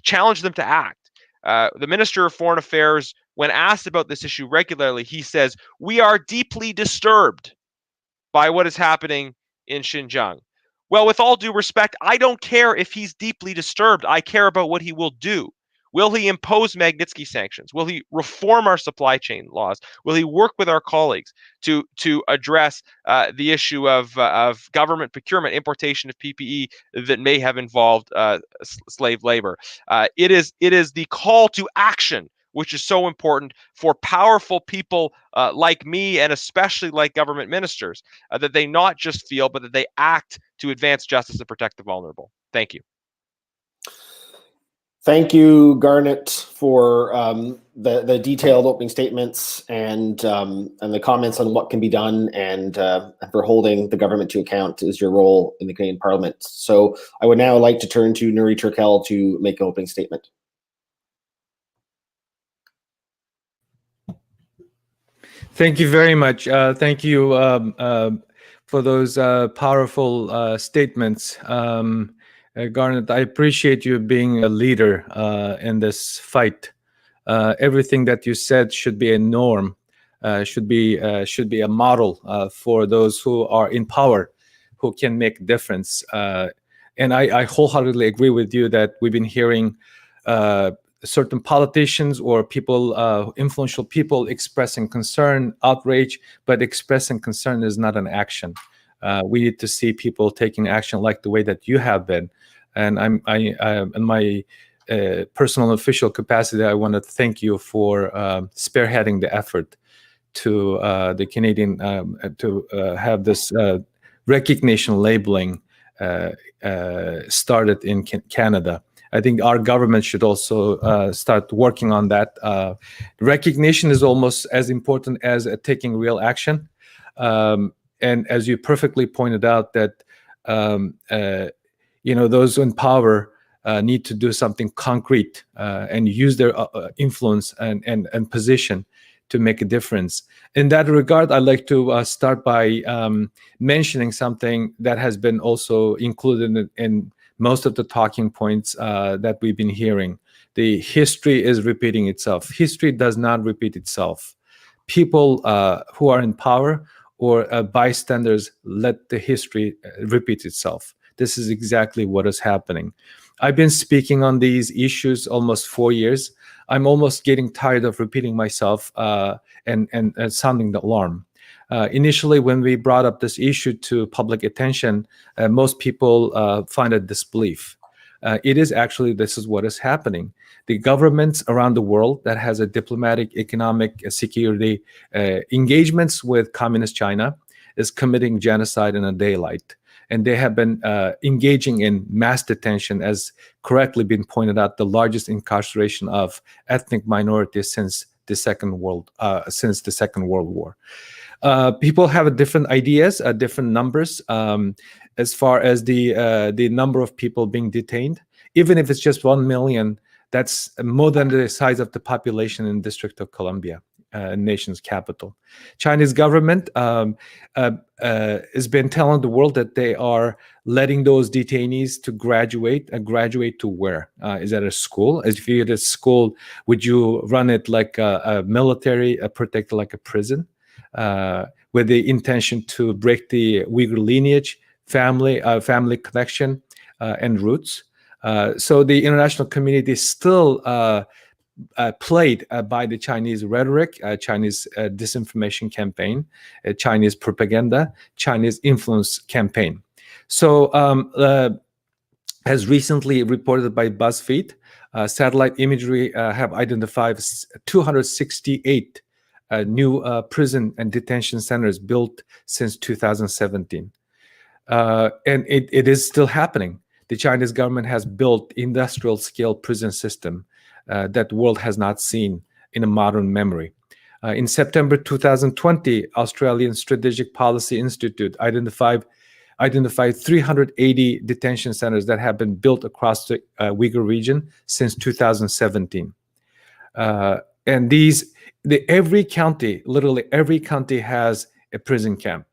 to act. The Minister of Foreign Affairs, when asked about this issue regularly, he says, "We are deeply disturbed by what is happening in Xinjiang." Well, with all due respect, I don't care if he's deeply disturbed. I care about what he will do. Will he impose Magnitsky sanctions? Will he reform our supply chain laws? Will he work with our colleagues to address the issue of government procurement, importation of PPE that may have involved slave labor? It is the call to action which is so important for powerful people like me, and especially like government ministers, that they not just feel, but that they act to advance justice and protect the vulnerable. Thank you. Thank you, Garnet, for the detailed opening statements and the comments on what can be done, and for holding the government to account is your role in the Canadian Parliament. So I would now like to turn to Nuri Turkel to make an opening statement. Thank you very much. Thank you for those powerful statements. Garnet, I appreciate you being a leader in this fight. Everything that you said should be a norm, should be a model for those who are in power, who can make a difference. And I wholeheartedly agree with you that we've been hearing certain politicians or people, influential people, expressing concern, outrage, but expressing concern is not an action. We need to see people taking action like the way that you have been. And in my personal official capacity, I want to thank you for spearheading the effort to the Canadian to have this recognition labeling started in Canada. I think our government should also start working on that. Recognition is almost as important as taking real action. And as you perfectly pointed out, that those in power need to do something concrete and use their influence and position to make a difference. In that regard, I'd like to start by mentioning something that has been also included in most of the talking points that we've been hearing. The history is repeating itself. History does not repeat itself. People who are in power or bystanders let the history repeat itself. This is exactly what is happening. I've been speaking on these issues almost 4 years. I'm almost getting tired of repeating myself and sounding the alarm. Initially, when we brought up this issue to public attention, most people find a disbelief. It is actually, this is what is happening. The governments around the world that has a diplomatic, economic, security engagements with communist China is committing genocide in a daylight. and they have been engaging in mass detention, as correctly been pointed out, the largest incarceration of ethnic minorities since the Second World War. People have different ideas, different numbers as far as the number of people being detained. Even if it's just 1 million, that's more than the size of the population in the District of Columbia, nation's capital. Chinese government has been telling the world that they are letting those detainees to graduate. Graduate to where? Is that a school? If you're at a school, would you run it like a military, protected like a prison, with the intention to break the Uyghur lineage, family connection, and roots? So the international community is still played by the Chinese rhetoric, Chinese disinformation campaign, Chinese propaganda, Chinese influence campaign. So as recently reported by BuzzFeed, satellite imagery have identified 268 new prison and detention centers built since 2017. And it is still happening. The Chinese government has built industrial scale prison system that the world has not seen in a modern memory. In September 2020, Australian Strategic Policy Institute identified 380 detention centers that have been built across the Uyghur region since 2017. And every county, literally every county has a prison camp.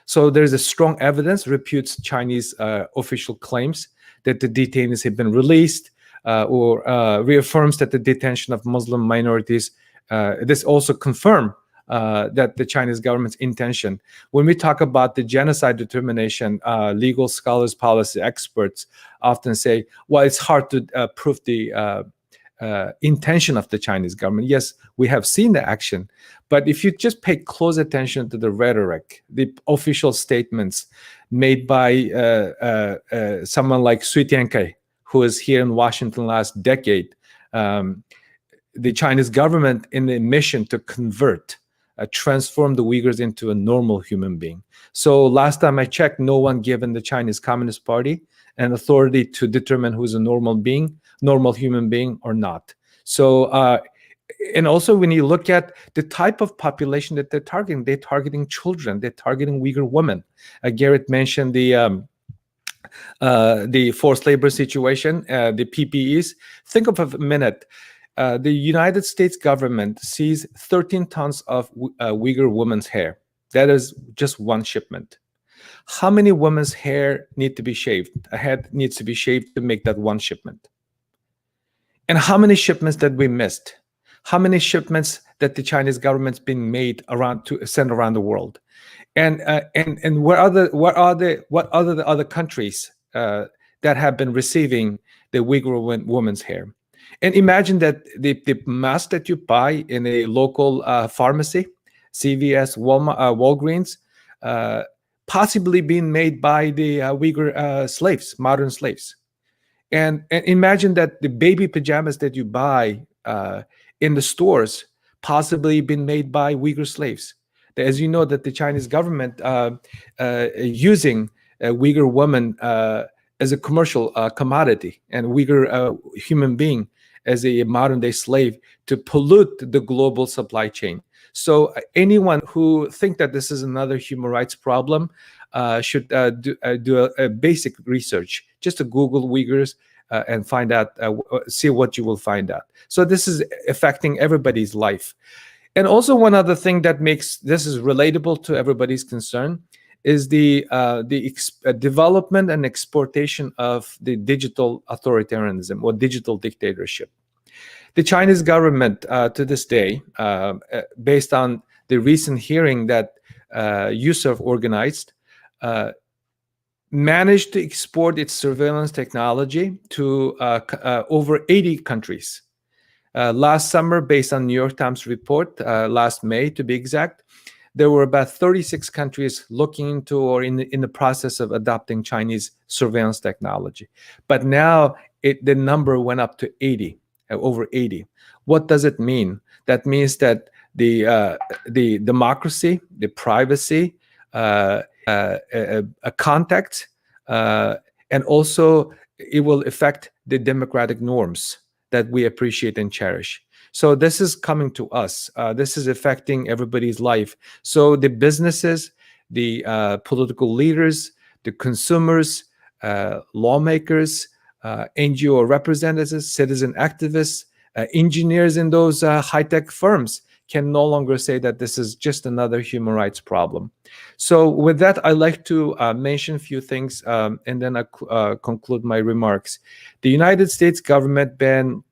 So there's a strong evidence refutes Chinese official claims that the detainees have been released, or reaffirms that the detention of Muslim minorities. This also confirms that the Chinese government's intention. When we talk about the genocide determination, legal scholars, policy experts often say, well, it's hard to prove the intention of the Chinese government. Yes, we have seen the action, but if you just pay close attention to the rhetoric, the official statements made by someone like Sui Tiankai, who is here in Washington last decade, the Chinese government in the mission to convert, transform the Uyghurs into a normal human being. So last time I checked, no one given the Chinese Communist Party an authority to determine who's a normal human being or not. So, and also when you look at the type of population that they're targeting children, they're targeting Uyghur women. Garrett mentioned the forced labor situation, the PPEs. Think of a minute. The United States government seized 13 tons of Uyghur women's hair. That is just one shipment. How many women's hair need to be shaved? A head needs to be shaved to make that one shipment. And how many shipments that we missed? How many shipments that the Chinese government's been made around to send around the world? And what are the other countries that have been receiving the Uyghur women's hair? And imagine that the mask that you buy in a local pharmacy, CVS, Walmart, Walgreens, possibly being made by the Uyghur slaves, modern slaves. And imagine that the baby pajamas that you buy in the stores possibly been made by Uyghur slaves. As you know, that the Chinese government using Uyghur women as a commercial commodity and Uyghur human being as a modern day slave to pollute the global supply chain. So anyone who think that this is another human rights problem should do a basic research, just to Google Uyghurs and find out, see what you will find out. So this is affecting everybody's life. And also one other thing that makes this is relatable to everybody's concern is the development and exportation of the digital authoritarianism or digital dictatorship. The Chinese government to this day, based on the recent hearing that USERF organized, managed to export its surveillance technology to over 80 countries. Last summer, based on New York Times report, last May to be exact, there were about 36 countries looking into or in the process of adopting Chinese surveillance technology. But now the number went up to 80, over 80. What does it mean? That means that the democracy, the privacy, a contact and also it will affect the democratic norms that we appreciate and cherish. So this is coming to us. This is affecting everybody's life. So the businesses, the political leaders, the consumers, lawmakers, NGO representatives, citizen activists, engineers in those high-tech firms can no longer say that this is just another human rights problem. So with that, I'd like to mention a few things, and then I conclude my remarks. The United States government been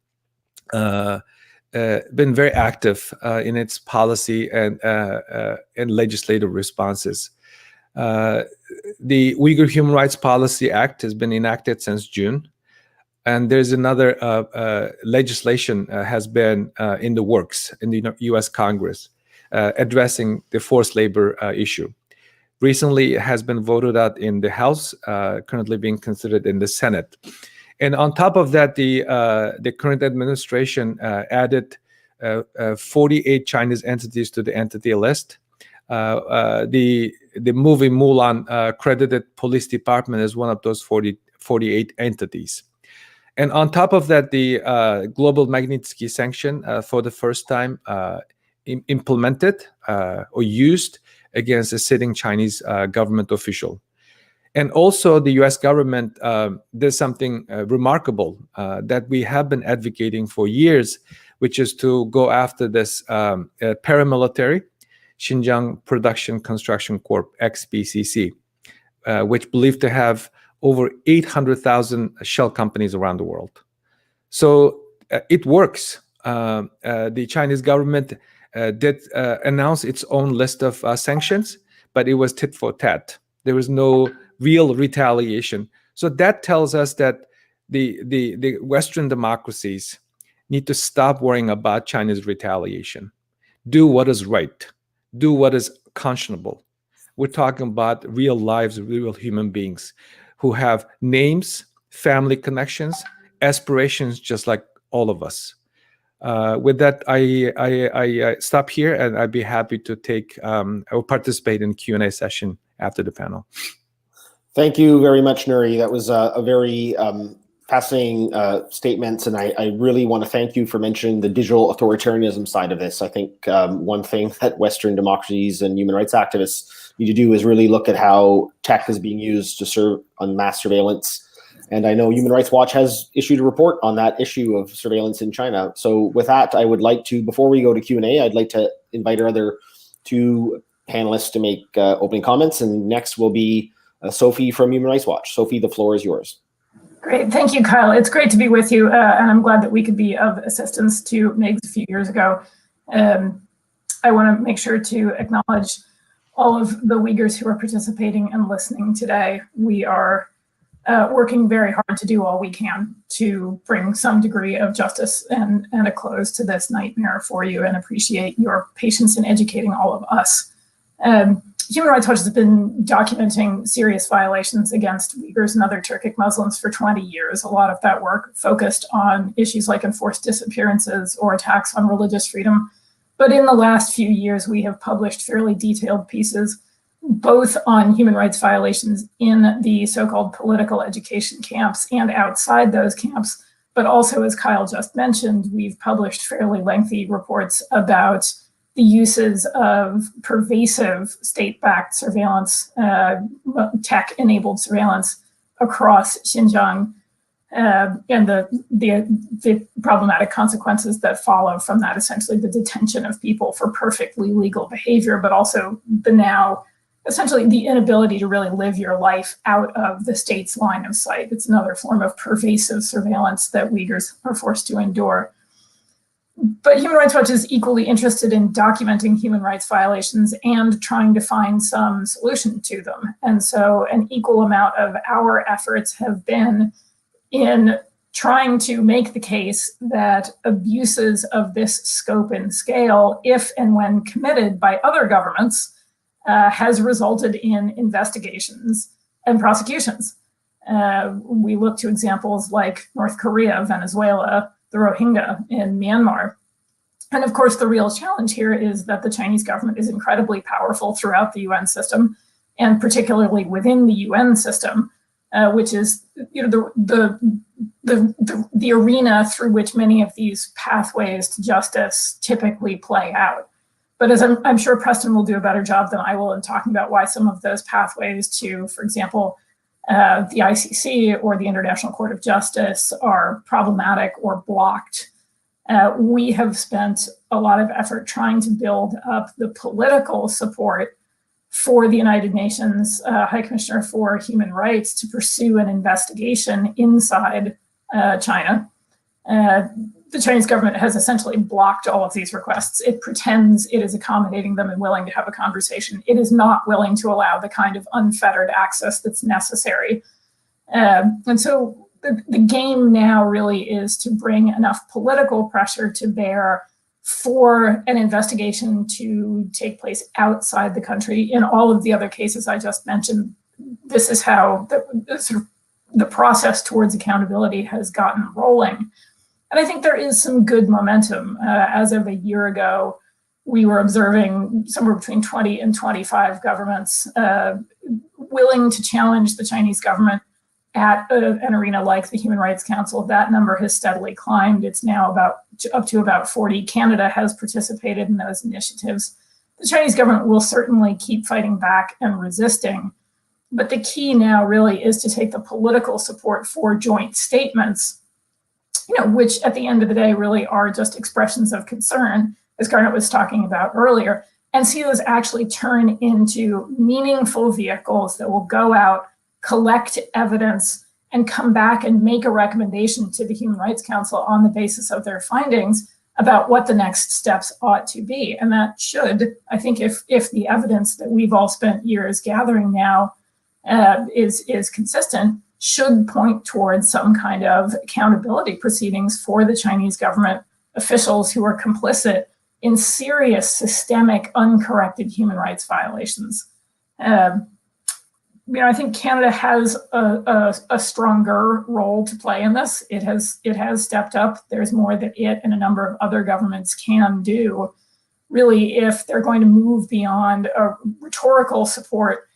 very active in its policy and legislative responses. The Uyghur Human Rights Policy Act has been enacted since June, and there's another legislation has been in the works in the U.S. Congress addressing the forced labor issue. Recently, it has been voted out in the House, currently being considered in the Senate. And on top of that, the current administration added 48 Chinese entities to the entity list. The movie Mulan credited police department as one of those 48 entities. And on top of that, the global Magnitsky sanction for the first time implemented or used against a sitting Chinese government official. And also the US government did something remarkable that we have been advocating for years, which is to go after this paramilitary Xinjiang Production Construction Corp, XPCC, which believed to have over 800,000 shell companies around the world. So it works. The Chinese government did announce its own list of sanctions, but it was tit for tat. There was no real retaliation. So that tells us that the Western democracies need to stop worrying about China's retaliation. Do what is right. Do what is conscionable. We're talking about real lives, real human beings who have names, family connections, aspirations, just like all of us. With that, I stop here, and I'd be happy to take or participate in Q&A session after the panel. Thank you very much, Nuri. That was a very fascinating statements, and I really want to thank you for mentioning the digital authoritarianism side of this. I think one thing that Western democracies and human rights activists need to do is really look at how tech is being used to serve on mass surveillance. And I know Human Rights Watch has issued a report on that issue of surveillance in China. So with that, I would like to, before we go to Q&A, I'd like to invite our other two panelists to make opening comments. And next will be Sophie from Human Rights Watch. Sophie, the floor is yours. Great, thank you, Kyle. It's great to be with you, and I'm glad that we could be of assistance to MIGS a few years ago. I want to make sure to acknowledge all of the Uyghurs who are participating and listening today. We are working very hard to do all we can to bring some degree of justice and a close to this nightmare for you, and appreciate your patience in educating all of us. Human Rights Watch has been documenting serious violations against Uyghurs and other Turkic Muslims for 20 years. A lot of that work focused on issues like enforced disappearances or attacks on religious freedom. But in the last few years, we have published fairly detailed pieces, both on human rights violations in the so-called political education camps and outside those camps. But also, as Kyle just mentioned, we've published fairly lengthy reports about the uses of pervasive state-backed surveillance, tech-enabled surveillance across Xinjiang, and the problematic consequences that follow from that, essentially the detention of people for perfectly legal behavior, but also the now, essentially the inability to really live your life out of the state's line of sight. It's another form of pervasive surveillance that Uyghurs are forced to endure. But Human Rights Watch is equally interested in documenting human rights violations and trying to find some solution to them. And so an equal amount of our efforts have been in trying to make the case that abuses of this scope and scale, if and when committed by other governments, has resulted in investigations and prosecutions. We look to examples like North Korea, Venezuela, the Rohingya in Myanmar. And of course, the real challenge here is that the Chinese government is incredibly powerful throughout the UN system, and particularly within the UN system, which is the arena through which many of these pathways to justice typically play out. But as I'm sure Preston will do a better job than I will in talking about why some of those pathways to, for example, the ICC or the International Court of Justice are problematic or blocked. We have spent a lot of effort trying to build up the political support for the United Nations High Commissioner for Human Rights to pursue an investigation inside China. The Chinese government has essentially blocked all of these requests. It pretends it is accommodating them and willing to have a conversation. It is not willing to allow the kind of unfettered access that's necessary. And so the game now really is to bring enough political pressure to bear for an investigation to take place outside the country. In all of the other cases I just mentioned, this is how the process towards accountability has gotten rolling. And I think there is some good momentum. As of a year ago, we were observing somewhere between 20 and 25 governments willing to challenge the Chinese government at an arena like the Human Rights Council. That number has steadily climbed. It's now up to about 40. Canada has participated in those initiatives. The Chinese government will certainly keep fighting back and resisting. But the key now really is to take the political support for joint statements, which at the end of the day really are just expressions of concern, as Garnet was talking about earlier, and see those actually turn into meaningful vehicles that will go out, collect evidence, and come back and make a recommendation to the Human Rights Council on the basis of their findings about what the next steps ought to be. And that should, I think, if the evidence that we've all spent years gathering now is consistent, should point towards some kind of accountability proceedings for the Chinese government officials who are complicit in serious, systemic, uncorrected human rights violations. I think Canada has a stronger role to play in this. It has stepped up. There's more that it and a number of other governments can do, really, if they're going to move beyond a rhetorical support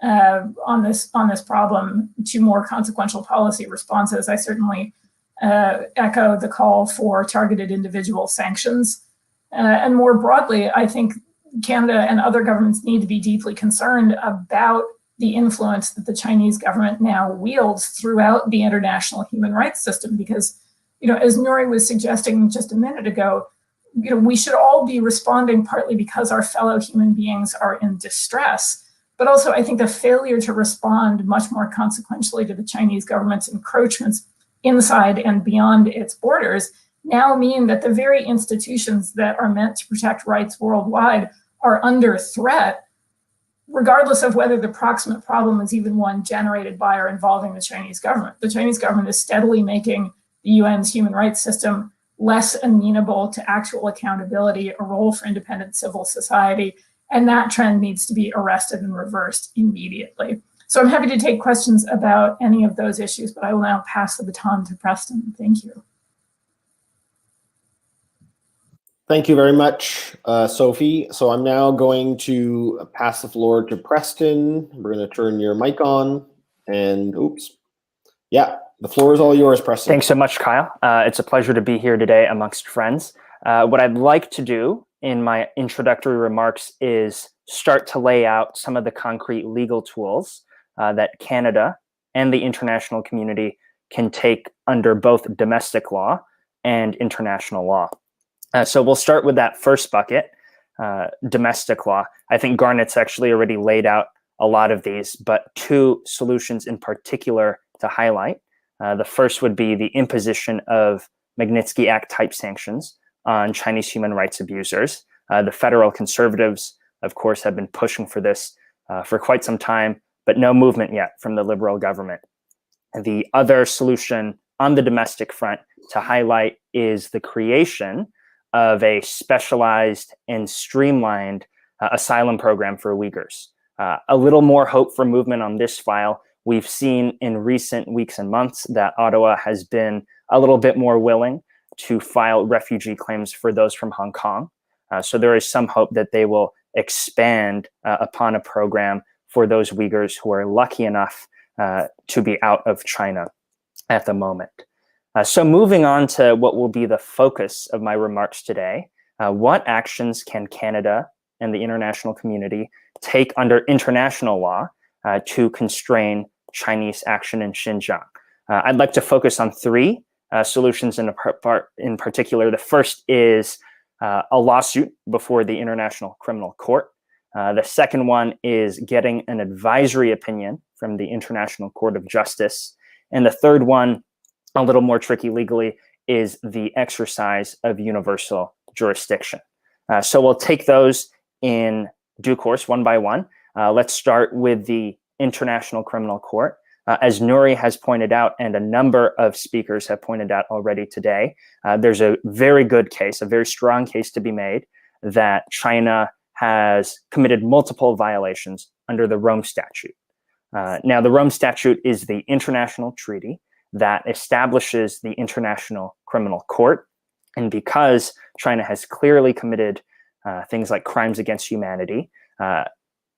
on this problem to more consequential policy responses. I certainly echo the call for targeted individual sanctions. And more broadly, I think Canada and other governments need to be deeply concerned about the influence that the Chinese government now wields throughout the international human rights system. Because, as Nuri was suggesting just a minute ago, we should all be responding partly because our fellow human beings are in distress. But also, I think the failure to respond much more consequentially to the Chinese government's encroachments inside and beyond its borders now mean that the very institutions that are meant to protect rights worldwide are under threat, regardless of whether the proximate problem is even one generated by or involving the Chinese government. The Chinese government is steadily making the UN's human rights system less amenable to actual accountability, a role for independent civil society, and that trend needs to be arrested and reversed immediately. So I'm happy to take questions about any of those issues, but I will now pass the baton to Preston. Thank you. Thank you very much, Sophie. So I'm now going to pass the floor to Preston. We're going to turn your mic on, and oops. Yeah, the floor is all yours, Preston. Thanks so much, Kyle. It's a pleasure to be here today amongst friends. What I'd like to do in my introductory remarks is start to lay out some of the concrete legal tools that Canada and the international community can take under both domestic law and international law. So we'll start with that first bucket, domestic law. I think Garnet's actually already laid out a lot of these, but two solutions in particular to highlight. The first would be the imposition of Magnitsky Act type sanctions on Chinese human rights abusers. The federal conservatives, of course, have been pushing for this for quite some time, but no movement yet from the liberal government. The other solution on the domestic front to highlight is the creation of a specialized and streamlined asylum program for Uyghurs. A little more hope for movement on this file. We've seen in recent weeks and months that Ottawa has been a little bit more willing to file refugee claims for those from Hong Kong. So there is some hope that they will expand upon a program for those Uyghurs who are lucky enough to be out of China at the moment. So moving on to what will be the focus of my remarks today, what actions can Canada and the international community take under international law to constrain Chinese action in Xinjiang? I'd like to focus on three solutions in particular. The first is a lawsuit before the International Criminal Court. The second one is getting an advisory opinion from the International Court of Justice. And the third one, a little more tricky legally, is the exercise of universal jurisdiction. So we'll take those in due course, one by one. Let's start with the International Criminal Court. As Nuri has pointed out, and a number of speakers have pointed out already today, there's a very good case, a very strong case to be made that China has committed multiple violations under the Rome Statute. Now, the Rome Statute is the international treaty that establishes the International Criminal Court. And because China has clearly committed things like crimes against humanity,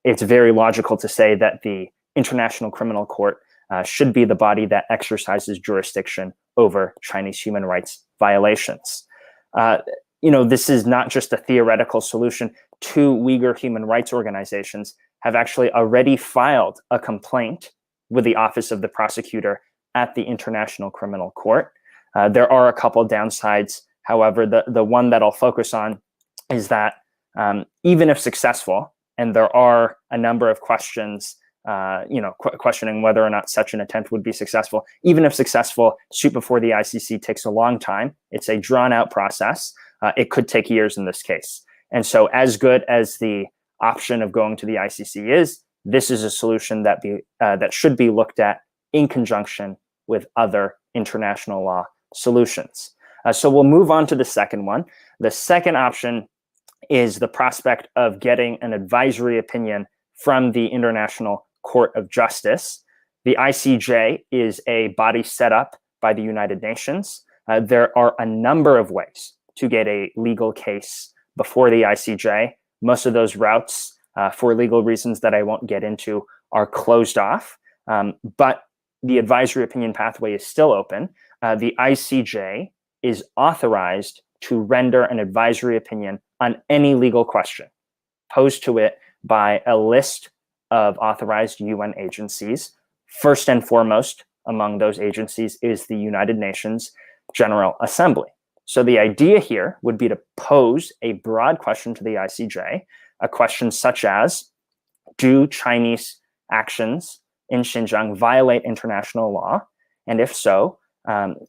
it's very logical to say that the International Criminal Court should be the body that exercises jurisdiction over Chinese human rights violations. This is not just a theoretical solution. Two Uyghur human rights organizations have actually already filed a complaint with the Office of the Prosecutor at the International Criminal Court. There are a couple downsides. However, the one that I'll focus on is that even if successful, and there are a number of questions questioning whether or not such an attempt would be successful. Even if successful, suit before the ICC takes a long time. It's a drawn-out process. It could take years in this case. And so as good as the option of going to the ICC is, this is a solution that should be looked at in conjunction with other international law solutions. So we'll move on to the second one. The second option is the prospect of getting an advisory opinion from the International Court of Justice. The ICJ is a body set up by the United Nations. There are a number of ways to get a legal case before the ICJ. Most of those routes, for legal reasons that I won't get into, are closed off. But the advisory opinion pathway is still open. The ICJ is authorized to render an advisory opinion on any legal question posed to it by a list of authorized UN agencies. First and foremost among those agencies is the United Nations General Assembly. So the idea here would be to pose a broad question to the ICJ, a question such as, do Chinese actions in Xinjiang violate international law? And if so,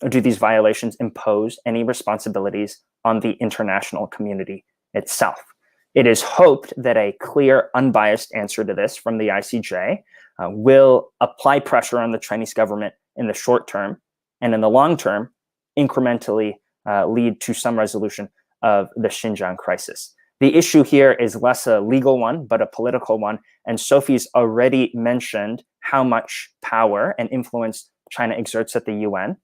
do these violations impose any responsibilities on the international community itself? It is hoped that a clear, unbiased answer to this from the ICJ will apply pressure on the Chinese government in the short term, and in the long term, incrementally lead to some resolution of the Xinjiang crisis. The issue here is less a legal one, but a political one, and Sophie's already mentioned how much power and influence China exerts at the UN.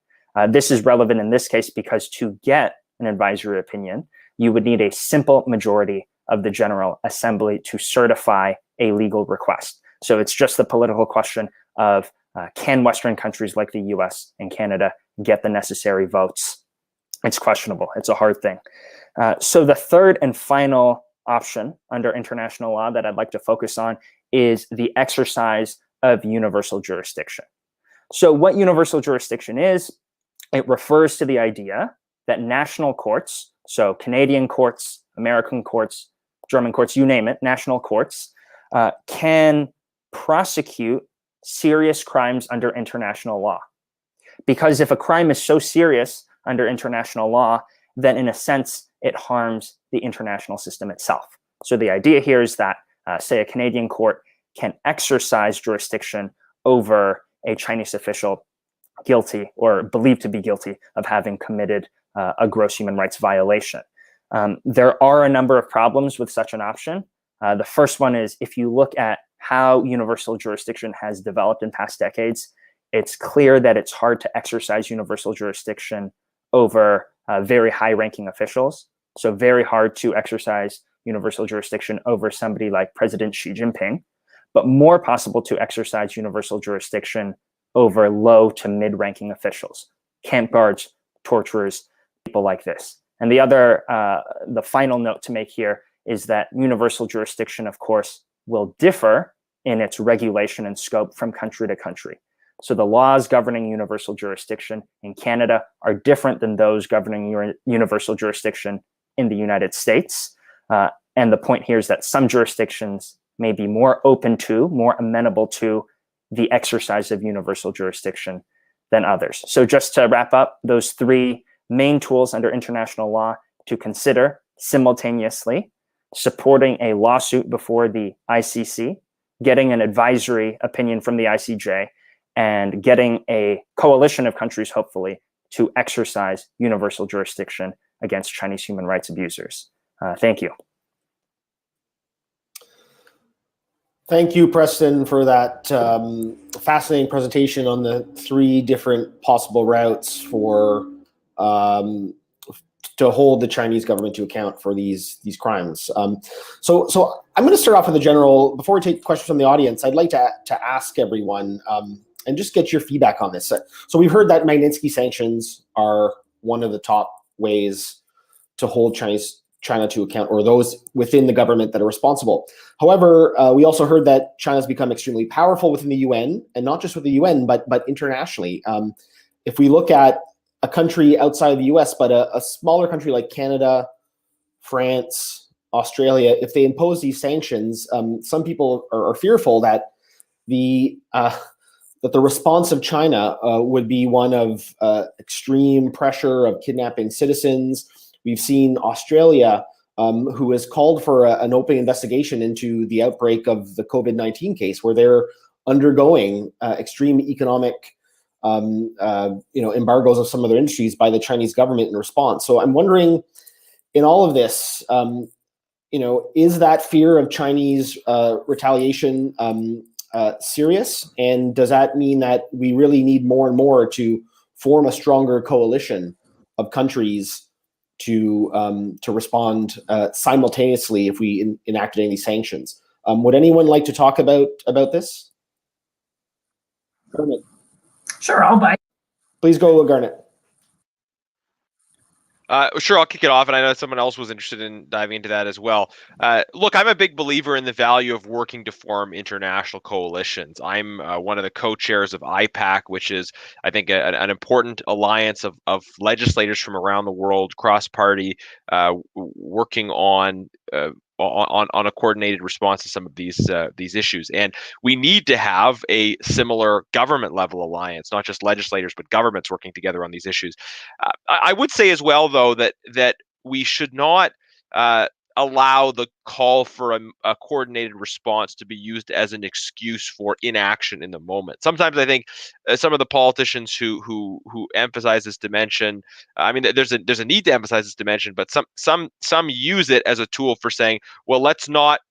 This is relevant in this case because to get an advisory opinion, you would need a simple majority of the General Assembly to certify a legal request. So it's just the political question of can Western countries like the US and Canada get the necessary votes? It's questionable. It's a hard thing. So the third and final option under international law that I'd like to focus on is the exercise of universal jurisdiction. So what universal jurisdiction is, it refers to the idea that national courts, so Canadian courts, American courts, German courts, you name it, national courts, can prosecute serious crimes under international law. Because if a crime is so serious under international law, then in a sense, it harms the international system itself. So the idea here is that, say, a Canadian court can exercise jurisdiction over a Chinese official guilty or believed to be guilty of having committed a gross human rights violation. There are a number of problems with such an option. The first one is if you look at how universal jurisdiction has developed in past decades, it's clear that it's hard to exercise universal jurisdiction over very high-ranking officials. So very hard to exercise universal jurisdiction over somebody like President Xi Jinping. but more possible to exercise universal jurisdiction over low to mid-ranking officials, camp guards, torturers, people like this. And the final note to make here is that universal jurisdiction, of course, will differ in its regulation and scope from country to country. So the laws governing universal jurisdiction in Canada are different than those governing universal jurisdiction in the United States. And the point here is that some jurisdictions may be more open to, more amenable to the exercise of universal jurisdiction than others. So just to wrap up, those three main tools under international law to consider simultaneously: supporting a lawsuit before the ICC, getting an advisory opinion from the ICJ, and getting a coalition of countries, hopefully, to exercise universal jurisdiction against Chinese human rights abusers. Thank you. Thank you, Preston, for that fascinating presentation on the three different possible routes for to hold the Chinese government to account for these crimes. So I'm going to start off with a general. Before we take questions from the audience, I'd like to ask everyone and just get your feedback on this. So we've heard that Magnitsky sanctions are one of the top ways to hold China to account, or those within the government that are responsible. However, we also heard that China's become extremely powerful within the UN, and not just with the UN, but internationally. If we look at a country outside of the US, but a smaller country like Canada, France, Australia, if they impose these sanctions, some people are fearful that the response of China would be one of extreme pressure, of kidnapping citizens. We've seen Australia, who has called for an open investigation into the outbreak of the COVID-19 case, where they're undergoing extreme economic embargoes of some of their industries by the Chinese government in response. So I'm wondering, in all of this, is that fear of Chinese retaliation serious? And does that mean that we really need more and more to form a stronger coalition of countries to respond simultaneously if we enacted any sanctions? Would anyone like to talk about this? Garnet. Sure, I'll bite. Please go, Garnet. Sure, I'll kick it off, and I know someone else was interested in diving into that as well. Look, I'm a big believer in the value of working to form international coalitions. I'm one of the co-chairs of IPAC, which is, I think, an important alliance of legislators from around the world, cross-party, working on a coordinated response to some of these issues. And we need to have a similar government level alliance, not just legislators, but governments working together on these issues. I would say as well, though, that we should not allow the call for a coordinated response to be used as an excuse for inaction in the moment. Sometimes I think some of the politicians who emphasize this dimension, I mean, there's a need to emphasize this dimension, but some use it as a tool for saying, well, let's not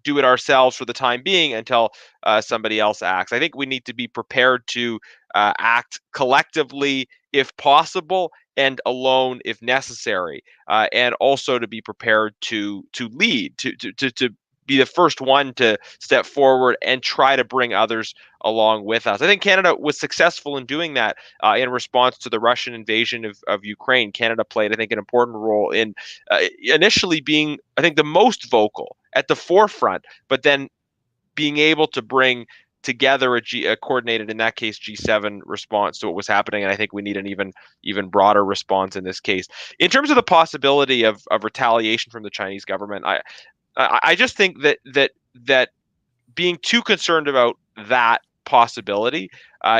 do it ourselves for the time being until somebody else acts. I think we need to be prepared to act collectively if possible, and alone if necessary, and also to be prepared to lead, to be the first one to step forward and try to bring others along with us. I think Canada was successful in doing that in response to the Russian invasion of Ukraine. Canada played, I think, an important role in initially being, I think, the most vocal at the forefront, but then being able to bring together a coordinated, in that case, G7 response to what was happening. And I think we need an even broader response in this case. In terms of the possibility of retaliation from the Chinese government, I just think that being too concerned about that possibility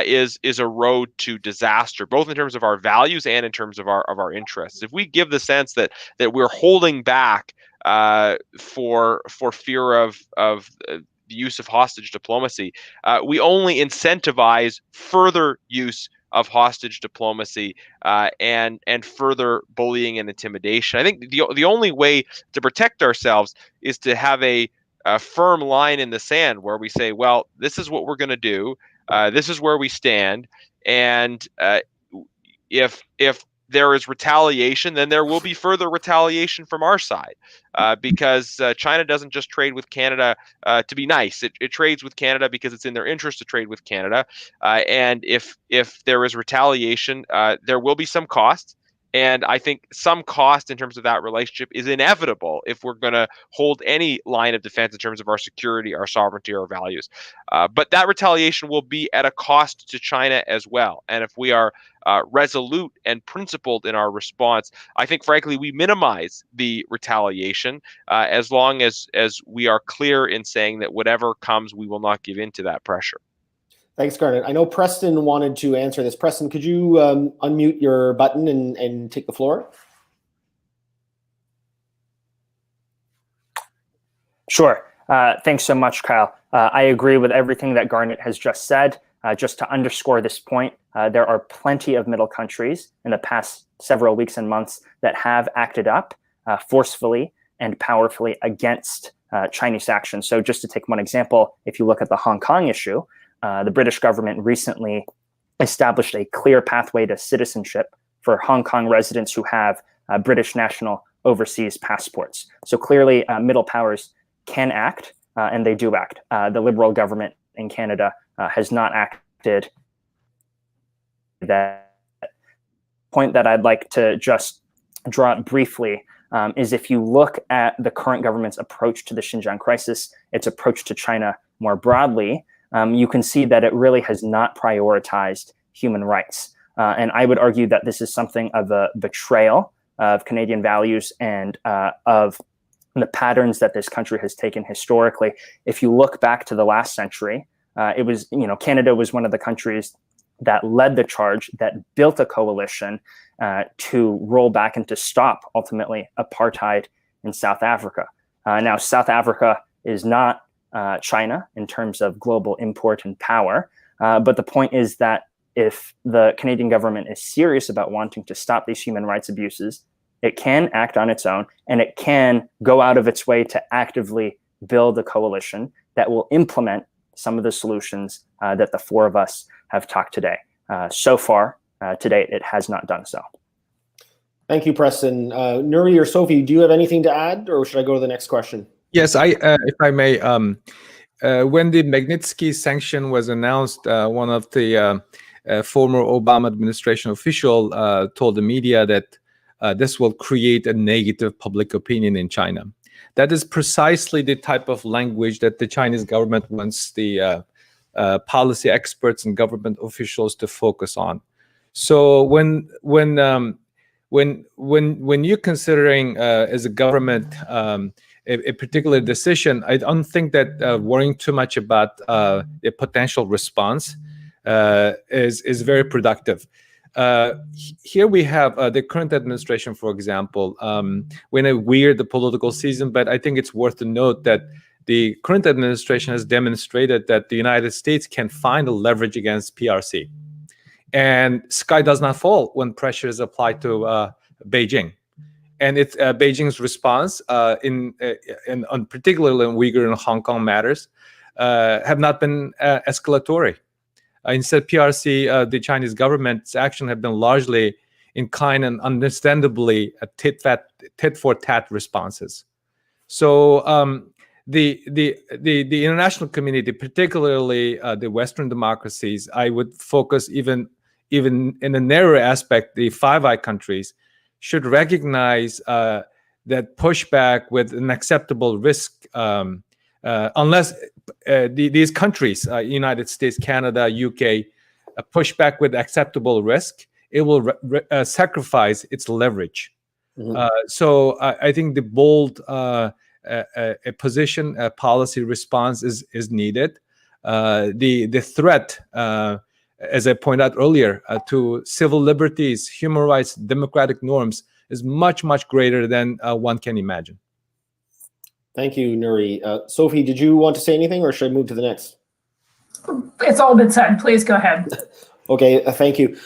is a road to disaster, both in terms of our values and in terms of our interests. If we give the sense that we're holding back for fear of the use of hostage diplomacy, we only incentivize further use of hostage diplomacy and further bullying and intimidation. I think the only way to protect ourselves is to have a firm line in the sand where we say, well, this is what we're going to do. This is where we stand. And if there is retaliation, then there will be further retaliation from our side, because China doesn't just trade with Canada to be nice. It trades with Canada because it's in their interest to trade with Canada. And if there is retaliation, there will be some cost. And I think some cost in terms of that relationship is inevitable if we're going to hold any line of defense in terms of our security, our sovereignty, our values. But that retaliation will be at a cost to China as well. And if we are resolute and principled in our response, I think, frankly, we minimize the retaliation as long as we are clear in saying that whatever comes, we will not give in to that pressure. Thanks, Garnet. I know Preston wanted to answer this. Preston, could you unmute your button and take the floor? Sure. Thanks so much, Kyle. I agree with everything that Garnet has just said. Just to underscore this point, there are plenty of middle countries in the past several weeks and months that have acted up forcefully and powerfully against Chinese action. So just to take one example, if you look at the Hong Kong issue, the British government recently established a clear pathway to citizenship for Hong Kong residents who have British national overseas passports. So clearly, middle powers can act, and they do act. The Liberal government in Canada has not acted. That point that I'd like to just draw up briefly is if you look at the current government's approach to the Xinjiang crisis, its approach to China more broadly, you can see that it really has not prioritized human rights. And I would argue that this is something of a betrayal of Canadian values and of the patterns that this country has taken historically. If you look back to the last century, it was, Canada was one of the countries that led the charge, that built a coalition to roll back and to stop, ultimately, apartheid in South Africa. Now, South Africa is not China in terms of global import and power. But the point is that if the Canadian government is serious about wanting to stop these human rights abuses, it can act on its own, and it can go out of its way to actively build a coalition that will implement some of the solutions that the four of us have talked today. So far, to date, it has not done so. Thank you, Preston. Nuri or Sophie, do you have anything to add, or should I go to the next question? Yes, if I may. When the Magnitsky sanction was announced, one of the former Obama administration official told the media that this will create a negative public opinion in China. That is precisely the type of language that the Chinese government wants the policy experts and government officials to focus on. So when you're considering as a government a particular decision, I don't think that worrying too much about a potential response is very productive. Here we have the current administration, for example. We're in a weird political season, but I think it's worth to note that the current administration has demonstrated that the United States can find a leverage against PRC. And sky does not fall when pressure is applied to Beijing. And it's Beijing's response, in particularly in Uyghur and Hong Kong matters, have not been escalatory. Instead, PRC, the Chinese government's action have been largely in kind and understandably tit-for-tat responses. So the international community, particularly the Western democracies, I would focus even in a narrower aspect, the Five Eyes countries, should recognize that pushback with an acceptable risk, unless these countries, United States, Canada, UK, push back with acceptable risk, it will sacrifice its leverage. Mm-hmm. So I think the bold a position, a policy response is needed. The threat, as I pointed out earlier, to civil liberties, human rights, democratic norms is much, much greater than one can imagine. Thank you, Nuri. Sophie, did you want to say anything, or should I move to the next? It's all been said. Please go ahead. Okay, thank you.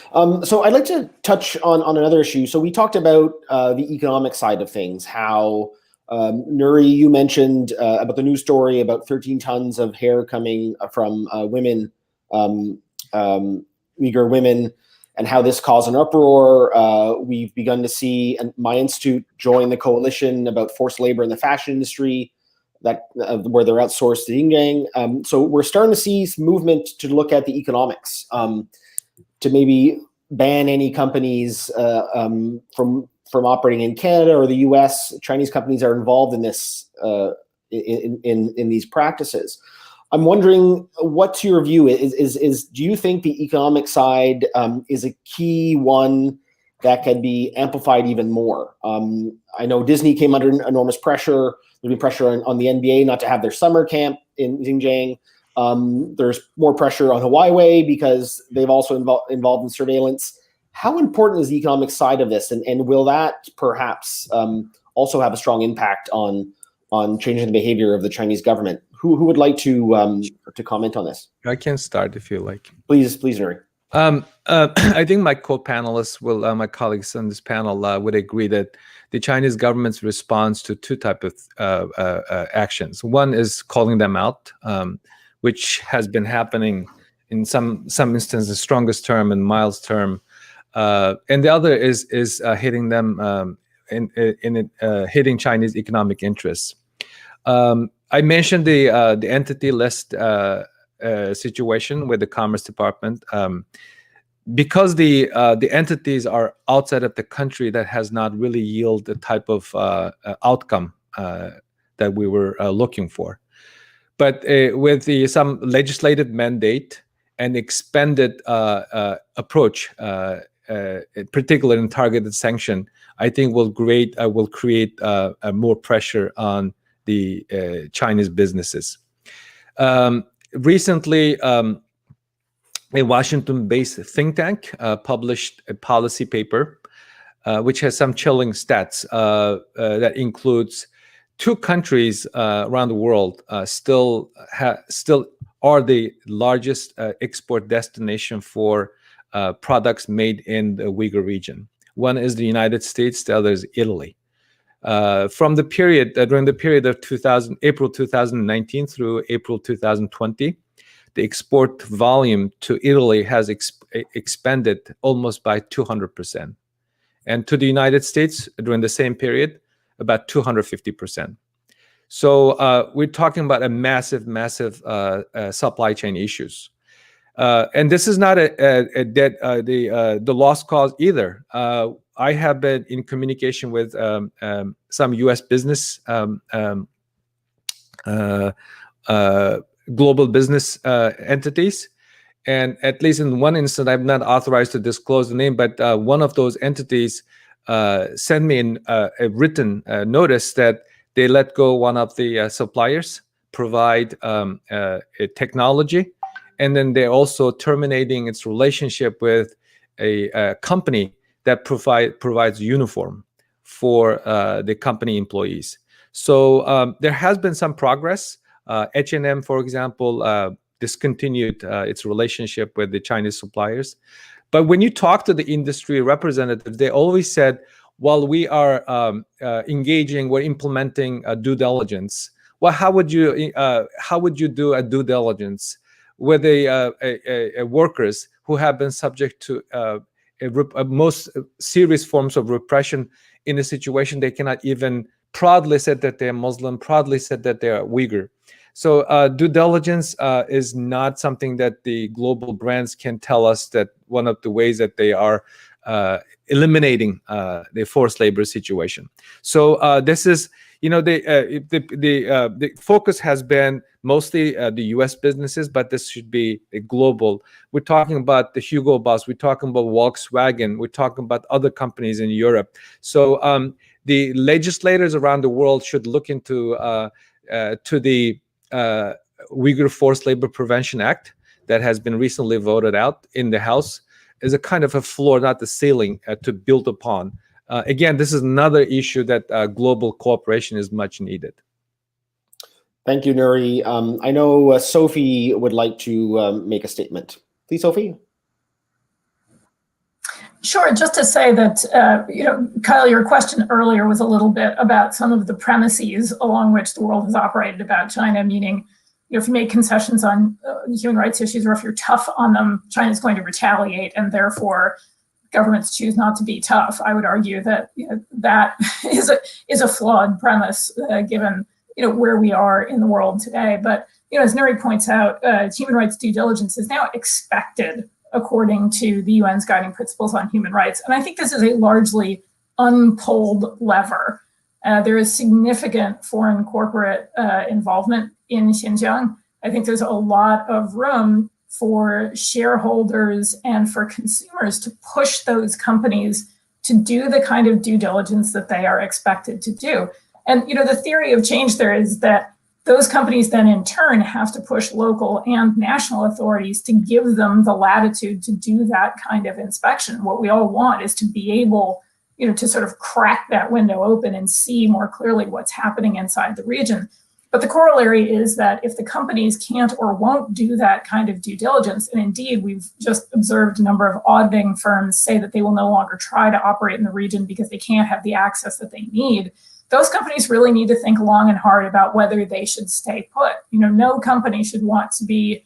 So I'd like to touch on another issue. So we talked about the economic side of things, how Nuri, you mentioned about the news story about 13 tons of hair coming from women, Uyghur women. and how this caused an uproar. We've begun to see my institute join the coalition about forced labor in the fashion industry, that where they're outsourced to Xinjiang. So we're starting to see some movement to look at the economics, to maybe ban any companies from operating in Canada or the US. Chinese companies are involved in this, in these practices. I'm wondering, what's your view? Do you think the economic side is a key one that can be amplified even more? I know Disney came under enormous pressure. There's been pressure on the NBA not to have their summer camp in Xinjiang. There's more pressure on Huawei because they've also involved in surveillance. How important is the economic side of this, and will that perhaps also have a strong impact on changing the behavior of the Chinese government? Who would like to comment on this? I can start if you like. Please, Nuri. I think my co-panelists will, my colleagues on this panel would agree that the Chinese government's response to two types of actions. One is calling them out, which has been happening in some instances, the strongest term and mildest term, and the other is hitting them hitting Chinese economic interests. I mentioned the entity list situation with the Commerce Department. Because the entities are outside of the country, that has not really yielded the type of outcome that we were looking for. But with some legislative mandate and expanded approach, particularly in targeted sanction, I think will create more pressure on the Chinese businesses. Recently, a Washington-based think tank published a policy paper which has some chilling stats that includes 2 countries around the world still are the largest export destination for products made in the Uyghur region. One is the United States, the other is Italy. From the period during the period of April 2019 through April 2020, the export volume to Italy has expanded almost by 200%, and to the United States during the same period about 250%. So we're talking about a massive supply chain issues, and this is not the lost cause either. I have been in communication with some U.S. business, global business entities, and at least in one instance, I'm not authorized to disclose the name, but one of those entities sent me a written notice that they let go one of the suppliers, provide a technology, and then they're also terminating its relationship with a company that provides uniform for the company employees. So there has been some progress. H&M, for example, discontinued its relationship with the Chinese suppliers. But when you talk to the industry representatives, they always said, while we are engaging, we're implementing due diligence. Well, how would you do a due diligence with a workers who have been subject to most serious forms of repression in a situation they cannot even proudly say that they're Muslim, proudly said that they're Uyghur? So due diligence is not something that the global brands can tell us that one of the ways that they are eliminating the forced labor situation. So this is, the focus has been mostly the U.S. businesses, but this should be a global. We're talking about the Hugo Boss, we're talking about Volkswagen, we're talking about other companies in Europe. So the legislators around the world should look into to the Uyghur Forced Labor Prevention Act that has been recently voted out in the House as a kind of a floor, not the ceiling, to build upon. Again, this is another issue that global cooperation is much needed. Thank you, Nuri. I know Sophie would like to make a statement. Please, Sophie. Sure, just to say that, Kyle, your question earlier was a little bit about some of the premises along which the world has operated about China, meaning if you make concessions on human rights issues, or if you're tough on them, China's going to retaliate, and therefore governments choose not to be tough. I would argue that that is a flawed premise, given where we are in the world today. But as Nuri points out, human rights due diligence is now expected according to the UN's guiding principles on human rights, and I think this is a largely unpulled lever. There is significant foreign corporate involvement in Xinjiang. I think there's a lot of room for shareholders and for consumers to push those companies to do the kind of due diligence that they are expected to do. And the theory of change there is that those companies then in turn have to push local and national authorities to give them the latitude to do that kind of inspection. What we all want is to be able to sort of crack that window open and see more clearly what's happening inside the region. But the corollary is that if the companies can't or won't do that kind of due diligence, and indeed we've just observed a number of auditing firms say that they will no longer try to operate in the region because they can't have the access that they need, those companies really need to think long and hard about whether they should stay put. No company should want to be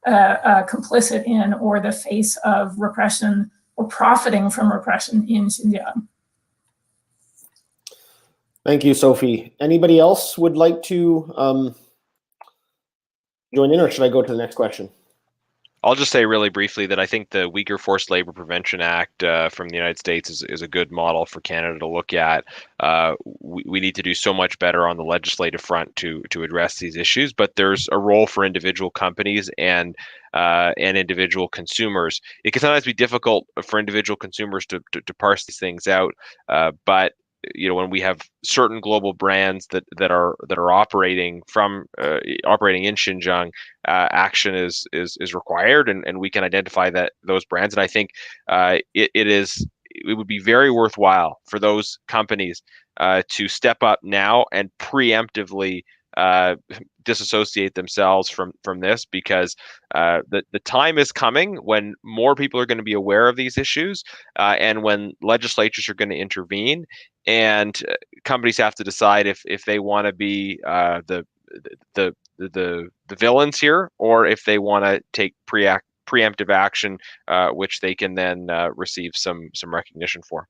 complicit in or the face of repression or profiting from repression in Xinjiang. Thank you, Sophie. Anybody else would like to join in, or should I go to the next question? I'll just say really briefly that I think the Uyghur Forced Labor Prevention Act from the United States is a good model for Canada to look at. We need to do so much better on the legislative front to address these issues, but there's a role for individual companies and individual consumers. It can sometimes be difficult for individual consumers to parse these things out, but when we have certain global brands that are operating in Xinjiang, action is required, and we can identify those brands. And I think it would be very worthwhile for those companies to step up now and preemptively disassociate themselves from this, because the time is coming when more people are going to be aware of these issues, and when legislatures are going to intervene, and companies have to decide if they want to be the villains here, or if they want to take preemptive action, which they can then receive some recognition for.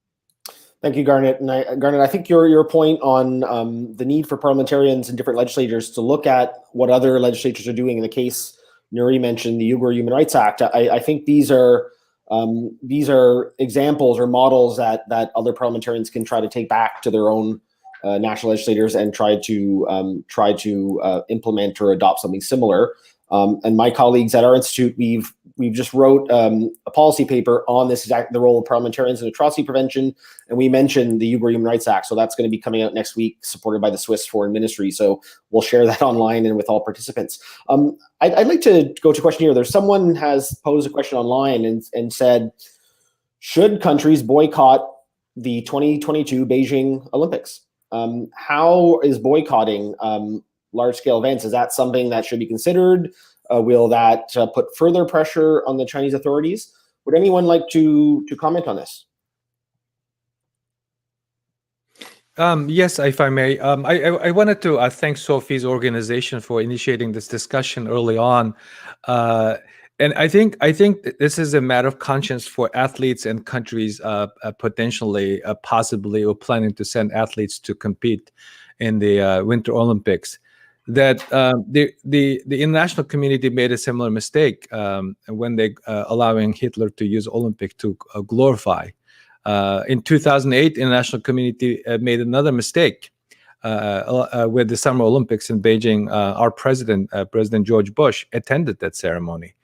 Thank you, Garnet. And Garnet, I think your point on the need for parliamentarians and different legislators to look at what other legislatures are doing. In the case Nuri mentioned, the Uyghur Human Rights Act, I think these are examples or models that other parliamentarians can try to take back to their own national legislators and try to implement or adopt something similar. And my colleagues at our institute, we've just wrote a policy paper on this the role of parliamentarians in atrocity prevention, and we mentioned the Uyghur Human Rights Act. So that's going to be coming out next week, supported by the Swiss Foreign Ministry. So we'll share that online and with all participants. I'd like to go to a question here. There's someone has posed a question online and said, should countries boycott the 2022 Beijing Olympics? How is boycotting large-scale events? Is that something that should be considered? Will that put further pressure on the Chinese authorities? Would anyone like to comment on this? Yes, if I may. I wanted to thank Sophie's organization for initiating this discussion early on. And I think this is a matter of conscience for athletes and countries potentially, possibly, or planning to send athletes to compete in the Winter Olympics. That the international community made a similar mistake when they allowing Hitler to use Olympic to glorify. In 2008, international community made another mistake with the Summer Olympics in Beijing. Our president, President George Bush, attended that ceremony.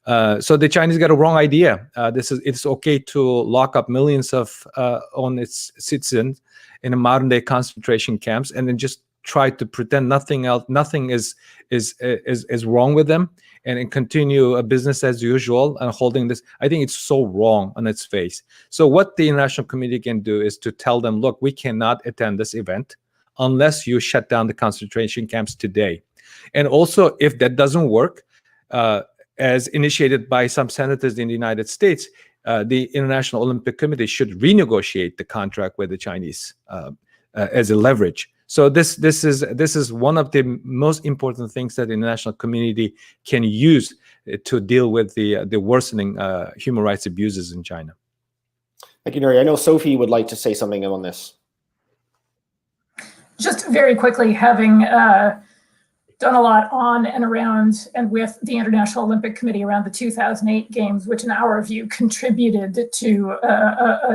So the Chinese got a wrong idea. It's okay to lock up millions of on its citizens in a modern day concentration camps and then just try to pretend nothing is wrong with them and continue a business as usual and holding this. I think it's so wrong on its face. So what the international community can do is to tell them, look, we cannot attend this event unless you shut down the concentration camps today. And also, if that doesn't work, as initiated by some senators in the United States, the International Olympic Committee should renegotiate the contract with the Chinese as a leverage. So this is one of the most important things that the international community can use to deal with the worsening human rights abuses in China. Thank you, Nuri. I know Sophie would like to say something on this. Just very quickly, having done a lot on and around and with the International Olympic Committee around the 2008 Games, which in our view contributed to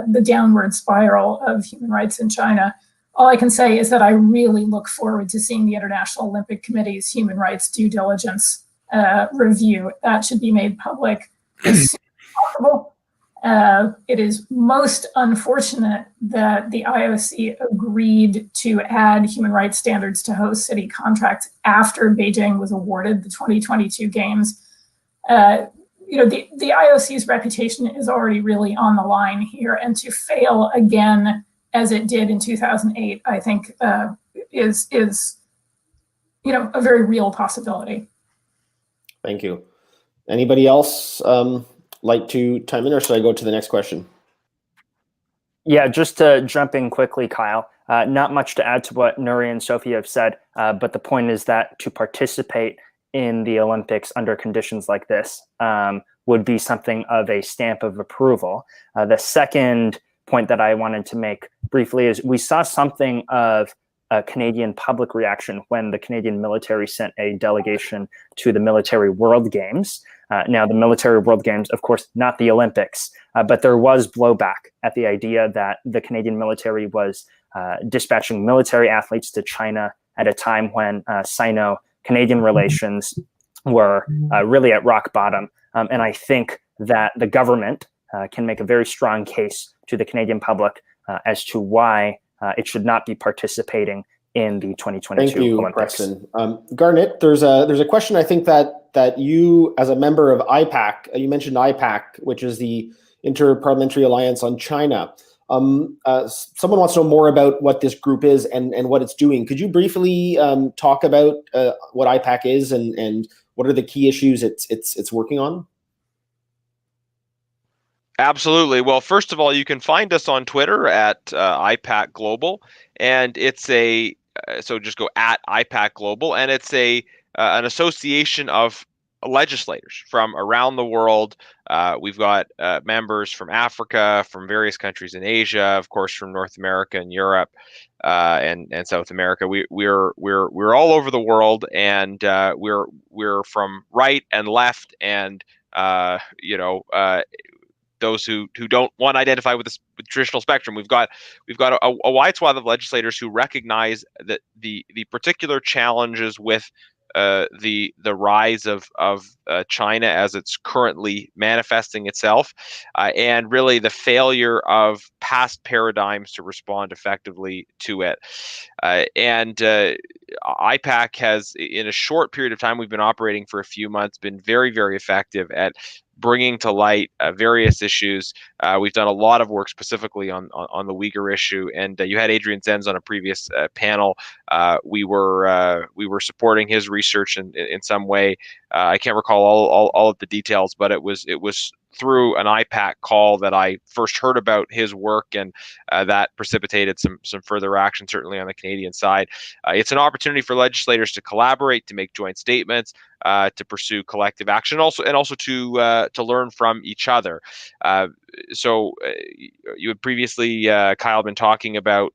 the downward spiral of human rights in China. All I can say is that I really look forward to seeing the International Olympic Committee's human rights due diligence review. That should be made public as soon as possible. It is most unfortunate that the IOC agreed to add human rights standards to host city contracts after Beijing was awarded the 2022 Games. The IOC's reputation is already really on the line here, and to fail again as it did in 2008, I think is a very real possibility. Thank you. Anybody else like to chime in, or should I go to the next question? Yeah, just to jump in quickly, Kyle, not much to add to what Nuri and Sophie have said, but the point is that to participate in the Olympics under conditions like this would be something of a stamp of approval. The second point that I wanted to make briefly is we saw something of a Canadian public reaction when the Canadian military sent a delegation to the Military World Games. Now, the Military World Games, of course, not the Olympics, but there was blowback at the idea that the Canadian military was dispatching military athletes to China at a time when Sino-Canadian relations were really at rock bottom. And I think that the government can make a very strong case to the Canadian public as to why it should not be participating in the 2022 Thank you, Olympics. Preston. Garnet, there's a question I think that you, as a member of IPAC, you mentioned IPAC, which is the Inter-Parliamentary Alliance on China. Someone wants to know more about what this group is and what it's doing. Could you briefly talk about what IPAC is and what are the key issues it's working on? Absolutely. Well, first of all, you can find us on Twitter at IPAC Global, and it's so just go at IPAC Global, and it's an association of legislators from around the world. We've got members from Africa, from various countries in Asia, of course, from North America and Europe, and South America. We're all over the world, and we're from right and left, and those who don't want to identify with the traditional spectrum. We've got a wide swath of legislators who recognize that the particular challenges with the rise of China as it's currently manifesting itself, and really the failure of past paradigms to respond effectively to it. And IPAC has, in a short period of time, we've been operating for a few months, been very, very effective at bringing to light various issues. We've done a lot of work specifically on the Uyghur issue, and you had Adrian Zenz on a previous panel. We were supporting his research in some way. I can't recall all of the details, but it was through an IPAC call that I first heard about his work, and that precipitated some further action, certainly on the Canadian side. It's an opportunity for legislators to collaborate, to make joint statements, to pursue collective action, and also to learn from each other. So you had previously, Kyle, been talking about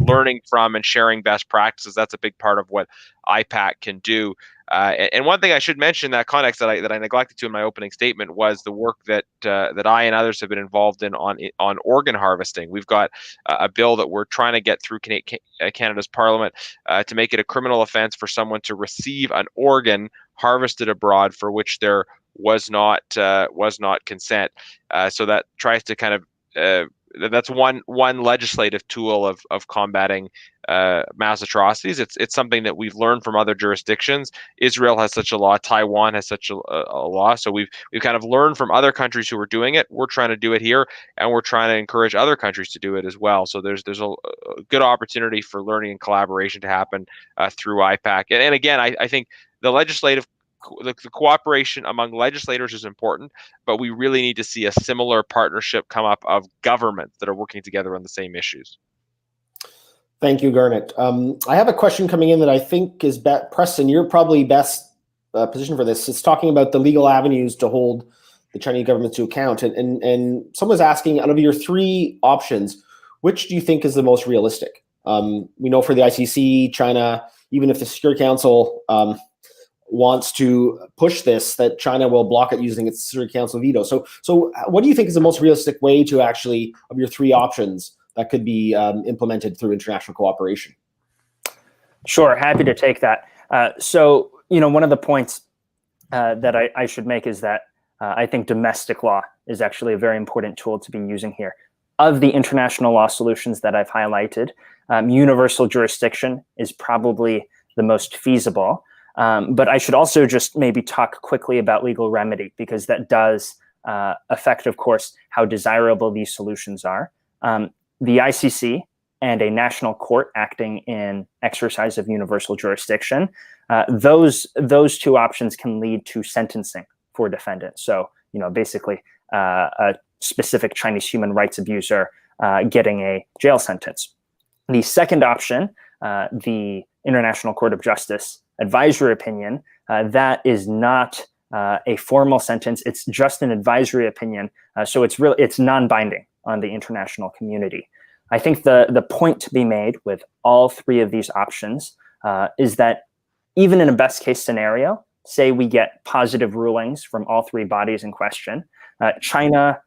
learning from and sharing best practices. That's a big part of what IPAC can do. And one thing I should mention in that context that I neglected to in my opening statement was the work that I and others have been involved in on organ harvesting. We've got a bill that we're trying to get through Canada's Parliament to make it a criminal offence for someone to receive an organ harvested abroad for which there was not consent. So that tries to kind of that's one legislative tool of combating mass atrocities. It's something that we've learned from other jurisdictions. Israel has such a law. Taiwan has such a law. So we've kind of learned from other countries who are doing it. We're trying to do it here, and we're trying to encourage other countries to do it as well. So there's a good opportunity for learning and collaboration to happen through IPAC. And again, I think the cooperation among legislators is important, but we really need to see a similar partnership come up of governments that are working together on the same issues. Thank you, Garnet. I have a question coming in that I think is Preston, you're probably best positioned for this. It's talking about the legal avenues to hold the Chinese government to account. And someone's asking, out of your three options, which do you think is the most realistic? We know for the ICC, China, even if the Security Council wants to push this, that China will block it using its Security Council veto. So what do you think is the most realistic way to actually, of your three options, that could be implemented through international cooperation? Sure, happy to take that. So, one of the points that I should make is that I think domestic law is actually a very important tool to be using here. Of the international law solutions that I've highlighted, universal jurisdiction is probably the most feasible. But I should also just maybe talk quickly about legal remedy, because that does affect, of course, how desirable these solutions are. The ICC and a national court acting in exercise of universal jurisdiction, those two options can lead to sentencing for defendants. So, basically a specific Chinese human rights abuser getting a jail sentence. The second option, the International Court of Justice advisory opinion, that is not a formal sentence. It's just an advisory opinion. So it's non-binding on the international community. I think the point to be made with all three of these options is that even in a best case scenario, say we get positive rulings from all three bodies in question, China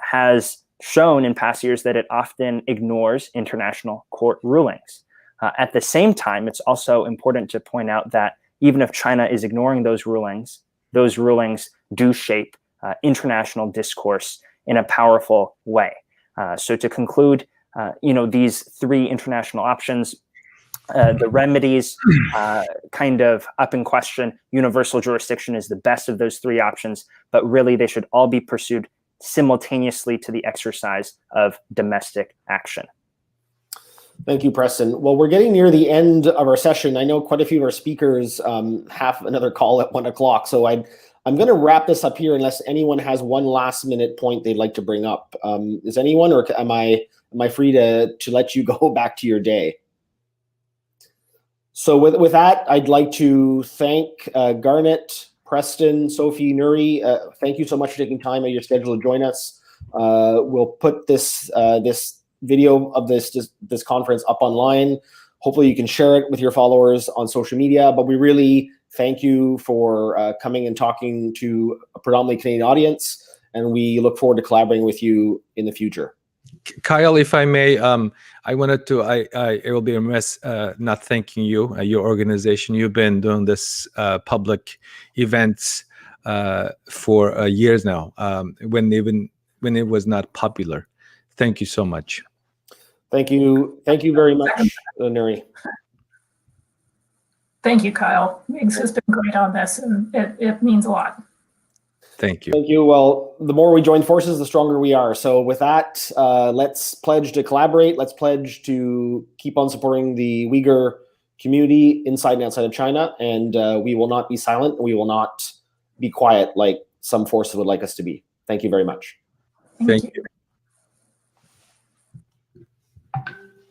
has shown in past years that it often ignores international court rulings. At the same time, it's also important to point out that even if China is ignoring those rulings do shape international discourse in a powerful way. So to conclude, these three international options, the remedies kind of up in question. Universal jurisdiction is the best of those three options, but really they should all be pursued simultaneously to the exercise of domestic action. Thank you, Preston. Well, we're getting near the end of our session. I know quite a few of our speakers have another call at 1 o'clock, so I'm going to wrap this up here unless anyone has one last minute point they'd like to bring up. Is anyone, or am I free to let you go back to your day? So with that, I'd like to thank Garnet, Preston, Sophie, Nuri. Thank you so much for taking time out of your schedule to join us. We'll put this video of this conference up online. Hopefully you can share it with your followers on social media, but we really thank you for coming and talking to a predominantly Canadian audience, and we look forward to collaborating with you in the future. Kyle, if I may, I wanted to, it will be remiss not thanking you, your organization. You've been doing this public events for years now, when it was not popular. Thank you so much. Thank you very much, Nuri. Thank you, Kyle. Miggs has been great on this, and it means a lot. Thank you. Thank you. Well, the more we join forces, the stronger we are. So with that, let's pledge to collaborate. Let's pledge to keep on supporting the Uyghur community inside and outside of China. And we will not be silent. We will not be quiet like some forces would like us to be. Thank you very much. Thank you.